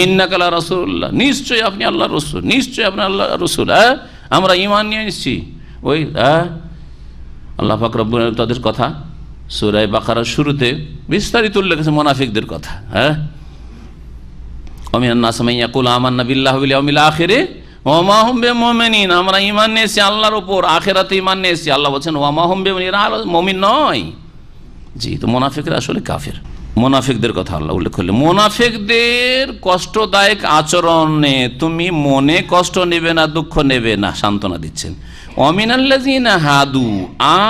ইন্নাকা লা রাসূলুল্লাহ, নিশ্চয়ই আপনি আল্লাহর রাসূল, নিশ্চয়ই আপনি আল্লাহর রাসূল। আমরা ঈমান নিয়ে এসেছি। ওই আল্লাহ পাক রব্বুল আলামিন তাদের কথা সূরা বাকারার শুরুতে বিস্তারিত উল্লেখ করেছে মুনাফিকদের কথা। ওয়ামিনান নাসি মান ইয়াকুলু আমান্না বিল্লাহি ওয়াল ইয়াউমিল আখির ওয়া মা হুম বিমুমিনিন, আমরা ঈমান নিয়ে এসেছি আল্লাহর উপর, আখিরাতে ঈমান নিয়ে এসেছি। আল্লাহ বলেন ওয়া মা হুম বিমুমিনিন, এরা মুমিন নয়। জি, তো মুনাফিকরা আসলে কাফের। মুনাফিকদের কথা আল্লাহ উল্লেখ করলেন। মুনাফিকদের কষ্টদায়ক আচরণে তুমি মনে কষ্ট নেবে না, দুঃখ নেবে না, সান্ত্বনা দিচ্ছেন। ওয়ামিনাল্লাযিনা হাদু,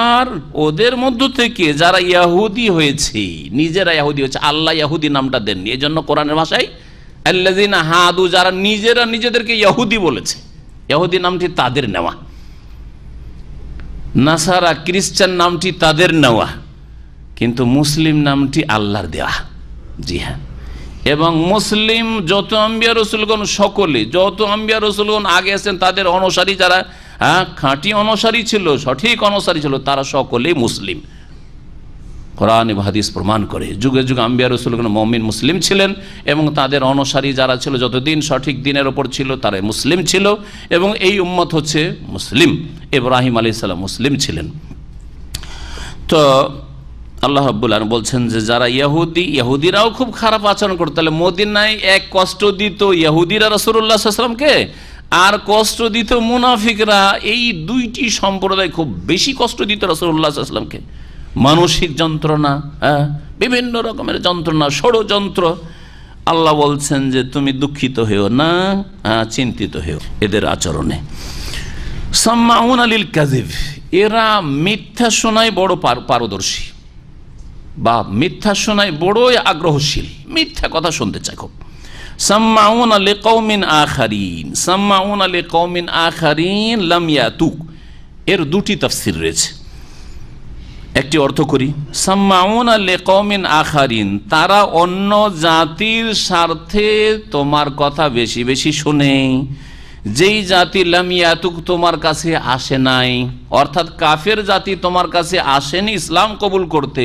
আর ওদের মধ্য থেকে যারা ইহুদি হয়েছে, নিজেরা ইহুদি হয়েছে, আল্লাহ ইহুদি নামটা দেননি, এই জন্য কোরআনের ভাষায় আল্লাযিনা হাদু, যারা নিজেরা নিজেদেরকে ইহুদি বলেছে, ইহুদি নামটি তাদের নেওয়া, নাসারা খ্রিস্টান নামটি তাদের নেওয়া, কিন্তু মুসলিম নামটি আল্লাহর দেওয়া। জি হ্যাঁ, এবং মুসলিম যত আম্বিয়া রসুলগণ, সকলে যত আম্বিয়া রসুলগণ আগে এসেছেন তাদের অনুসারী যারা খাঁটি অনুসারী ছিল, সঠিক অনুসারী ছিল, তারা সকলেই মুসলিম। কোরআন এবং হাদিস প্রমাণ করে যুগে যুগে আম্বিয়া রসুলগণ মুমিন মুসলিম ছিলেন, এবং তাদের অনুসারী যারা ছিল যতদিন সঠিক দিনের ওপর ছিল তারা মুসলিম ছিল, এবং এই উম্মত হচ্ছে মুসলিম। ইব্রাহিম আলাইহিস সালাম মুসলিম ছিলেন। তো আল্লাহ রাব্বুল আলামিন বলছেন যে যারা ইহুদি, ইহুদিরাও খুব খারাপ আচরণ করত। তাহলে মদিনায় এক কষ্ট দিত ইহুদিরা রাসূলুল্লাহ সাল্লাল্লাহু আলাইহি ওয়াসাল্লামকে, আর কষ্ট দিত মুনাফিকরা। এই দুইটি সম্প্রদায় খুব বেশি কষ্ট দিত রাসূলুল্লাহ সাল্লাল্লাহু আলাইহি ওয়াসাল্লামকে। মানসিক যন্ত্রণা, বিভিন্ন রকমের যন্ত্রণা, ষড়যন্ত্র। আল্লাহ বলছেন যে তুমি দুঃখিত হয়েও না, চিন্তিত হয়েও এদের আচরণে। সাম্মাউনা লিল কাযিব, এরা মিথ্যা শোনায় বড় পারদর্শী, বা মিথ্যা শোনায় বড়ই আগ্রহশীল, মিথ্যা কথা শুনতে চায় খুব। সাম্মাউনা লিকওমিন আখারিন, সাম্মাউনা লিকওমিন আখারিন লাম ইয়াতুক, এর দুটি তাফসীর রয়েছে। একটি অর্থ করি, সাম্মাউনা লিকওমিন আখারিন, তারা অন্য জাতির স্বার্থে তোমার কথা বেশি বেশি শুনে, যেই জাতি লাম ইয়াতুক তোমার কাছে আসে নাই, অর্থাৎ কাফের জাতি তোমার কাছে আসেনি ইসলাম কবুল করতে,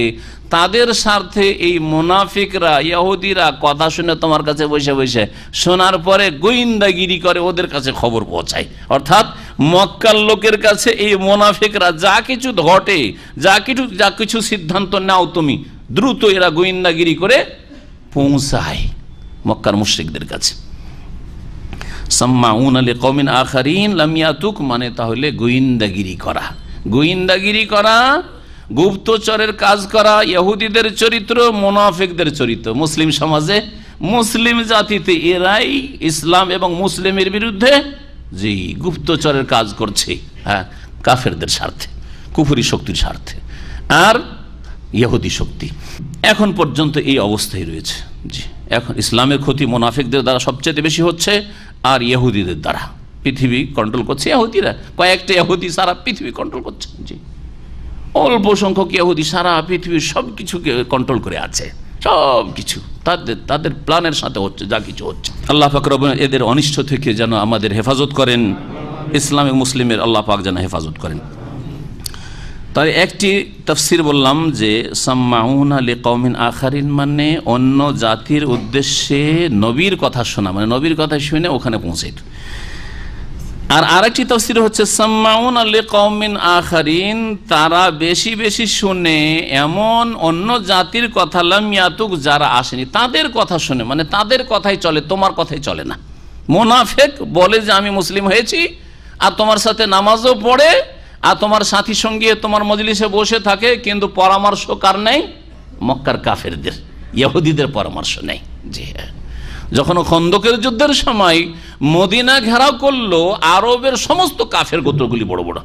তাদের স্বার্থে এই মুনাফিকরা ইহুদিরা কথা শুনে তোমার কাছে বসে বসে শোনার পরে গোয়েন্দাগিরি করে ওদের কাছে খবর পৌঁছায়। অর্থাৎ মক্কার লোকের কাছে এই মুনাফিকরা যা কিছু ঘটে, যা কিছু সিদ্ধান্ত নাও তুমি, দ্রুত এরা গোয়েন্দাগিরি করে পৌঁছায় মক্কার মুশরিকদের কাছে। সাম্মাউনা লিকওমিন আখারিন লাম ইয়াতুক, মানে তাহলে গোয়েন্দাগিরি করা, গোয়েন্দাগিরি করা, গুপ্তচরের কাজ করা। ইহুদিদের চরিত্র, মুনাফিকদের চরিত্র মুসলিম সমাজে, মুসলিম জাতিতে এরাই ইসলাম এবং মুসলিমের বিরুদ্ধে জি গুপ্তচরের কাজ করছে, কাফেরদের স্বার্থে, কুফরি শক্তির স্বার্থে, আর ইহুদি শক্তি এখন পর্যন্ত এই অবস্থায় রয়েছে। জি, এখন ইসলামের ক্ষতি মুনাফিকদের দ্বারা সবচেয়ে বেশি হচ্ছে, আর ইহুদিদের দ্বারা। পৃথিবী কন্ট্রোল করছে ইহুদিরা, কয়েকটা ইহুদি সারা পৃথিবী কন্ট্রোল করছে। জি, অল্প সংখ্যক ইহুদি সারা পৃথিবীর সব কিছুকে কন্ট্রোল করে আছে, সব কিছু তাদের প্ল্যানের সাথে হচ্ছে, যা কিছু হচ্ছে। আল্লাহ পাক রব্বুল আলামিন এদের অনিষ্ট থেকে যেন আমাদের হেফাজত করেন, ইসলামিক মুসলিমের আল্লাহ পাক যেন হেফাজত করেন। তাই একটি তাফসীর বললাম যে সাম্মাউনা লিকওমিন আখারিন, মানে অন্য জাতির উদ্দেশ্যে নবীর কথা শোনা, মানে নবীর কথা শুনে ওখানে পৌঁছে। আর আরেকটি তাফসীর হচ্ছে সাম্মাউনা লিকওমিন আখারিন, তারা বেশি বেশি শুনে এমন অন্য জাতির কথা, লাম ইয়াতুক, যারা আসেনি তাদের কথা শুনে, মানে তাদের কথাই চলে, তোমার কথাই চলে না। মুনাফিক বলে যে আমি মুসলিম হয়েছি, আর তোমার সাথে নামাজও পড়ে, আর তোমার সাথী সঙ্গে তোমার মজলিসে বসে থাকে, কিন্তু পরামর্শ কার নেই? মক্কার কাফেরদের, ইহুদিদের পরামর্শ নেই। জি হ্যাঁ, যখন খন্দকের যুদ্ধের সময় মদিনা ঘেরাও করলো আরবের সমস্ত কাফের গোত্রগুলি, বড় বড়,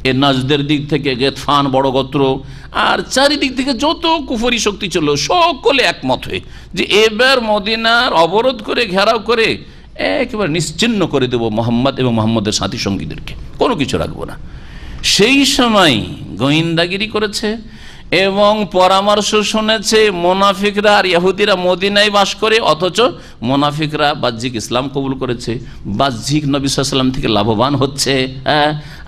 এ নাজদের দিক থেকে গেতফান বড় গোত্র, আর চারিদিক থেকে যত কুফরি শক্তি ছিল, সকলে একমত হয়ে যে এবার মদিনার অবরোধ করে ঘেরাও করে একেবারে নিশ্চিহ্ন করে দেব মোহাম্মদ এবং মোহাম্মদের সাথী সঙ্গীদেরকে, কোনো কিছু রাখবো না। সেই সময় গোয়েন্দাগিরি করেছে এবং পরামর্শ শুনেছে মুনাফিকরা আর ইহুদিরা মদিনায় বাস করে, অথচ মুনাফিকরা বাহ্যিক ইসলাম কবুল করেছে, বাহ্যিক নবী সাল্লাল্লাহু আলাইহি ওয়াসাল্লাম থেকে লাভবান হচ্ছে,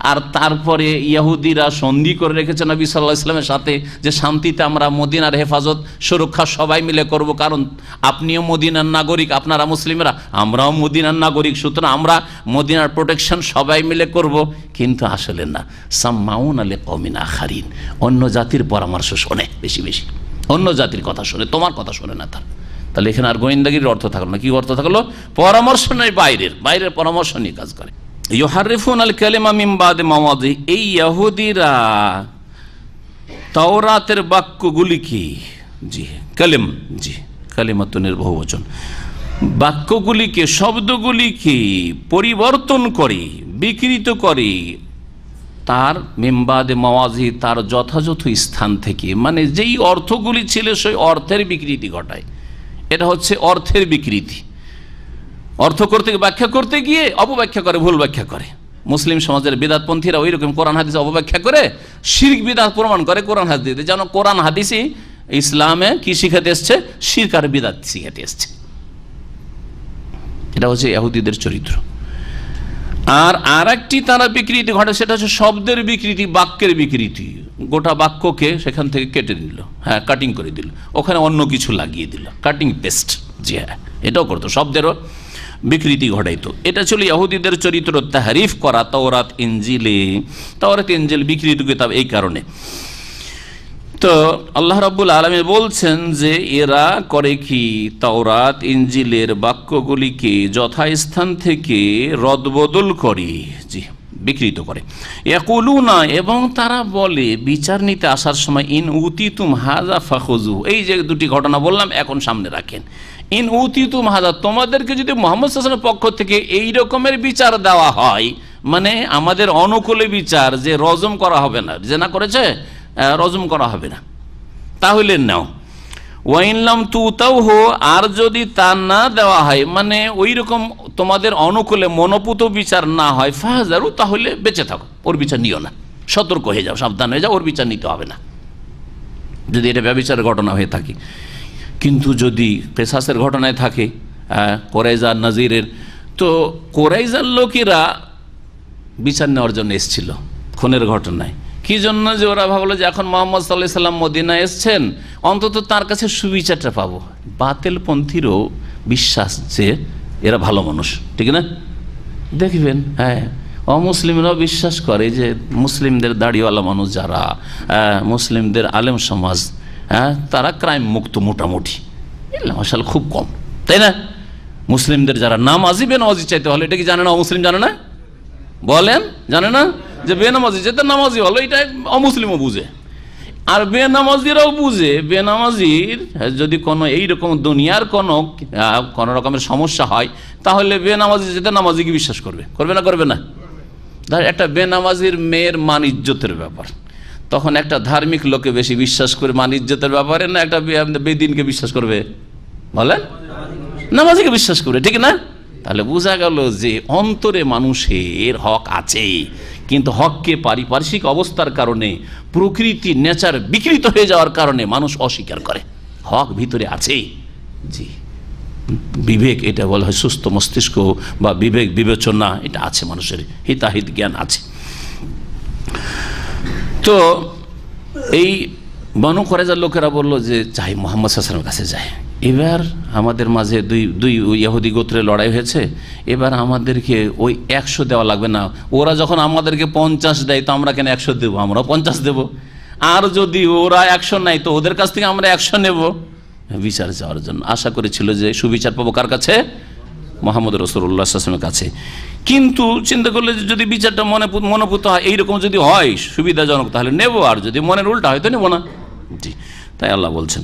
আর তারপরে ইহুদিরা সন্ধি করে রেখেছে নবী সাল্লাল্লাহু আলাইহি ওয়াসাল্লামের সাথে যে শান্তিতে আমরা মদিনার হেফাজত সুরক্ষা সবাই মিলে করব, কারণ আপনিও মদিনার নাগরিক, আপনারা মুসলিমরা, আমরাও মদিনার নাগরিক, সুতরাং আমরা মদিনার প্রোটেকশন সবাই মিলে করব। কিন্তু আসলে না, সাম্মাউনা লিকওমিন আখারিন, অন্য জাতির পরামর্শ শোনে বেশি বেশি, অন্য জাতির কথা শোনে, তোমার কথা শোনে না তার। তাহলে এখানে আর গোয়েন্দাগিরির অর্থ থাকলো না, কি অর্থ থাকলো? পরামর্শ নেই, বাইরের পরামর্শ নিয়ে কাজ করে। ইউহারিফুন আল কালিমা মিন বাদি মাওয়াদি, এই ইহুদিরা তাওরাতের বাক্যগুলিকে, জি কালিম, জি কালিমাতুনের বহুবচন, বাক্যগুলিকে, শব্দগুলিকে পরিবর্তন করে, বিকৃত করে, তার মিম্বাদে মাওয়াজি, তার যথাযথ স্থান থেকে, মানে যেই অর্থগুলি ছিল সেই অর্থের বিকৃতি ঘটায়। এটা হচ্ছে অর্থের বিকৃতি। অর্থ করতে, ব্যাখ্যা করতে গিয়ে অপব্যাখ্যা করে, ভুল ব্যাখ্যা করে। মুসলিম সমাজের বিদআতপন্থীরা ওই রকম কোরআন হাদিস অপব্যাখ্যা করে শিরক বিদআত প্রমাণ করে কোরআন হাদিসে, যেন কোরআন হাদিসই ইসলামে কি শিখাতে এসছে? শিরক আর বিদআত শিখাতে এসছে। এটা হচ্ছে ইহুদিদের চরিত্র। আর একটি তারা বিকৃতি ঘটে, সেটা হচ্ছে শব্দের বিকৃতি, বাক্যের বিকৃতি। গোটা বাক্যকে সেখান থেকে কেটে দিল, হ্যাঁ কাটিং করে দিল, ওখানে অন্য কিছু লাগিয়ে দিল, কাটিং পেস্ট। জি হ্যাঁ, এটাও করতো, শব্দেরও বিকৃতি ঘটাইতো। এটা ছিল ইহুদিদের চরিত্র, তাহরিফ করা তাওরাত ইনজিলে। তাওরাত ইনজিল বিকৃত কিতাব এই কারণে। তো আল্লাহ রাব্বুল আলামিন বলছেন যে এরা করে কি, তাওরাত ইনজিলের বাক্যগুলিকে যথাস্থান থেকে রদবদল করে, জি বিকৃত করে। ইয়াকুলুনা, এবং তারা বলে বিচার নিতে আসার সময়, ইন উতিতুম হাযা ফাখুযু, এই যে দুটি ঘটনা বললাম এখন সামনে রাখেন। ইন উতিতুম হাযা, তোমাদেরকে যদি মুহাম্মদ সাল্লাল্লাহু আলাইহি ওয়াসাল্লামের পক্ষ থেকে এই রকমের বিচার দেওয়া হয়, মানে আমাদের অনুকূলে বিচার, যে রজম করা হবে না, জেনা করেছে রজম করা হবে না, তাহলে নাও। ওয়াইনলাম তুতাওহু, আর যদি তা না দেওয়া হয়, মানে ওই রকম তোমাদের অনুকূলে মনোপুত বিচার না হয়, ফাহজারু, তাহলে বেঁচে থাকো, ওর বিচার নিও না, সতর্ক হয়ে যাও, সাবধান হয়ে যাও, ওর বিচার নিতে হবে না, যদি এটা ব্যভিচারের ঘটনা হয়ে থাকে। কিন্তু যদি কিসাসের ঘটনায় থাকে, কোরাইজা নাজিরের, তো কোরাইজার লোকেরা বিচার নেওয়ার জন্য এসেছিল খুনের ঘটনায়। কি জন্য? যে ওরা ভাবলো যে এখন মুহাম্মদ সাল্লাল্লাহু আলাইহি ওয়াসাল্লাম মদিনায় এসছেন, অন্তত তার কাছে সুবিচারটা পাবো। বাতিলপন্থীরও বিশ্বাস যে এরা ভালো মানুষ, ঠিক না? দেখবেন, হ্যাঁ অমুসলিমরাও বিশ্বাস করে যে মুসলিমদের দাড়িওয়ালা মানুষ যারা, মুসলিমদের আলেম সমাজ, হ্যাঁ তারা ক্রাইম মুক্ত মোটামুটি, মাশাআল্লাহ খুব কম, তাই না? মুসলিমদের যারা নামাজি, বেনামাজি চাইতে হলে, এটা কি জানে না অমুসলিম? জানে না? বলেন, জানে না যে বেনামাজি চাইতে নামাজি হলো, এটা অমুসলিমও বুঝে, আর বেনামাজিরাও বুঝে। বেনামাজির যদি কোনো এইরকম দুনিয়ার কোনো রকমের সমস্যা হয়, তাহলে বেনামাজি যেতে নামাজিকে বিশ্বাস করবে, করবে না? করবে না? একটা বেনামাজির মেয়ের মান ইজ্জতের ব্যাপার, তখন একটা ধার্মিক লোকে বেশি বিশ্বাস করে মান ইজ্জতের ব্যাপারে, না একটা বেদিনকে বিশ্বাস করবে? বলেন, নামাজিকে বিশ্বাস করবে, ঠিক না? তাহলে বোঝা গেল যে অন্তরে মানুষের হক আছে, কিন্তু হককে পারিপার্শ্বিক অবস্থার কারণে, প্রকৃতি নেচার বিকৃত হয়ে যাওয়ার কারণে মানুষ অস্বীকার করে। হক ভিতরে আছে, জি বিবেক, এটা বলা হয় সুস্থ মস্তিষ্ক বা বিবেক বিবেচনা, এটা আছে মানুষের, হিতাহিত জ্ঞান আছে। তো এই বনু কুরাইজার লোকেরা বলল যে যাই মুহাম্মদ সাল্লাল্লাহু আলাইহি ওয়াসাল্লামের কাছে যায়। এবার আমাদের মাঝে দুই ইহুদি গোত্রে লড়াই হয়েছে, এবার আমাদেরকে ওই 100 দেওয়া লাগবে না, ওরা যখন আমাদেরকে 50 দেয় তো আমরা কেন 100 দেবো, আমরাও 50 দেবো। আর যদি ওরা 100 নেয় তো ওদের কাছ থেকে আমরা 100 নেব, বিচার যাওয়ার জন্য আশা করেছিল যে সুবিচার পাবো কার কাছে? মুহাম্মদ রাসূলুল্লাহ সাল্লাল্লাহু আলাইহি ওয়াসাল্লামের কাছে। কিন্তু চিন্তা করলে যদি বিচারটা মনোপুত হয়, এইরকম যদি হয় সুবিধাজনক, তাহলে নেব, আর যদি মনের উল্টা হয় তো নেব না। জি, তাই আল্লাহ বলছেন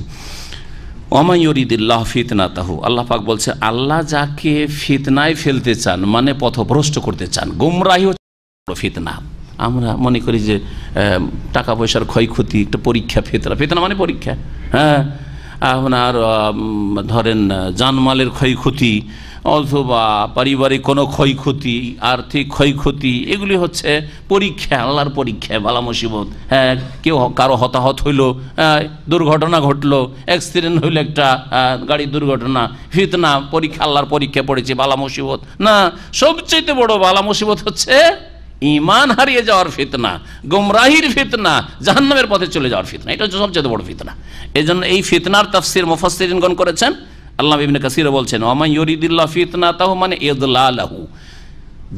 ওমা ইউরিদিল্লাহ ফিতনাতাহু, আল্লাহ পাক বলছে আল্লাহ যাকে ফিতনায় ফেলতে চান, মানে পথভ্রষ্ট করতে চান, গোমরাহি হচ্ছে ফিতনা। আমরা মনে করি যে টাকা পয়সার ক্ষয়ক্ষতি একটা পরীক্ষা, ফিতনা মানে পরীক্ষা, হ্যাঁ আপনার ধরেন জানমালের ক্ষয়ক্ষতি অথবা পারিবারিক কোনো ক্ষয়ক্ষতি, আর্থিক ক্ষয়ক্ষতি, এগুলি হচ্ছে পরীক্ষা, আল্লাহর পরীক্ষা, বালা মুসিবত। হ্যাঁ, কেউ কারো হতাহত হইলো, দুর্ঘটনা ঘটলো, অ্যাক্সিডেন্ট হইলো, একটা গাড়ির দুর্ঘটনা, ফিতনা, পরীক্ষা, আল্লাহর পরীক্ষা পড়েছে, বালা মুসিবত না। সবচেয়ে বড় বালা মুসিবত হচ্ছে ঈমান হারিয়ে যাওয়ার ফিতনা, গুমরাহির ফিতনা, জাহান্নামের পথে চলে যাওয়ার ফিতনা। এটা হচ্ছে সবচেয়ে বড় ফিতনা। এই জন্য এই ফিতনার তাফসীর মুফাসসিরিনগণ করেছেন। আল্লামা ইবনে কাসির বলছেন, ওয়া ইউরিদিল্লাহু ফিতনাতাহু মানে ইদলালাহু,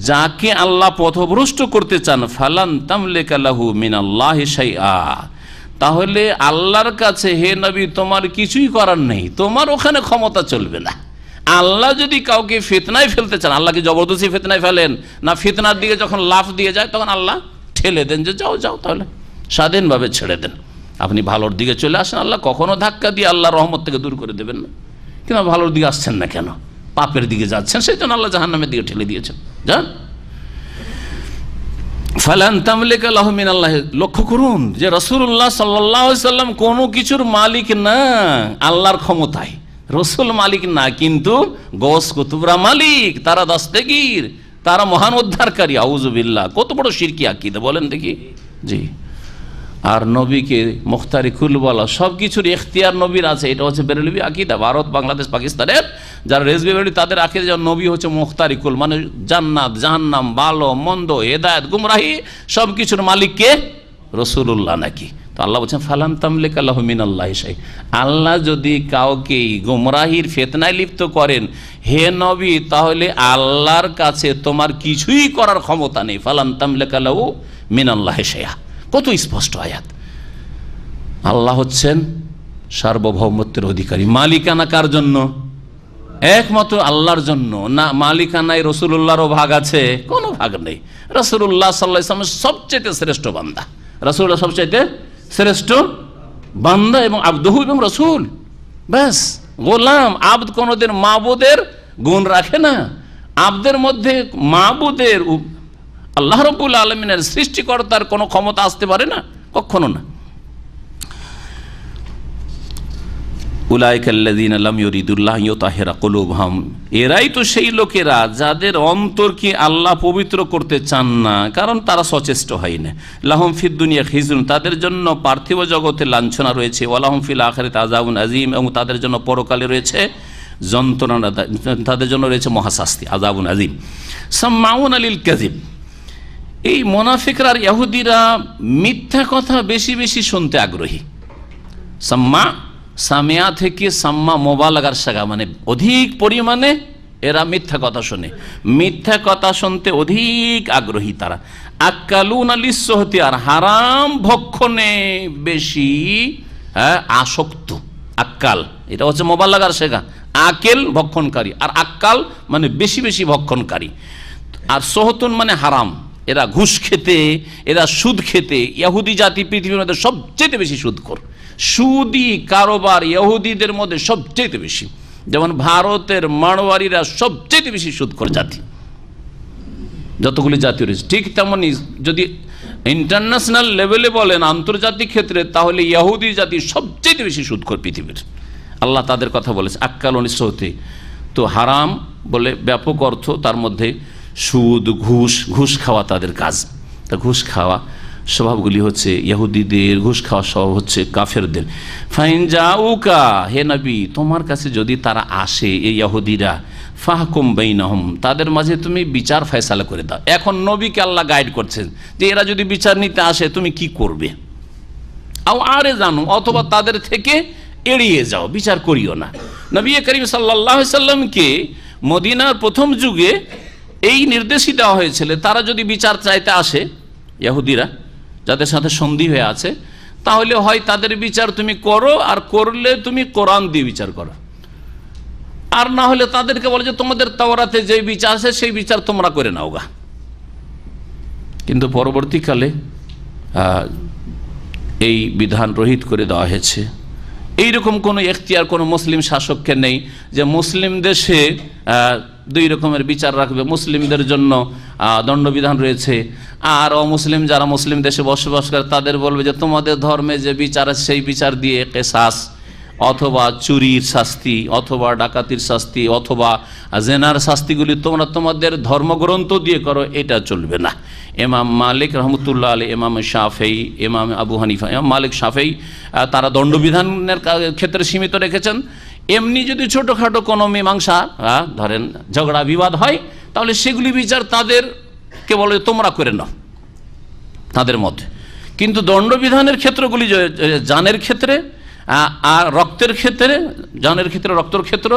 যাকে আল্লাহ পথভ্রষ্ট করতে চান, ফালান তামলিকা লাহু মিনাল্লাহি শাইআ, তাহলে আল্লাহর কাছে হে নবী তোমার কিছুই করার নেই, তোমার ওখানে ক্ষমতা চলবে না। আল্লাহ যদি কাউকে ফিতনায় ফেলতে চান, আল্লাহকে জবরদস্তি ফিতনায় ফেলেন না, ফিতনার দিকে যখন লাফ দিয়ে যায় তখন আল্লাহ ঠেলে দেন যে যাও যাও, তাহলে স্বাধীনভাবে ছেড়ে দেন, আপনি ভালোর দিকে চলে আসেন। আল্লাহ কখনো ধাক্কা দিয়ে আল্লাহ রহমত থেকে দূর করে দেবেন না। কিন্তু ভালোর দিকে আসছেন না কেন? পাপের দিকে যাচ্ছেন, সেই জন্য আল্লাহ জাহান্নামের দিকে ঠেলে দিয়েছেন। যান ফালান তামলিকা লাহু মিনাল্লাহ। লক্ষ্য করুন যে রাসূলুল্লাহ সাল্লাল্লাহু আলাইহি সাল্লাম কোনো কিছুর মালিক না, আল্লাহর ক্ষমতায়। রসুল মালিক না, কিন্তু গৌস কুতুবরা মালিক, তারা দস্তগীর, তারা মহান উদ্ধারকারী। আউযুবিল্লাহ, কত বড় শিরকি আকীদা বলেন দেখি। জি, আর নবীকে মুখতারি কুল বলা, সব কিছুর ইখতিয়ার নবীর আছে, এটা হচ্ছে বেরেলভি আকীদা। ভারত, বাংলাদেশ, পাকিস্তানের যারা রেজভি বেরেলভি, তাদের আকীদা যে নবী হচ্ছে মুখতারি কুল, মানে জান্নাত জাহান্নাম, ভালো মন্দ, হেদায়েত গুমরাহি সব কিছুর মালিক কে? রাসূলুল্লাহ নাকি? তো আল্লাহ বলছেন ফালান তামলিকা লাহু মিনাল্লাহি শাই, আল্লাহ যদি কাউকে গুমরাহির ফিতনায় লিপ্ত করেন হে নবী, তাহলে আল্লাহর কাছে তোমার কিছুই করার ক্ষমতা নেই। ফালান তামলিকা লাহু মিনাল্লাহি শাইআ, কত স্পষ্ট আয়াত। আল্লাহ হচ্ছেন সার্বভৌমত্বের অধিকারী। মালিকানা কার জন্য? একমাত্র আল্লাহর জন্য। না মালিকানায় রাসূলুল্লাহরও ভাগ আছে? কোনো ভাগ নেই। রাসূলুল্লাহ সাল্লাল্লাহু আলাইহি ওয়াসাল্লাম সবচেয়ে শ্রেষ্ঠ বান্দা, রাসূলুল্লাহ সবচেয়ে শ্রেষ্ঠ বান্দা এবং আবদুহু এবং রাসূল। ব্যাস, গোলাম আবদ কোনদিন মাবুদের গুণ রাখে না। আবদের মধ্যে মাবুদের, আল্লাহ রাব্বুল আলামিনের সৃষ্টিকর্তার কোনো ক্ষমতা আসতে পারে না, কখনো না। উলাইকাল্লাযীনা লাম ইউরিদুল্লাহ ইউতাহিরা কুলুবহুম, এরাই তো সেই লোকেরা যাদের অন্তরকে আল্লাহ পবিত্র করতে চান না, কারণ তারা সচেষ্ট হয় না। লাহুম ফিদ দুনিয়া খিজরুন, তাদের জন্য পার্থিব জগতে লাঞ্ছনা রয়েছে। ওয়ালাহুম ফিল আখিরাতি আযাবুন আযীম, এবং তাদের জন্য পরকালে রয়েছে যন্ত্রণা, তাদের জন্য রয়েছে মহাশাস্তি, আযাবুন আযীম। সাম্মাউনা লিল কাযিব, এই মুনাফিকরা আর ইহুদিরা মিথ্যা কথা বেশি বেশি শুনতে আগ্রহী। সামিয়া থেকে সাম্মা মোবালাগার শাখা, মানে অধিক পরিমাণে এরা মিথ্যা কথা শোনে, মিথ্যা কথা শুনতে অধিক আগ্রহী তারা। আক্কালুনা লিসসহতি, আর হারাম ভক্ষণে বেশি আসক্ত। আক্কাল এটা হচ্ছে মোবালাগার শেখা, আকেল ভক্ষণকারী, আর আক্কাল মানে বেশি বেশি ভক্ষণকারী। আর সোহতুন মানে হারাম, এরা ঘুষ খেতে, এরা সুদ খেতে। ইহুদি জাতি পৃথিবীর মধ্যে সবচেয়ে বেশি সুদখোর, সুদি কারোবার ইহুদিদের মধ্যে সবচেয়ে বেশি। যেমন ভারতের মারওয়ারিরা সবচেয়ে বেশি সুদখোর জাতি, যতগুলি জাতি রয়েছে। ঠিক তেমনই যদি ইন্টারন্যাশনাল লেভেলে বলেন, আন্তর্জাতিক ক্ষেত্রে, তাহলে ইহুদি জাতি সবচেয়ে বেশি সুদখোর পৃথিবীর। আল্লাহ তাদের কথা বলেছে আক্কালুন সহতে। তো হারাম বলে ব্যাপক অর্থ, তার মধ্যে সুদ, ঘুষ খাওয়া তাদের কাজ। তা ঘুষ খাওয়া স্বভাবগুলি হচ্ছে ইহুদিদের, ঘুষ খাওয়া স্বভাব হচ্ছে কাফেরদের। ফাইন জাউকা, হে নবী তোমার কাছে যদি তারা আসে, এই ইহুদিরা, ফাহকুম বাইনাহুম, তাদের মাঝে তুমি বিচার ফয়সালা করে দাও। এখন নবীকে আল্লাহ গাইড করছেন যে এরা যদি বিচার নিতে আসে তুমি কি করবে। আও আরে জানো, অথবা তাদের থেকে এড়িয়ে যাও, বিচার করিও না। নবী করিম সাল্লাল্লাহু আলাইহি সাল্লামকে মদিনার প্রথম যুগে এই নির্দেশই দেওয়া হয়েছিল, তারা যদি বিচার চাইতে আসে, ইহুদিরা যাদের সাথে সন্ধি হয়ে আছে, তাহলে হয় তাদের বিচার তুমি করো, আর করলে তুমি কোরআন দিয়ে বিচার করো, আর না হলে তাদেরকে বলে যে তোমাদের তাওরাতে যে বিচার আছে সেই বিচার তোমরা করে নাও গা। কিন্তু পরবর্তীকালে এই বিধান রহিত করে দেওয়া হয়েছে। এইরকম কোনো এখতিয়ার কোনো মুসলিম শাসককে নেই যে মুসলিম দেশে দুই রকমের বিচার রাখবে। মুসলিমদের জন্য দণ্ডবিধান রয়েছে, আর অমুসলিম যারা মুসলিম দেশে বসবাস করে তাদের বলবে যে তোমাদের ধর্মে যে বিচার আছে সেই বিচার দিয়ে কেসাস, অথবা চুরির শাস্তি, অথবা ডাকাতির শাস্তি, অথবা জেনার শাস্তিগুলি তোমরা তোমাদের ধর্মগ্রন্থ দিয়ে করো, এটা চলবে না। ইমাম মালিক রহমতুল্লাহ আলাইহি, ইমাম শাফেঈ, ইমাম আবু হানিফা, ইমাম মালিক, শাফেঈ তারা দণ্ডবিধানের ক্ষেত্রে সীমিত রেখেছেন। এমনি যদি ছোটোখাটো কোনো মীমাংসা ধরেন ঝগড়া বিবাদ হয়, তাহলে সেগুলি বিচার তাদের কে বলে তোমরা করে নাও তাদের মতে। কিন্তু দণ্ডবিধানের ক্ষেত্রগুলি জানের ক্ষেত্রে আর রক্তের ক্ষেত্রে, জানের ক্ষেত্রে, রক্তের ক্ষেত্র,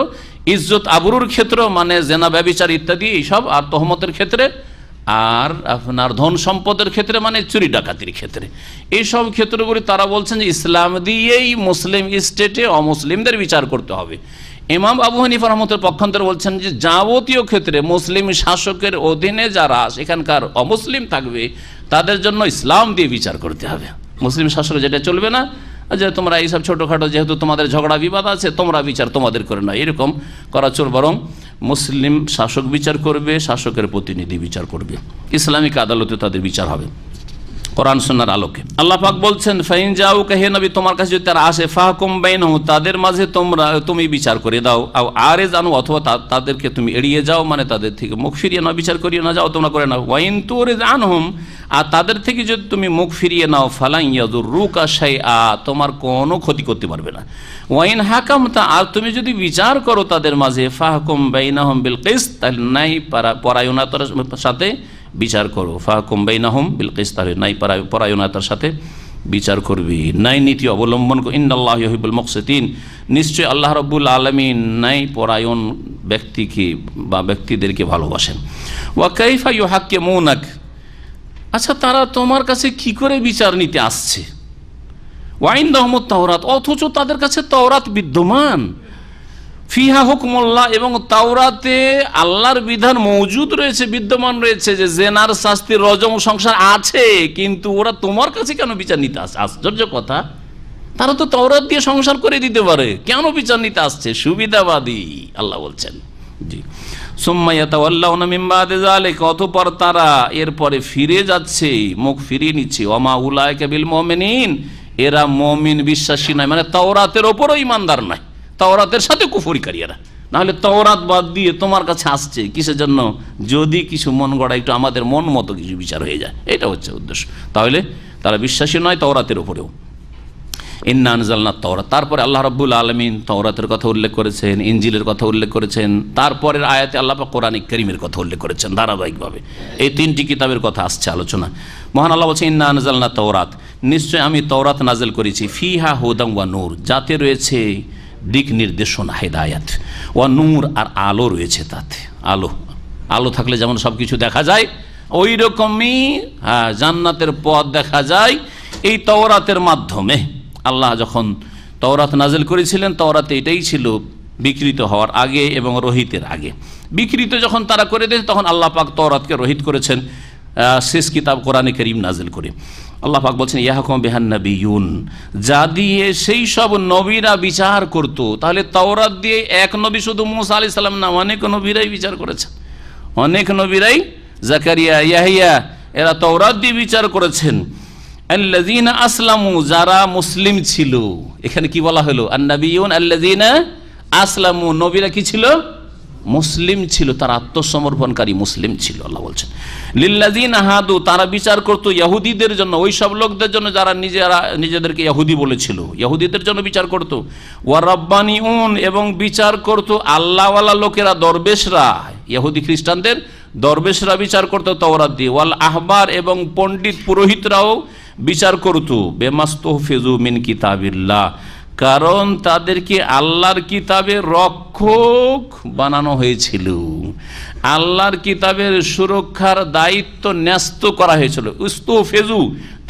ইজ্জত আবরুর ক্ষেত্র মানে জেনা ব্যভিচার ইত্যাদি এইসব, আর তহমতের ক্ষেত্রে, আর আপনার ধন সম্পদের ক্ষেত্রে মানে চুরি ডাকাতির ক্ষেত্রে, এইসব ক্ষেত্রগুলি তারা বলছেন যে ইসলাম দিয়েই মুসলিম স্টেটে অমুসলিমদের বিচার করতে হবে। ইমাম আবু হানিফা রহমতের পক্ষান্তরে বলছেন যে যাবতীয় ক্ষেত্রে মুসলিম শাসকের অধীনে যারা সেখানকার অমুসলিম থাকবে তাদের জন্য ইসলাম দিয়ে বিচার করতে হবে। মুসলিম শাসক যেটা চলবে না যে তোমরা এইসব ছোটোখাটো যেহেতু তোমাদের ঝগড়া বিবাদ আছে তোমরা বিচার তোমাদের করে না, এরকম করা চল, বরং মুসলিম শাসক বিচার করবে, শাসকের প্রতিনিধি বিচার করবে, ইসলামিক আদালতে তাদের বিচার হবে কোরআন সুন্নাহর আলোকে। আল্লাহ পাক বলছেন ফাইন জাউকা, হে নবী তোমার কাছে যদি তারা আসে ফাহকুম বাইনহুম, তাদের মাঝে তুমি বিচার করে দাও, আও আরিজ আনহু, অথবা তাদেরকে তুমি এড়িয়ে যাও, মানে তাদের থেকে মুখ ফিরিয়ে নাও, বিচার করিয়ে না যাও তোমরা করে নাও। ওয়াইন তুরিজ আনহুম, আর তাদের থেকে যদি তুমি মুখ ফিরিয়ে নাও ফালান ইয়াদুররুকা শাইআ, তোমার কোনো ক্ষতি করতে পারবে না। ওয়াইন হাকামতা, আর তুমি যদি বিচার করো তাদের মাঝে ফাহকুম বাইনাহুম বিল কিসত, তাহলে নাই পরায়ণতার সাথে বিচার করো, ফাহকুম বাইনাহুম বিল কিসত, তাহলে নাই পরায়ণতার সাথে বিচার করবি, নাই নীতি অবলম্বন করবি। ইন্নাল্লাহু ইউহিব্বুল মুকসিতিন, নিশ্চয়ই আল্লাহ রাব্বুল আলামিন নাই পরায়ণ ব্যক্তিকে বা ব্যক্তিদেরকে ভালোবাসেন। ওয়া কাইফা ইউহাক্কিমুনাক, আচ্ছা তারা তোমার কাছে কি করে বিচার নিতে আসছে? ওয়াইনদাহুমুত তাওরাত, অথচ তাদের কাছে তাওরাত বিদ্যমান, ফিহা হুকমুল্লাহ, এবং তাওরাতে আল্লাহর বিধান মওজুদ রয়েছে, বিদ্যমান রয়েছে যে জেনার শাস্তি, রজম, সংসার আছে, কিন্তু ওরা তোমার কাছে কেন বিচার নিতে আসছে? আশ্চর্য কথা, তারা তো তাওরাত দিয়ে সংসার করে দিতে পারে, কেন বিচার নিতে আসছে? সুবিধাবাদী আল্লাহ বলছেন। জি, সুম্মা ইয়াতাওয়াল্লাউনা মিন বাদি যালিকা, অতঃপর তারা এরপরে ফিরে যাচ্ছে, মুখ ফিরিয়ে নিচ্ছে। ওমা উলাইকা বিল মুমিনিন, এরা মুমিন বিশ্বাসী নয়, মানে তাওরাতের ওপরও ঈমানদার নয়, তাওরাতের সাথে কুফরিকারী এরা। নাহলে তাওরাত বাদ দিয়ে তোমার কাছে আসছে কিসের জন্য? যদি কিছু মন গড়া, একটু আমাদের মন মতো কিছু বিচার হয়ে যায়, এটা হচ্ছে উদ্দেশ্য। তাহলে তারা বিশ্বাসী নয় তাওরাতের ওপরেও। ইন্না আনজালনা তাওরাত, তারপরে আল্লাহ রাব্বুল আলামিন তাওরাতের কথা উল্লেখ করেছেন, ইনজিলের কথা উল্লেখ করেছেন, তারপরের আয়াতে আল্লাহ পাক কোরআনে কারীমের কথা উল্লেখ করেছেন ধারাবাহিকভাবে। এই তিনটি কিতাবের কথা আসছে আলোচনা। মহান আল্লাহ বলছেন ইন্না আনজালনা তাওরাত, নিশ্চয় আমি তাওরাত নাযিল করেছি, ফিহা হুদাম ওয়া নূর, যাতে রয়েছে দিক নির্দেশনা, হেদায়াত, ওয়া নূর, আর আলো রয়েছে তাতে। আলো, আলো থাকলে যেমন সব কিছু দেখা যায়, ওই রকমই জান্নাতের পথ দেখা যায় এই তাওরাতের মাধ্যমে। আল্লাহ যখন তাওরাত নাজিল করেছিলেন, তাওরাতে এটাই ছিল বিকৃত হওয়ার আগে এবং রহিতের আগে। বিকৃত যখন তারা করে দিয়েছে তখন আল্লাহ পাক তাওরাতকে রহিত করেছেন শেষ কিতাব কোরআনে কারীম নাজিল করে। আল্লাহ পাক বলছেন ইয়াহকুম বিহান নাবিয়ুন, যা দিয়ে সেই সব নবীরা বিচার করত। তাহলে তাওরাত দিয়ে এক নবী শুধু মূসা আলাইহিস সালাম না, অনেক নবীরাই বিচার করেছেন, অনেক নবীরাই, জাকারিয়া, ইয়াহিয়া, এরা তাওরাত দিয়ে বিচার করেছেন। আল্লাযীনা আসলামু, যারা মুসলিম ছিল। এখানে কি বলা হলো? আন-নাবিয়ুন আল্লাযীনা আসলামু, নবীরা কি ছিল? মুসলিম ছিল, তারা আত্মসমর্পণকারী মুসলিম ছিল। আল্লাহ বলছেন লিল্লাযীনা হাদু, তারা বিচার করত ইহুদিদের জন্য, ওই সব লোকদের জন্য যারা নিজেদেরকে ইহুদি বলেছিল, ইহুদিদের জন্য বিচার করত। ওয়া রাব্বানিউন, এবং বিচার করত আল্লাহওয়ালা লোকেরা, দরবেশরা, ইহুদি খ্রিস্টানদের দরবেশরা বিচার করত তাওরাত দিয়ে। ওয়াল আহবার, এবং পণ্ডিত পুরোহিতরাও বিচার করত। বেমাস্তহফিজু মিন কিতাবিল্লাহ, কারণ তাদেরকে আল্লাহর কিতাবের রক্ষক বানানো হয়েছিল, আল্লাহর কিতাবের সুরক্ষার দায়িত্ব ন্যস্ত করা হয়েছিল। উস্তফেজু,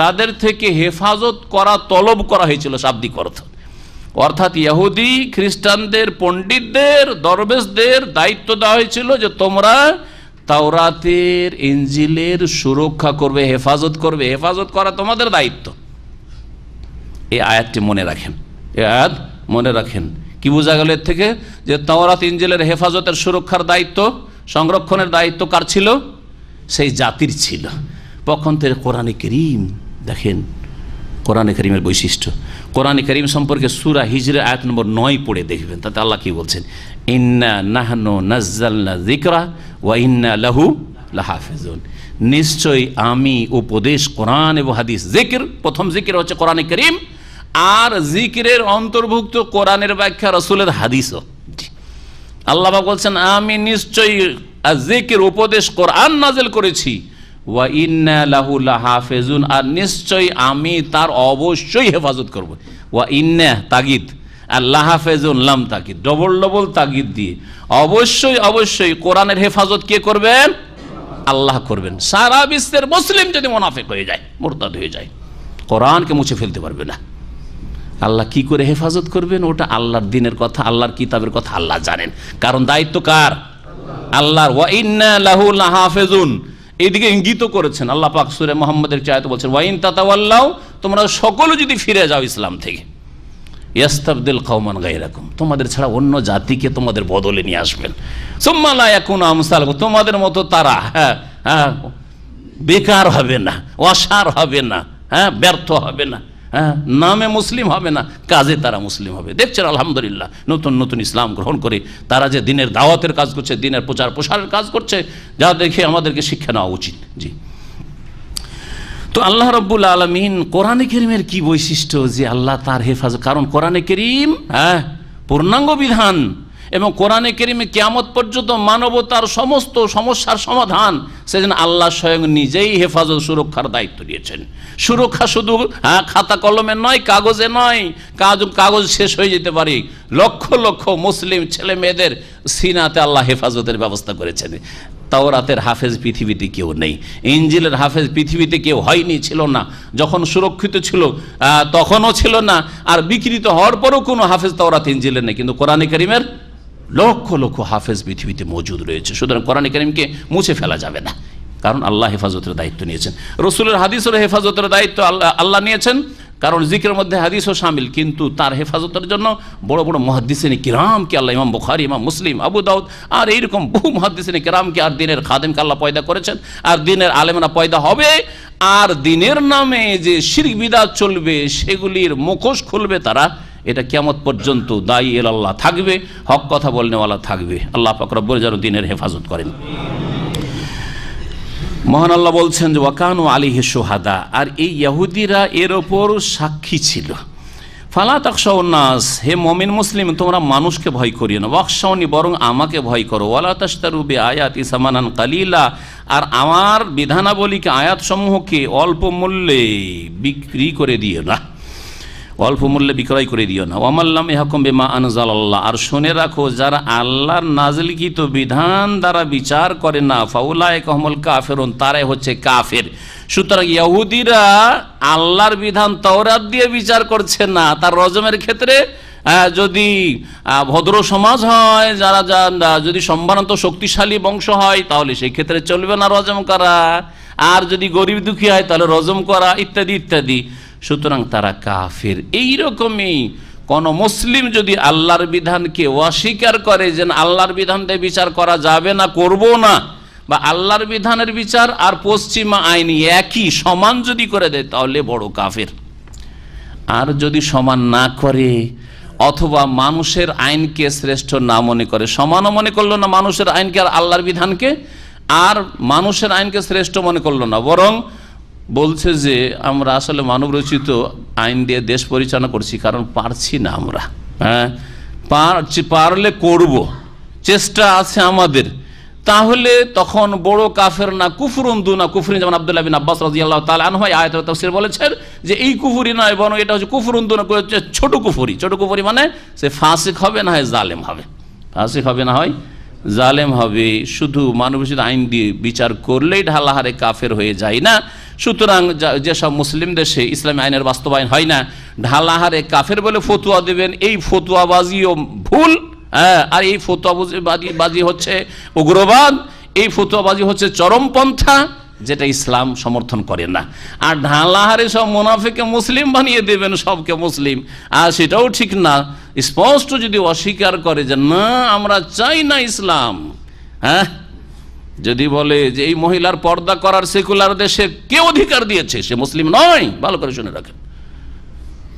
তাদের থেকে হেফাজত করা, তলব করা হয়েছিল শাব্দিক অর্থ। অর্থাৎ ইহুদি খ্রিস্টানদের পণ্ডিতদের, দরবেশদের দায়িত্ব দেওয়া হয়েছিল যে তোমরা তাওরাতের, ইনজিলের সুরক্ষা করবে, হেফাজত করবে, হেফাজত করা তোমাদের দায়িত্ব। এই আয়াতটি মনে রাখেন, এই আয়াত মনে রাখেন। কি বোঝা গেল এর থেকে? যে তাওরাত, ইনজিলের হেফাজতের, সুরক্ষার দায়িত্ব, সংরক্ষণের দায়িত্ব কার ছিল? সেই জাতির ছিল। পক্ষান্তরে কোরআনে কারীম দেখেন, কোরআনে কারীমের বৈশিষ্ট্য। কোরআনে কারীম সম্পর্কে সূরা হিজরের আয়াত নম্বর 9 পড়ে দেখবেন, তাতে আল্লাহ কি বলছেন? ইন্না নাহনু নাযালনা যিকরা ওয়া ইন্না লাহু লাহাফিজুন, নিশ্চয়ই আমি উপদেশ, কোরআন এবং হাদিস, জিকির, প্রথম জিকির হচ্ছে কোরআনে কারীম, আর জিকিরের অন্তর্ভুক্ত কোরআনের ব্যাখ্যা, রাসূলের হাদিসও। আল্লাহ পাক বলছেন আমি নিশ্চয়ই জিকির, উপদেশ, কোরআন নাজিল করেছি, ওয়া ইন্না লাহু লাহাফিজুন, আর নিশ্চয়ই আমি তার অবশ্যই হেফাজত করব। ওয়া ইন্না তাগিদ, আর লাহাফিজুন লাম তাগিদ, ডবল ডবল তাগিদ দিয়ে অবশ্যই অবশ্যই কোরআনের হেফাজত কে করবেন? আল্লাহ করবেন। সারা বিশ্বের মুসলিম যদি মুনাফিক হয়ে যায়, মুরতাদ হয়ে যায়, কোরআনকে মুছে ফেলতে পারবে না। আল্লাহ কি করে হেফাজত করবেন? ওটা আল্লাহর দিনের কথা, আল্লাহর কিতাবের কথা আল্লাহ জানেন, কারণ দায়িত্ব কার? আল্লাহর। ওয়া ইন্না লাহু লাহাফিজুন, এইদিকে ইঙ্গিত করেছেন আল্লাহ পাক সূরা মুহাম্মদের আয়াতে বলছেন, ওয়া ইন তাতাওয়াল্লাউ, তোমরা সকলে যদি ফিরে যাও ইসলাম থেকে, ইয়াস্তাবদিল কওমান গায়রাকুম, তোমাদের ছাড়া অন্য জাতিকে তোমাদের বদলে নিয়ে আসবেন। সুম্মা লা ইয়াকুনু আমসালাকুম, তোমাদের মতো তারা বেকার হবে না, অসার হবে না, ব্যর্থ হবে না, নামে মুসলিম হবে না, কাজে তারা মুসলিম হবে। দেখছেন আলহামদুলিল্লাহ, নতুন নতুন ইসলাম গ্রহণ করে তারা যে দিনের দাওয়াতের কাজ করছে, দিনের প্রচার প্রসারের কাজ করছে, যা দেখে আমাদেরকে শিক্ষা নেওয়া উচিত। জি, তো আল্লাহ রাব্বুল আলামিন কোরআনে কারীমের কি বৈশিষ্ট্য যে আল্লাহ তার হেফাজত, কারণ কোরআনে কারীম পূর্ণাঙ্গ বিধান, এবং কোরআনে কারীমে কিয়ামত পর্যন্ত মানবতার সমস্ত সমস্যার সমাধান, সেজন্য আল্লাহ স্বয়ং নিজেই হেফাজত সুরক্ষার দায়িত্ব নিয়েছেন। সুরক্ষা শুধু খাতা কলমে নয়, কাগজে নয়, কাগজ শেষ হয়ে যেতে পারে, লক্ষ লক্ষ মুসলিম ছেলে মেয়েদের সিনাতে আল্লাহ হেফাজতের ব্যবস্থা করেছেন। তাওরাতের হাফেজ পৃথিবীতে কেউ নেই, ইনজিলের হাফেজ পৃথিবীতে কেউ হয়নি, ছিল না। যখন সুরক্ষিত ছিল তখনও ছিল না, আর বিকৃত হওয়ার পরও কোনো হাফেজ তাওরাত ইনজিলের নেই, কিন্তু কোরআনে কারীমের লক্ষ লক্ষ হাফেজ পৃথিবীতে মজুদ রয়েছে। সুতরাং কোরআনে কারীমকে মুছে ফেলা যাবে না, কারণ আল্লাহ হেফাজতের দায়িত্ব নিয়েছেন। রসুলের হাদিসের হেফাজতের দায়িত্ব আল্লাহ নিয়েছেন, কারণ জিকিরের মধ্যে হাদিসও শামিল, কিন্তু তার হেফাজতের জন্য বড় বড় মুহাদ্দিসিন কিরামকে আল্লাহ, ইমাম বুখারী, ইমাম মুসলিম, আবু দাউদ, আর এইরকম বহু মুহাদ্দিসিন কিরামকে আর দিনের খাদেমকে আল্লাহ পয়দা করেছেন, আর দিনের আলেমরা পয়দা হবে, আর দিনের নামে যে শিরক বিদআত চলবে সেগুলির মুখোশ খুলবে তারা। এটা কিয়ামত পর্যন্ত দায়ী আল্লাহ থাকবে, হক কথা বলনেওয়ালা থাকবে। আল্লাহ পাক রব্বুল যেন দিনের হেফাজত করেন। মহান আল্লাহ বলছেন যে ওয়াকানু আলাইহি শুহাদা, আর এই ইহুদিরা এর ওপর সাক্ষী ছিল। ফালা তাখশাউন নাস, হে মুমিন মুসলিম, তোমরা মানুষকে ভয় করিও না, ওয়াখশাউনি, বরং আমাকে ভয় করো। ওয়ালা তাশতারু বিআয়াতি সামানান কালিলা, আর আমার বিধানাবলীকে, আয়াতসমূহকে অল্প মূল্যে বিক্রি করে দিও না, অল্প মূল্যে বিক্রয় করে দিও না। ওয়ামাল্লাম ইয়াহকুম বিমা আনজালাল্লাহ, আর শুনে রাখো যারা আল্লাহর নাযিলকৃত বিধান দ্বারা বিচার করে না, ফাউলাইকা হুমুল কাফিরুন, তারাই হচ্ছে কাফের। সুতরাং ইহুদিরা আল্লাহর বিধান তাওরাত দিয়ে বিচার করছে না, তার রজমের ক্ষেত্রে যদি ভদ্র সমাজ হয়, যারা যদি সম্ভ্রান্ত শক্তিশালী বংশ হয়, তাহলে সেই ক্ষেত্রে চলবে না রজম করা, আর যদি গরিব দুঃখী হয় তাহলে রজম করা, ইত্যাদি ইত্যাদি। সুতরাং তারা কাফের। এইরকমই কোন মুসলিম যদি আল্লাহর বিধানকে অস্বীকার করে, যে আল্লাহর বিধান দিয়ে বিচার করা যাবে না, করব না, বা আল্লাহর বিধানের বিচার আর পশ্চিমা আইন একই সমান যদি করে দেয়, তাহলে বড় কাফের। আর যদি সমান না করে, অথবা মানুষের আইনকে শ্রেষ্ঠ না মনে করে, সমানও মনে করলো না মানুষের আইনকে আর আল্লাহর বিধানকে, আর মানুষের আইনকে শ্রেষ্ঠ মনে করলো না, বরং বলছে যে আমরা আসলে মানব রচিত আইন দিয়ে দেশ পরিচালনা করছি, কারণ পারছি না আমরা, পারলে করব, চেষ্টা আছে আমাদের, তাহলে তখন বড় কাফের না, কুফরুন দুনা কুফরিন। যেমন আব্দুল্লাহ বিন আব্বাস রাদিয়াল্লাহু তাআলা আনহু আয়াতের তাফসীর বলেছেন যে এই কুফরি নয়, বরং এটা হচ্ছে কুফরুন দুনা, ছোট কুফরি। ছোট কুফরি মানে সে ফাসিক হবে, না হয় জালেম হবে, ফাসিক হবে, না হয় জালেম হবে। শুধু মানবরচিত আইন দিয়ে বিচার করলেই ঢালাহারে কাফের হয়ে যায় না। সুতরাং যেসব মুসলিম দেশে ইসলামী আইনের বাস্তবায়ন হয় না, ঢালাহারে কাফের বলে ফতুয়া দেবেন, এই ফতুয়াবাজিও ভুল। আর এই ফতুয়াবাজি হচ্ছে উগ্রবাদ, এই ফতুয়াবাজি হচ্ছে চরমপন্থা, যেটা ইসলাম সমর্থন করে না। আর ঢালাহারে সব মুনাফিককে মুসলিম বানিয়ে দেবেন, সবকে মুসলিম, আর সেটাও ঠিক না। স্পষ্ট যদি অস্বীকার করে যে না আমরা চাই না ইসলাম, যদি বলে যে এই মহিলার পর্দা করার সেকুলার দেশে কে অধিকার দিয়েছে, সে মুসলিম নয়। ভালো করে শুনে রাখেন,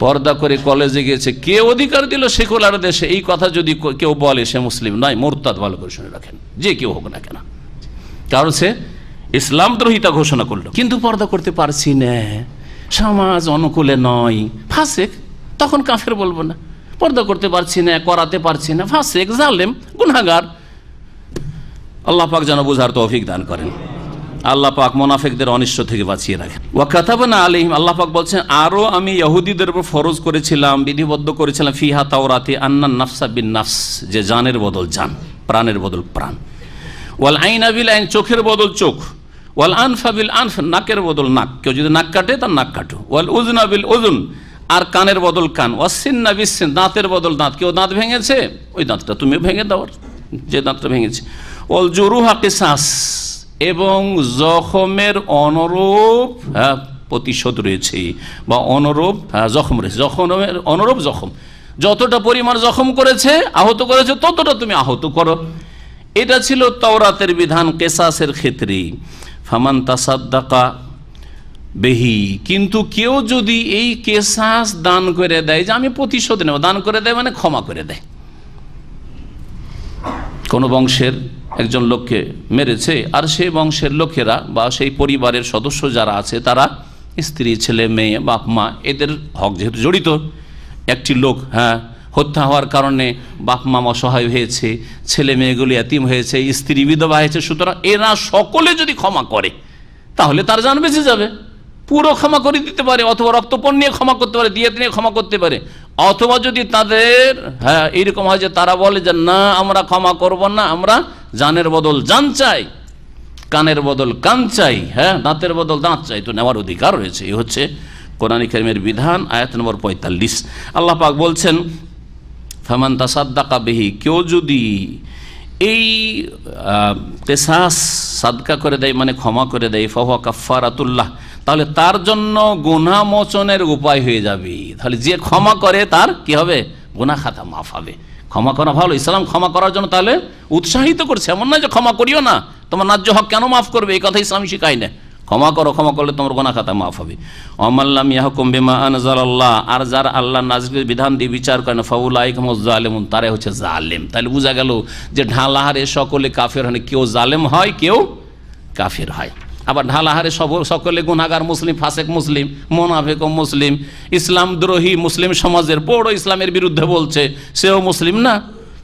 পর্দা করে কলেজে গিয়েছে, কে অধিকার দিল সেকুলার দেশে, এই কথা যদি কেউ বলে সে মুসলিম নয়, মুরতাদ। ভালো করে শুনে রাখেন, যে কেউ হোক না কেন, কারণ সে ইসলাম দ্রোহিতা ঘোষণা করলো। কিন্তু পর্দা করতে পারছি না, সমাজ অনুকূলে নয়, ফাসেক, তখন কাফের বলবো না। পর্দা করতে পারছি না, করাতে পারছি না, ফাসেক, জালেম, গুনাহগার। আল্লাহ পাক যেন বুঝার তৌফিক দান করেন। আল্লাহ পাক মুনাফিকদের অনিষ্ট থেকে বাঁচিয়ে রাখেন। ওয়া কাতাবনা আলাইহিম, আল্লাহ পাক বলছেন আরো আমি ইহুদিদের উপর ফরজ করেছিলাম, বিধিবদ্ধ করেছিলাম, ফিহা তাওরাতে আন্নান নাফসা বিন নাফস, যে জানের বদল জান, প্রাণের বদল প্রাণ, ওয়াল আইনা বিল আইন, চোখের বদল চোখ, ওয়াল আনফা বিল আনফ, নাকের বদল নাক, কেউ যদি নাক কাটে তার নাক কাটো, ওয়াল উযনা বিল উযুন, আর কানের বদল কান, ওয়াসিন্না বিসিন, দাঁতের বদল দাঁত, কেউ দাঁত ভেঙেছে ওই দাঁতটা তুমি ভেঙে দাও, যে দাঁতটা ভেঙেছে, ওয়াল জুরুহা কিসাস, এবং জখমের অনুরূপ প্রতিশোধ রয়েছে বা অনুরূপ জখম রয়েছে, জখমের অনুরূপ জখম, যতটা পরিমাণ জখম করেছে আহত করেছে ততটা তুমি আহত করো। এটা ছিল তাওরাতের বিধান কেসাসের ক্ষেত্রে। ফামান তাসাদ্দাকা বেহি, কিন্তু কেউ যদি এই কেসাস দান করে দেয়, যে আমি প্রতিশোধ নেব, দান করে দেয় মানে ক্ষমা করে দেয়। কোন বংশের একজন লোককে মেরেছে, আর সেই বংশের লোকেরা বা সেই পরিবারের সদস্য যারা আছে তারা, স্ত্রী ছেলে মেয়ে বাপ মা, এদের হক যেহেতু জড়িত, একটি লোক হত্যা হওয়ার কারণে বাপ মা অসহায় হয়েছে, ছেলে মেয়েগুলি এতিম হয়েছে, স্ত্রী বিধবা হয়েছে, সুতরাং এরা সকলে যদি ক্ষমা করে তাহলে তার জান বেঁচে যাবে। পুরো ক্ষমা করে দিতে পারে, অথবা রক্তপণ নিয়ে ক্ষমা করতে পারে, দিয়েত নিয়ে ক্ষমা করতে পারে, অথবা যদি তাদের এইরকম হয় যে তারা বলে যে না আমরা ক্ষমা করব না, আমরা জানের বদল জান চাই, কানের বদল কান চাই, দাঁতের বদল দাঁত চাই, তো নেওয়ার অধিকার রয়েছে। এই হচ্ছে কোরআন কারীমের বিধান। আয়াত নম্বর 45 আল্লাহ পাক বলছেন ফামান তাসাদ্দাকা বিহি, কেউ যদি এই কিসাস সাদকা করে দেয় মানে ক্ষমা করে দেয়, ফাহুয়া কাফফারাতুল্লাহ, তাহলে তার জন্য গুনাহ মোচনের উপায় হয়ে যাবে। তাহলে যে ক্ষমা করে তার কি হবে? গুনাহ খাতা মাফ হবে। ক্ষমা করা ভালো, ইসলাম ক্ষমা করার জন্য তাহলে উৎসাহিত করছে, এমন না যে ক্ষমা করিও না, তোমার ন্যায্য হক কেন মাফ করবে, এই কথা ইসলাম শিখায় না। ক্ষমা করো, ক্ষমা করলে তোমার গুনাহ খাতা মাফ হবে। ওয়ামাল্লাম ইয়াহকুম বিমা আনজালাল্লাহ, আর যারা আল্লাহ নাযিলের বিধান দিয়ে বিচার করে না, ফাউলাইকা হুমুজ জালিমুন, তারাই হচ্ছে জালেম। তাহলে বোঝা গেল যে ঢালাহারে সকলে কাফের হয় না, কেউ জালেম হয় কেউ কাফের হয়। আবার ঢালাহারে সকলে গুনাহগার মুসলিম, ফাসেক মুসলিম, মুনাফিক মুসলিম, ইসলাম দ্রোহী মুসলিম সমাজের বড় ইসলামের বিরুদ্ধে বলছে, সেও মুসলিম না,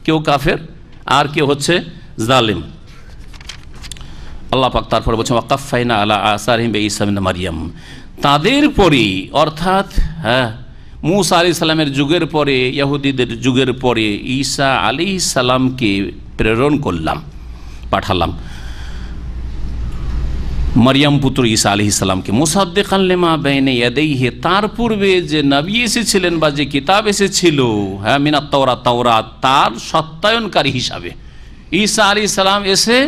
কেউ কাফের আর কেউ হচ্ছে জালিম। আল্লাহ পাক তারপরে বলছেন ওয়াকাফাইনা আলা আসারিহিম বিঈসা ইবনে মারইয়াম, তাদের পরে অর্থাৎ মূসা আলাইহিস সালামের যুগের পরে, ইহুদিদের যুগের পরে ঈসা আলাইহিস সালামকে প্রেরণ করলাম, পাঠালাম, মারিয়াম পুত্র ঈসা আলাইহিস সালামকে, মুসাদ্দিকান লিমা বাইনা ইয়াদাইহি, তার পূর্বে যে নবী এসেছিলেন বা যে কিতাব এসেছিল মিনাত তাওরাত, তাওরাত তার সত্যায়নকারী হিসাবে ঈসা আলাইহিস সালাম এসে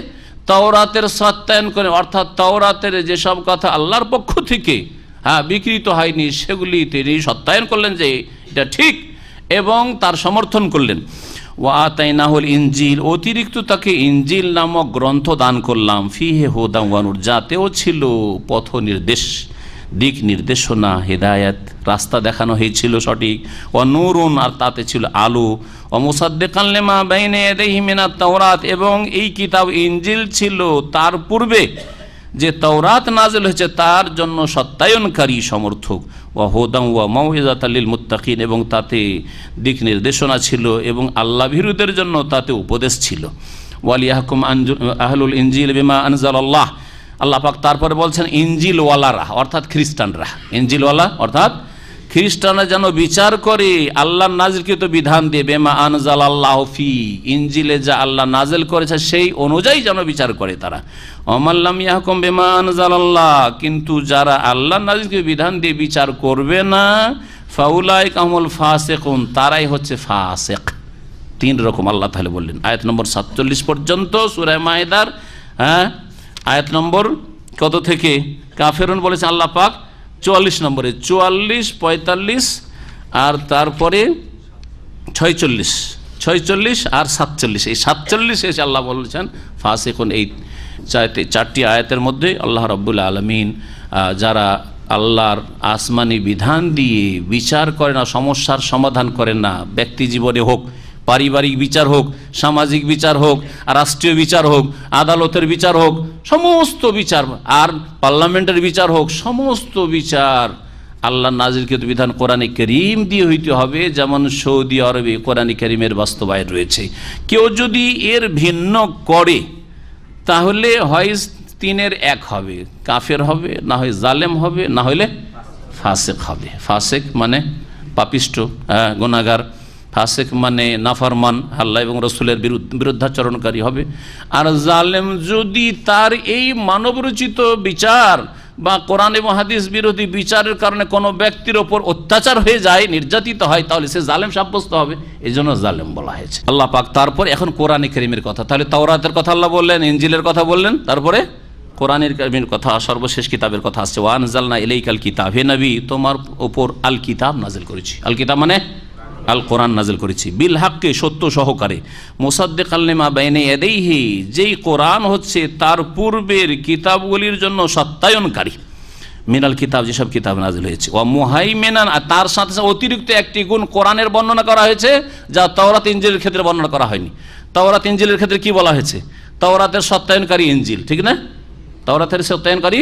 তাওরাতের সত্যায়ন করে, অর্থাৎ তাওরাতের যেসব কথা আল্লাহর পক্ষ থেকে বিকৃত হয়নি সেগুলি তিনি সত্যায়ন করলেন যে এটা ঠিক, এবং তার সমর্থন করলেন। ওয়া আতাইনাহুল ইনজিল, অতিরিক্ত তাকে ইনজিল নামক গ্রন্থ দান করলাম, ফিহে হুদাম ওয়া নূর, যাতেও ছিল পথ নির্দেশ, দিক নির্দেশনা, হেদায়েত, রাস্তা দেখানো হয়েছিল সঠিক, ওয়া নূরুন, আর তাতে ছিল আলো, ওয়া মুসাদ্দিকান লিমা বাইনা ইয়াদাইহি মিনাত তাওরাত, এবং এই কিতাব ইনজিল ছিল তার পূর্বে যে তাওরাত নাযিল হয়েছে তার জন্য সত্যায়নকারী সমর্থক, ওয়া হুদাম ওয়া মাউইযাতাল লিল মুত্তাকিন, এবং তাতে দিক নির্দেশনা ছিল এবং আল্লাহ ভীরুদের জন্য তাতে উপদেশ ছিল। ওয়ালিয়াহকুম আহলুল ইনজিল বিমা আনজালাল্লাহ, আল্লাহ পাক তারপরে বলছেন ইনজিলওয়ালারা অর্থাৎ খ্রিস্টানরা, ইনজিলওয়ালা অর্থাৎ খ্রিস্টানরা যেন বিচার করে আল্লাহর নাজিলকৃত বিধান দিয়ে, বিমা আনজালাল্লাহু ফি, ইনজিলে যা আল্লাহ নাজিল করেছে সেই অনুযায়ী যেন বিচার করে তারা। ওয়ামাল্লাম ইয়াহকুম বিমা আনজালাল্লাহ, কিন্তু যারা আল্লাহর নাজিলকৃত বিধান দিয়ে বিচার করবে না, ফাউলাইকা হুমুল ফাসিকুন, তারাই হচ্ছে ফাসিক। তিন রকম আল্লাহ তাআলা বললেন আয়াত নম্বর 47 পর্যন্ত সূরা মাইদার। আয়াত নম্বর কত থেকে কাফেরুন বলেছেন আল্লাহ পাক 44 নম্বরে, 44, 45 আর তারপরে 46 আর 47, এই 47 এসে আল্লাহ বলেছেন ফাসিকুন। এই চারটি আয়াতের মধ্যে আল্লাহ রাব্বুল আলামিন যারা আল্লাহর আসমানি বিধান দিয়ে বিচার করে না, সমস্যার সমাধান করে না, ব্যক্তি জীবনে হোক, পারিবারিক বিচার হোক, সামাজিক বিচার হোক, রাষ্ট্রীয় বিচার হোক, আদালতের বিচার হোক, সমস্ত বিচার, আর পার্লামেন্টের বিচার হোক, সমস্ত বিচার আল্লাহ নাজিলকৃত বিধান কোরআনে কারীম দিয়ে হইতে হবে, যেমন সৌদি আরবে কোরআনে কারীমের বাস্তবায়ন রয়েছে। কেউ যদি এর ভিন্ন করে তাহলে হয় তিনের এক হবে, কাফের হবে, না হয় জালেম হবে, না হইলে ফাসেক হবে। ফাসেক মানে পাপিষ্ট, গুনাহগার। ফাসেক মানে নাফরমান, আল্লাহ এবং রসুলের বিরুদ্ধাচরণকারী হবে। আর জালেম যদি তার এই মানবরচিত বিচার বা কোরআন এবং হাদিস বিরোধী বিচারের কারণে কোনো ব্যক্তির ওপর অত্যাচার হয়ে যায়, নির্যাতিত হয়, তাহলে সে জালেম সাব্যস্ত হবে, এই জন্য জালেম বলা হয়েছে। আল্লাহ পাক তারপর এখন কোরআন কারীমের কথা, তাহলে তাওরাতের কথা আল্লাহ বললেন, ইনজিলের কথা বললেন, তারপরে কোরআনের কারীমের কথা, সর্বশেষ কিতাবের কথা আসছে। ওয়া আনজালনা ইলাইকাল কিতাব, হে নবী তোমার ওপর আল কিতাব নাজিল করেছি। আল কিতাব মানে আল কোরআন নাজিল করেছি, বিল হাক্কে সত্য সহকারে, মুসাদ্দিকাল লিমা বাইনা ইয়াদাইহি যেই কোরআন হচ্ছে তার পূর্বের কিতাবগুলির জন্য সত্যায়নকারী, মিনাল কিতাব যেসব কিতাব নাজিল হয়েছে, ওয়া মুহাইমিনান তার সাথে সাথে অতিরিক্ত একটি গুণ কোরআনের বর্ণনা করা হয়েছে যা তাওরাত ইনজিলের ক্ষেত্রে বর্ণনা করা হয়নি। তাওরাত ইনজিলের ক্ষেত্রে কি বলা হয়েছে? তাওরাতের সত্যায়নকারী ইনজিল, ঠিক না? তাওরাতের সত্যায়নকারী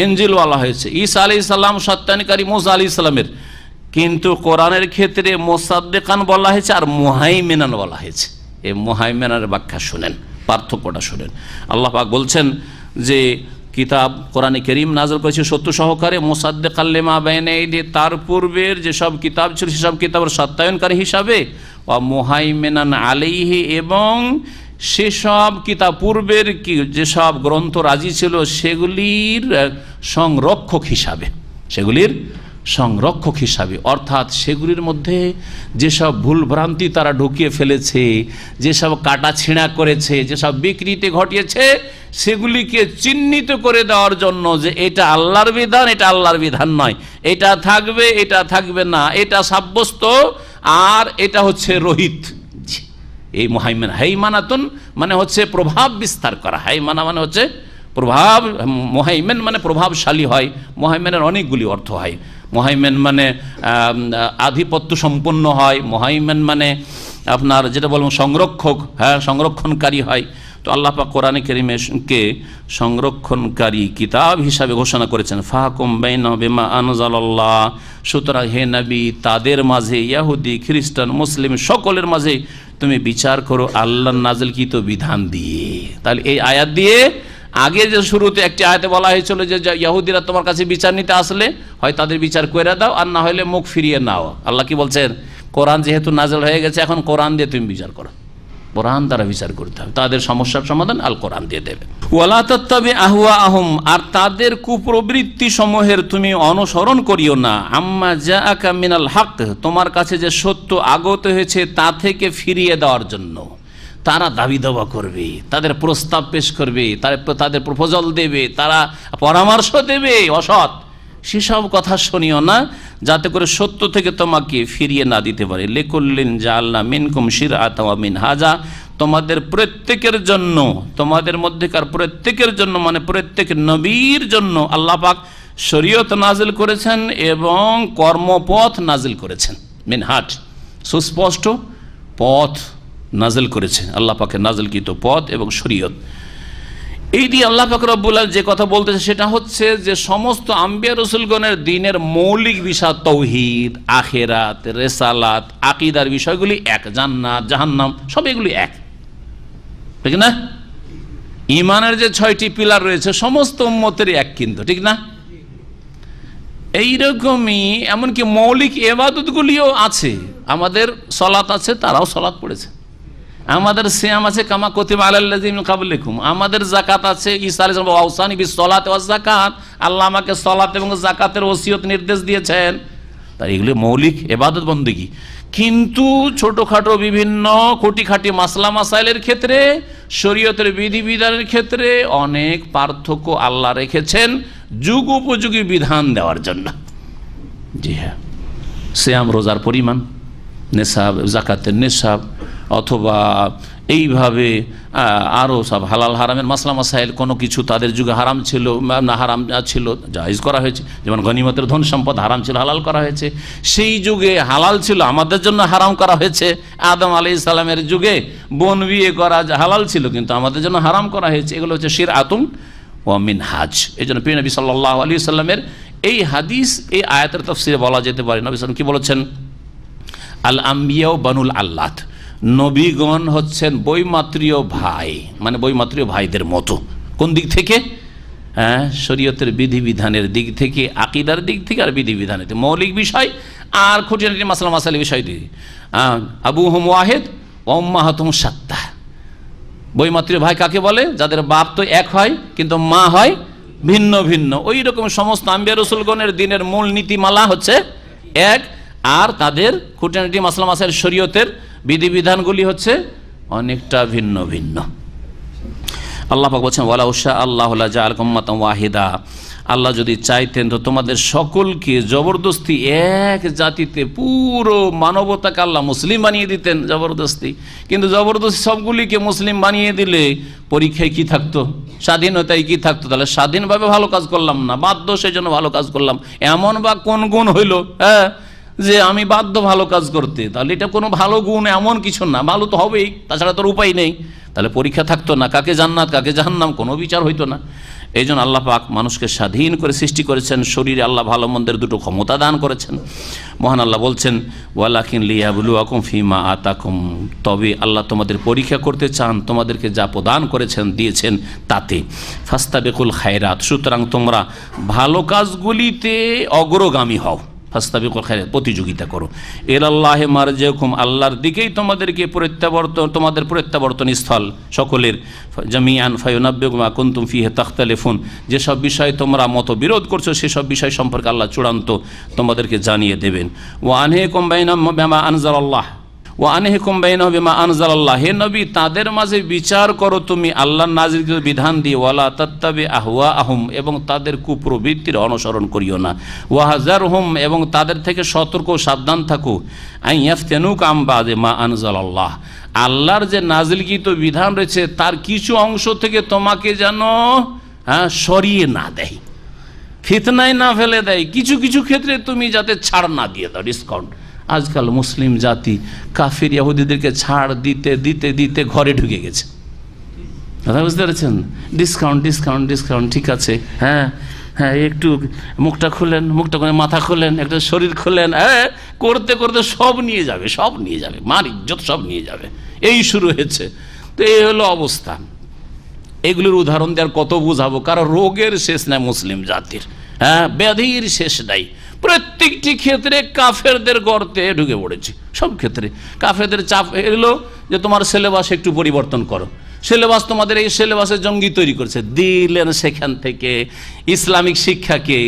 ইনজিল বলা হয়েছে, ঈসা আলাইহিস সালাম সত্যায়নকারী মুসা আলাইহিস সালামের। কিন্তু কোরআনের ক্ষেত্রে মুসাদ্দিকান বলা হয়েছে আর মুহাইমিনান বলা হয়েছে। এই মুহাইমিনানের ব্যাখ্যা শুনেন, পার্থক্যটা শুনেন। আল্লাহ পাক বলছেন যে কিতাব কোরআনে কারীম নাযিল করেছে সত্য সহকারে, মুসাদ্দিকাল লিমা বাইনা ইয়াদাইহি তার পূর্বের যেসব কিতাব ছিল সেসব কিতাবের সত্যায়নকারী হিসাবে, ওয়া মুহাইমিনান আলাইহি এবং সেসব কিতাব পূর্বের যেসব গ্রন্থ রাজি ছিল সেগুলির সংরক্ষক হিসাবে, সেগুলির সংরক্ষক হিসাবে, অর্থাৎ সেগুলির মধ্যে যেসব ভুলভ্রান্তি তারা ঢুকিয়ে ফেলেছে, যেসব কাটা ছিঁড়া করেছে, যেসব বিকৃতি ঘটিয়েছে সেগুলিকে চিহ্নিত করে দেওয়ার জন্য যে এটা আল্লাহর বিধান, এটা আল্লাহর বিধান নয়, এটা থাকবে, এটা থাকবে না, এটা সাব্যস্ত আর এটা হচ্ছে রহিত। এই মুহাইমিন, হাইমানাতুন মানে হচ্ছে প্রভাব বিস্তার করা, হাইমানা মানে হচ্ছে প্রভাব, মুহাইমিন মানে প্রভাবশালী হয়। মুহাইমিনের অনেকগুলি অর্থ হয়। মুহাইমিন মানে আধিপত্য সম্পন্ন হয়, মুহাইমিন মানে আপনার যেটা বলবো সংরক্ষক, হ্যাঁ সংরক্ষণকারী হয়। তো আল্লাহ পাক কোরআনে কারীমকে সংরক্ষণকারী কিতাব হিসাবে ঘোষণা করেছেন। ফাহকুম বাইনাহুম বিমা আনজালাল্লাহ, সুতরাং হে নবী তাদের মাঝে, ইহুদি খ্রিস্টান মুসলিম সকলের মাঝে তুমি বিচার করো আল্লাহর নাজিলকৃত বিধান দিয়ে। তাহলে এই আয়াত দিয়ে আগে যে শুরুতে একটি আয়াতে বলা হয়েছিল যে ইহুদিরা তোমার কাছে বিচার নিতে আসলে হয় তাদের বিচার করে দাও আর না হলে মুখ ফিরিয়ে নাও। আল্লাহ কি বলছেন? কোরআন যেহেতু নাজিল হয়ে গেছে এখন কোরআন দিয়ে তুমি বিচার করো, কোরআন দ্বারা বিচার করতে হবে, তাদের সমস্যার সমাধান আল কোরআন দিয়ে দেবে। ওয়ালা তাত্তাবি আহওয়াআহুম, আর তাদের কুপ্রবৃত্তি সমূহের তুমি অনুসরণ করিও না। আম্মা জাআকা মিনাল হক, তোমার কাছে যে সত্য আগত হয়েছে তা থেকে ফিরিয়ে দেওয়ার জন্য তারা দাবি দাওয়া করবে, তাদের প্রস্তাব পেশ করবে, তাদের প্রপোজাল দেবে, তারা পরামর্শ দেবে অসৎ, সেসব কথা শুনিও না যাতে করে সত্য থেকে তোমাকে ফিরিয়ে না দিতে পারে। লিকুল্লিন জাআলনা মিনকুম শিরআতাও ওয়া মিনহাজা, তোমাদের প্রত্যেকের জন্য, তোমাদের মধ্যেকার প্রত্যেকের জন্য মানে প্রত্যেক নবীর জন্য আল্লাহ পাক শরীয়ত নাজিল করেছেন এবং কর্মপথ নাজিল করেছেন। মিনহাজ সুস্পষ্ট পথ নাজিল করেছে, আল্লাহ পাকের নাজিলকৃত পথ এবং শরীয়ত। এই দিয়ে আল্লাহ পাক রব্বুল আলামিন যে কথা বলতেছে সেটা হচ্ছে যে সমস্ত আম্বিয়া রাসূলগণের দ্বীনের মৌলিক বিষয় তাওহীদ, আখিরাত, রিসালাত, আকীদার বিষয়গুলি এক, জান্নাত জাহান্নাম সব এগুলি এক, ঠিক না? ঈমানের যে 6টি পিলার রয়েছে সমস্ত উম্মতেরই এক, কিন্তু ঠিক না? এইরকমই এমনকি মৌলিক ইবাদতগুলিও আছে। আমাদের সালাত আছে, তারাও সালাত পড়েছে। আমাদের সিয়াম আছে, কামা কুতিবা আলাল্লাযিনা মিন ক্বাবলিকুম। আমাদের যাকাত আছে, ঈসা আলাইহিস সালাম আওসানি বিসসালাতি ওয়াজ যাকাত, আল্লাহ আমাকে সালাত এবং যাকাতের ওসিয়ত নির্দেশ দিয়েছেন। তাই এগুলো মৌলিক ইবাদত বন্দেগী। কিন্তু ছোটখাটো বিভিন্ন খুঁটিখাটি মাসলা মাসাইলের ক্ষেত্রে, শরীয়তের বিধিবিধানের ক্ষেত্রে অনেক পার্থক্য আল্লাহ রেখেছেন যুগ উপযোগী বিধান দেওয়ার জন্য। জি হ্যাঁ, সিয়াম রোজার পরিমাণ, নেশাব যাকাতের নেশাব, অথবা এইভাবে আরও সব হালাল হারামের মাসলা মাসাইল, কোনো কিছু তাদের যুগে হারাম ছিল না হারাম ছিল জায়েজ করা হয়েছে। যেমন গনিমতের ধন সম্পদ হারাম ছিল, হালাল করা হয়েছে। সেই যুগে হালাল ছিল, আমাদের জন্য হারাম করা হয়েছে। আদম আলাইহিস সালামের যুগে বোন বিয়ে করা হালাল ছিল, কিন্তু আমাদের জন্য হারাম করা হয়েছে। এগুলো হচ্ছে শিরআতুন ওয়া মিনহাজ। এই জন্য প্রিয় নবী সাল্লাল্লাহু আলাইহি ওয়াসাল্লামের এই হাদিস, এই আয়াতের তাফসীরে বলা যেতে পারে, নবী সাল্লাল্লাহু আলাইহি ওয়াসাল্লাম কি বলেছেন? আল আম্বিয়াউ বানুল আল্লাত, নবীগণ হচ্ছেন বৈমাত্রীয় ভাই, মানে বৈমাত্রীয় ভাইদের মতো। কোন দিক থেকে? হ্যাঁ, শরীয়তের বিধিবিধানের দিক থেকে, আকীদার দিক থেকে আর বিধিবিধানের দিক, মৌলিক বিষয় আর খুঁটিনাটি মাসলা মাসালি বিষয় দিয়ে। আবুহুম ওয়াহিদ ওয়া উম্মাহাতুহুম শাত্তা। বৈমাত্রীয় ভাই কাকে বলে? যাদের বাপ তো এক হয় কিন্তু মা হয় ভিন্ন ভিন্ন। ওই রকম সমস্ত আম্বিয়া রাসূলগণের দিনের মূল নীতিমালা হচ্ছে এক, আর তাদের খুঁটিনাটি মাসলা মাসাইল শরীয়তের বিধিবিধানগুলি হচ্ছে অনেকটা ভিন্ন ভিন্ন। আল্লাহ পাক বলছেন ওয়ালা উশা আল্লাহু লা জাআলাকুম উম্মাতান ওয়াহিদা, আল্লাহ যদি চাইতেন তো তোমাদের সকলকে জবরদস্তি এক জাতিতে, পুরো মানবতাকে আল্লাহ মুসলিম বানিয়ে দিতেন জবরদস্তি। কিন্তু জবরদস্তি সবগুলিকে মুসলিম বানিয়ে দিলে পরীক্ষায় কি থাকতো? স্বাধীনতায় কি থাকতো? তাহলে স্বাধীনভাবে ভালো কাজ করলাম না, বাধ্য সেই জন্য ভালো কাজ করলাম, এমন বা কোন গুণ হইল হ্যাঁ যে আমি বাধ্য ভালো কাজ করতে? তাহলে এটা কোনো ভালো গুণ এমন কিছু না, ভালো তো হবেই, তাছাড়া তোর উপায় নেই। তাহলে পরীক্ষা থাকতো না, কাকে জান্নাত কাকে জাহান্নাম কোনো বিচার হইতো না। এই জন্য আল্লাহ পাক মানুষকে স্বাধীন করে সৃষ্টি করেছেন, শরীরে আল্লাহ ভালো মন্দের দুটো ক্ষমতা দান করেছেন। মহান আল্লাহ বলছেন ওয়ালাকিন লিয়াবলুয়াকুম ফিমা আতাকুম, তবে আল্লাহ তোমাদের পরীক্ষা করতে চান তোমাদেরকে যা প্রদান করেছেন দিয়েছেন তাতে। ফাস্তাবিকুল খায়রাত, সুতরাং তোমরা ভালো কাজগুলিতে অগ্রগামী হও। ফাস্তাবিকুল খায়রাত, প্রতিযোগিতা করো। ইলাল্লাহি মারজিউকুম, আল্লাহর দিকেই তোমাদেরকে প্রত্যাবর্তন, তোমাদের প্রত্যাবর্তন স্থল সকলের। জামিআন ফায়ুনাব্বিউকুম মা কুনতুম ফিহি তাখতালিফুন, যেসব বিষয়ে তোমরা মতবিরোধ করছো সেসব বিষয় সম্পর্কে আল্লাহ চূড়ান্ত তোমাদেরকে জানিয়ে দেবেন। ওয়া আনহাকুম বাইনাহুম বিমা আনজালাল্লাহ ওয়া আনহাকুম বাইনাহুম বিমা আনজালাল্লাহ, হে নবী তাদের মাঝে বিচার করো তুমি আল্লাহর নাযিলকৃত বিধান দিয়ে। ওয়ালা তাত্তাবি আহওয়াআহুম, এবং তাদের কুপ্রবৃত্তির অনুসরণ করিও না। ওয়াহজারহুম, এবং তাদের থেকে সতর্ক সাবধান থাকো। আন ইয়াফতিনুকা আম বাদি মা আনজালাল্লাহ, আল্লাহর যে নাযিলকৃত বিধান রয়েছে তার কিছু অংশ থেকে তোমাকে যেন সরিয়ে না দেয়, ফিতনায় না ফেলে দেয়। কিছু কিছু ক্ষেত্রে তুমি যাতে ছাড় না দিয়ে দাও, ডিসকাউন্ট। আজকাল মুসলিম জাতি কাফির ইহুদিদেরকে ছাড় দিতে দিতে দিতে ঘরে ঢুকে গেছে, কথা বুঝতে পেরেছেন? ডিসকাউন্ট ডিসকাউন্ট ডিসকাউন্ট, ঠিক আছে, হ্যাঁ হ্যাঁ, একটু মুখটা খুলেন, মুখটা করে মাথা খোলেন, একটা শরীর খোলেন, হ্যাঁ করতে করতে সব নিয়ে যাবে, সব নিয়ে যাবে, মার ইজ্জত সব নিয়ে যাবে, এই শুরু হয়েছে। তো এই হলো অবস্থা। এগুলোর উদাহরণ দেওয়ার কত বুঝাবো, কারণ রোগের শেষ নাই মুসলিম জাতির, হ্যাঁ ব্যাধির শেষ নাই। প্রত্যেকটি ক্ষেত্রে কাফেরদের গর্তে ঢুকে পড়েছি, সব ক্ষেত্রে কাফেরদের চাপ এলো যে তোমার সিলেবাস একটু পরিবর্তন করো। সিলেবাস তোমাদের এই সিলেবাসে জঙ্গি তৈরি করছে, দিলেন সেখান থেকে ইসলামিক শিক্ষাকে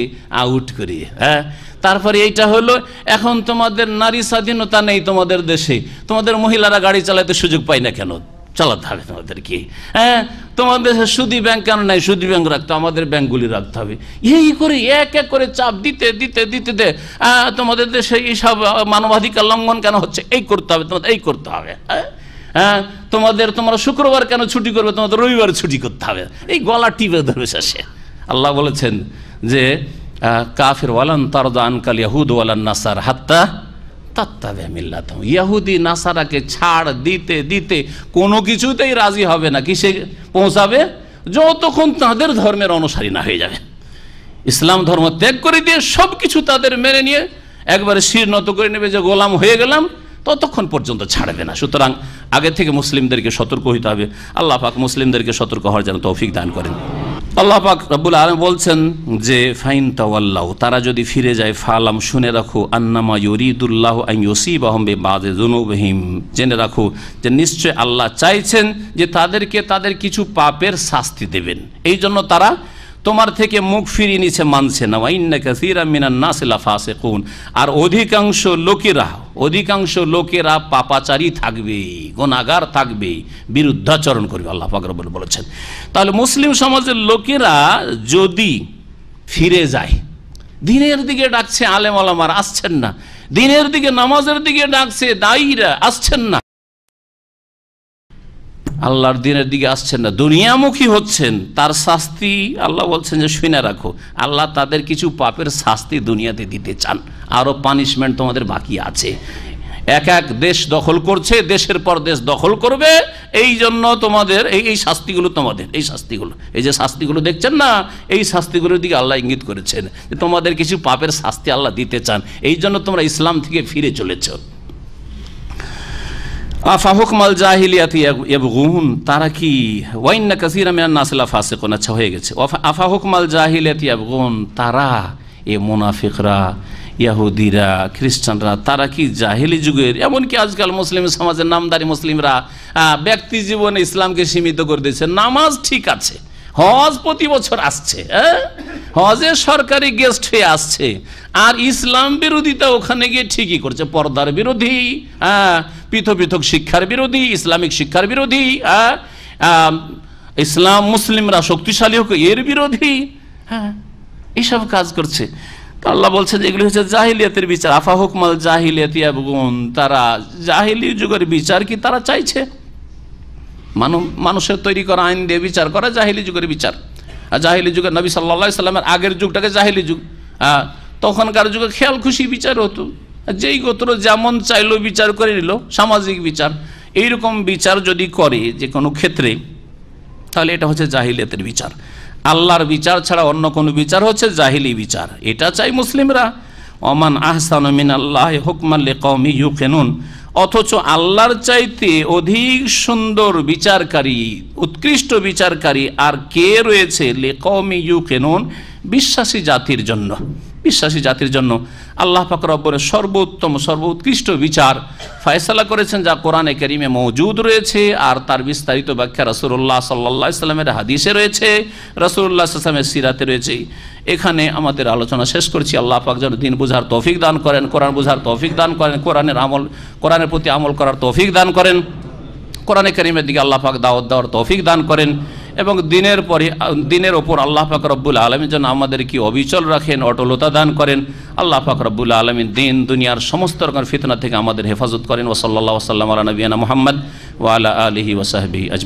আউট করিয়ে। হ্যাঁ, তারপরে এইটা হলো এখন তোমাদের নারী স্বাধীনতা নেই তোমাদের দেশে, তোমাদের মহিলারা গাড়ি চালাতে সুযোগ পায় না কেন? চালাতে হবে তোমাদেরকে। হ্যাঁ, তোমাদের সুদী ব্যাংক কেন নাই? সুদী ব্যাংক রাখতে, আমাদের ব্যাংকগুলি রাখতে হবে। এই করে এক এক করে চাপ দিতে দিতে দিতে তোমাদের দেশে এইসব মানবাধিকার লঙ্ঘন কেন হচ্ছে? এই করতে হবে, তোমাদের এই করতে হবে। হ্যাঁ, তোমরা শুক্রবার কেন ছুটি করবে? তোমাদের রবিবার ছুটি করতে হবে। এই গলা টিপে ধরবে শেষে। আল্লাহ বলেছেন যে কাফির ওয়ালান তারদা আনকাল ইয়াহুদ ওয়ালান নাসার হাত্তা তাত্তাবে মিল্লাতাহুম, ইহুদি নাসারাকে ছাড় দিতে দিতে কোনো কিছুতেই রাজি হবে না। কিসে পৌঁছাবে? যতক্ষণ তাদের ধর্মের অনুসারী না হয়ে যাবে। ইসলাম ধর্ম ত্যাগ করে দিয়ে সব কিছু তাদের মেনে নিয়ে একবারে শির নত করে নেবে যে গোলাম হয়ে গেলাম, ততক্ষণ পর্যন্ত ছাড়বে না। সুতরাং আগে থেকে মুসলিমদেরকে সতর্ক হইতে হবে। আল্লাহ পাক মুসলিমদেরকে সতর্ক হওয়ার যেন তৌফিক দান করেন। আল্লাহ পাক রব্বুল আলামিন বলছেন যে ফাইন তাওয়াল্লাউ, তারা যদি ফিরে যায়, ফালাম শুনে রাখো, আন্নামা ইউরিদুল্লাহু আন ইউসিবাহুম বিবাদি যুনুবিহিম, জেনে রাখো যে নিশ্চয় আল্লাহ চাইছেন যে তাদেরকে তাদের কিছু পাপের শাস্তি দেবেন। এই জন্য তারা তোমার থেকে মুখ ফিরিয়ে নিচ্ছে, মানছে না। ওয়া ইন্না কাসীরাম মিনান নাসি লাফাসিকুন, আর অধিকাংশ লোকেরা পাপাচারী থাকবে, গুনাহগার থাকবে, বিরুদ্ধাচরণ করবে, আল্লাহ পাক রব্বুল বলেছেন। তাহলে মুসলিম সমাজের লোকেরা যদি ফিরে যায়, দিনের দিকে ডাকছে আলেম ওলামারা আসছেন না, দিনের দিকে নামাজের দিকে ডাকছে দায়ীরা আসছেন না, আল্লাহর দিনের দিকে আসছেন না, দুনিয়ামুখী হচ্ছেন, তার শাস্তি আল্লাহ বলছেন যে শুনে রাখো, আল্লাহ তাদের কিছু পাপের শাস্তি দুনিয়াতে দিতে চান। আরও পানিশমেন্ট তোমাদের বাকি আছে। এক এক দেশ দখল করছে, দেশের পর দেশ দখল করবে, এই জন্য তোমাদের এই শাস্তিগুলো, তোমাদের এই শাস্তিগুলো, এই যে শাস্তিগুলো দেখছেন না, এই শাস্তিগুলোর দিকে আল্লাহ ইঙ্গিত করেছেন যে তোমাদের কিছু পাপের শাস্তি আল্লাহ দিতে চান, এই জন্য তোমরা ইসলাম থেকে ফিরে চলেছ। আফা হুকমাল জাহিলিয়াতি ইয়াবগুন, তারা কি ওয়াইন্না কাসীরা মিনান নাস লা ফাসিকুন। আচ্ছা, হয়ে গেছে। আফা হুকমাল জাহিলিয়াতি ইয়াবগুন, তারা এ মুনাফিকরা, ইহুদিরা, খ্রিস্টানরা, তারা কি জাহেলি যুগের, এমনকি আজকাল মুসলিম সমাজের নামদারি মুসলিমরা ব্যক্তি জীবনে ইসলামকে সীমিত করে দিয়েছে। নামাজ ঠিক আছে, হজ প্রতি বছর আসছে, হজে সরকারি গেস্ট হয়ে আসছে, আর ইসলাম বিরোধিতা ওখানে গিয়ে ঠিকই করছে। পর্দার বিরোধী, পৃথক পৃথক শিক্ষার বিরোধী, ইসলামিক শিক্ষার বিরোধী, ইসলাম মুসলিমরা শক্তিশালী হোক এর বিরোধী, এইসব কাজ করছে। আল্লাহ বলছে যে এগুলি হচ্ছে জাহিলিয়াতের বিচার। আফা হুকমাল জাহিলিয়াতি ইয়াবগুন, তারা জাহিলি যুগের বিচার কি তারা চাইছে? মানুষের তৈরি করা আইন দিয়ে বিচার করা জাহিলি যুগের বিচার। আর জাহিলি যুগের নবী সাল্লাল্লাহু আলাইহি সাল্লামের আগের যুগটাকে জাহিলি যুগ। তখনকার যুগে খেয়াল খুশি বিচার হতো, যেই গোত্র যেমন চাইলো বিচার করে নিল, সামাজিক বিচার। এইরকম বিচার যদি করে যে কোনো ক্ষেত্রে, তাহলে এটা হচ্ছে জাহিলিয়াতের বিচার। আল্লাহর বিচার ছাড়া অন্য কোনো বিচার হচ্ছে জাহিলি বিচার, এটা চাই মুসলিমরা। ওমান আহসানু মিনাল্লাহি হুকমান লিকাওমি ইউকিনুন, অথচ আল্লাহর চাইতে অধিক সুন্দর বিচারকারী, উৎকৃষ্ট বিচারকারী আর কে রয়েছে? লিকাওমি ইউকিনুন, বিশ্বাসী জাতির জন্য। বিশ্বাসী জাতির জন্য আল্লাহ পাক রব্বুর সর্বোত্তম সর্বোৎকৃষ্ট বিচার ফয়সালা করেছেন, যা কোরআনে কারীমে মওজুদ রয়েছে, আর তার বিস্তারিত ব্যাখ্যা রাসূলুল্লাহ সাল্লাল্লাহু আলাইহি সাল্লামের হাদিসে রয়েছে, রাসূলুল্লাহ সাল্লাল্লাহু আলাইহি ওয়াসাল্লামের সিরাতে রয়েছে। এখানে আমাদের আলোচনা শেষ করছি। আল্লাহ পাক যেন দিন বুঝার তৌফিক দান করেন, কোরআন বুঝার তৌফিক দান করেন, কোরআনের প্রতি আমল করার তৌফিক দান করেন, কোরআনে কারীমের দিকে আল্লাহ পাক দাওয়াত দেওয়ার তৌফিক দান করেন, এবং দিনের ওপর আল্লাহ পাক রব্বুল আলামিন যেন আমাদের কি অবিচল রাখেন, অটলতা দান করেন। আল্লাহ পাক রব্বুল আলামিন দিন দুনিয়ার সমস্ত রকমের ফিতনা থেকে আমাদের হেফাজত করেন। ওয়া সাল্লাল্লাহু ওয়া সাল্লাম আলা নবিয়িনা মুহাম্মদ ওয়া আলা আলিহি ওয়া সাহবিহি আজমাইন।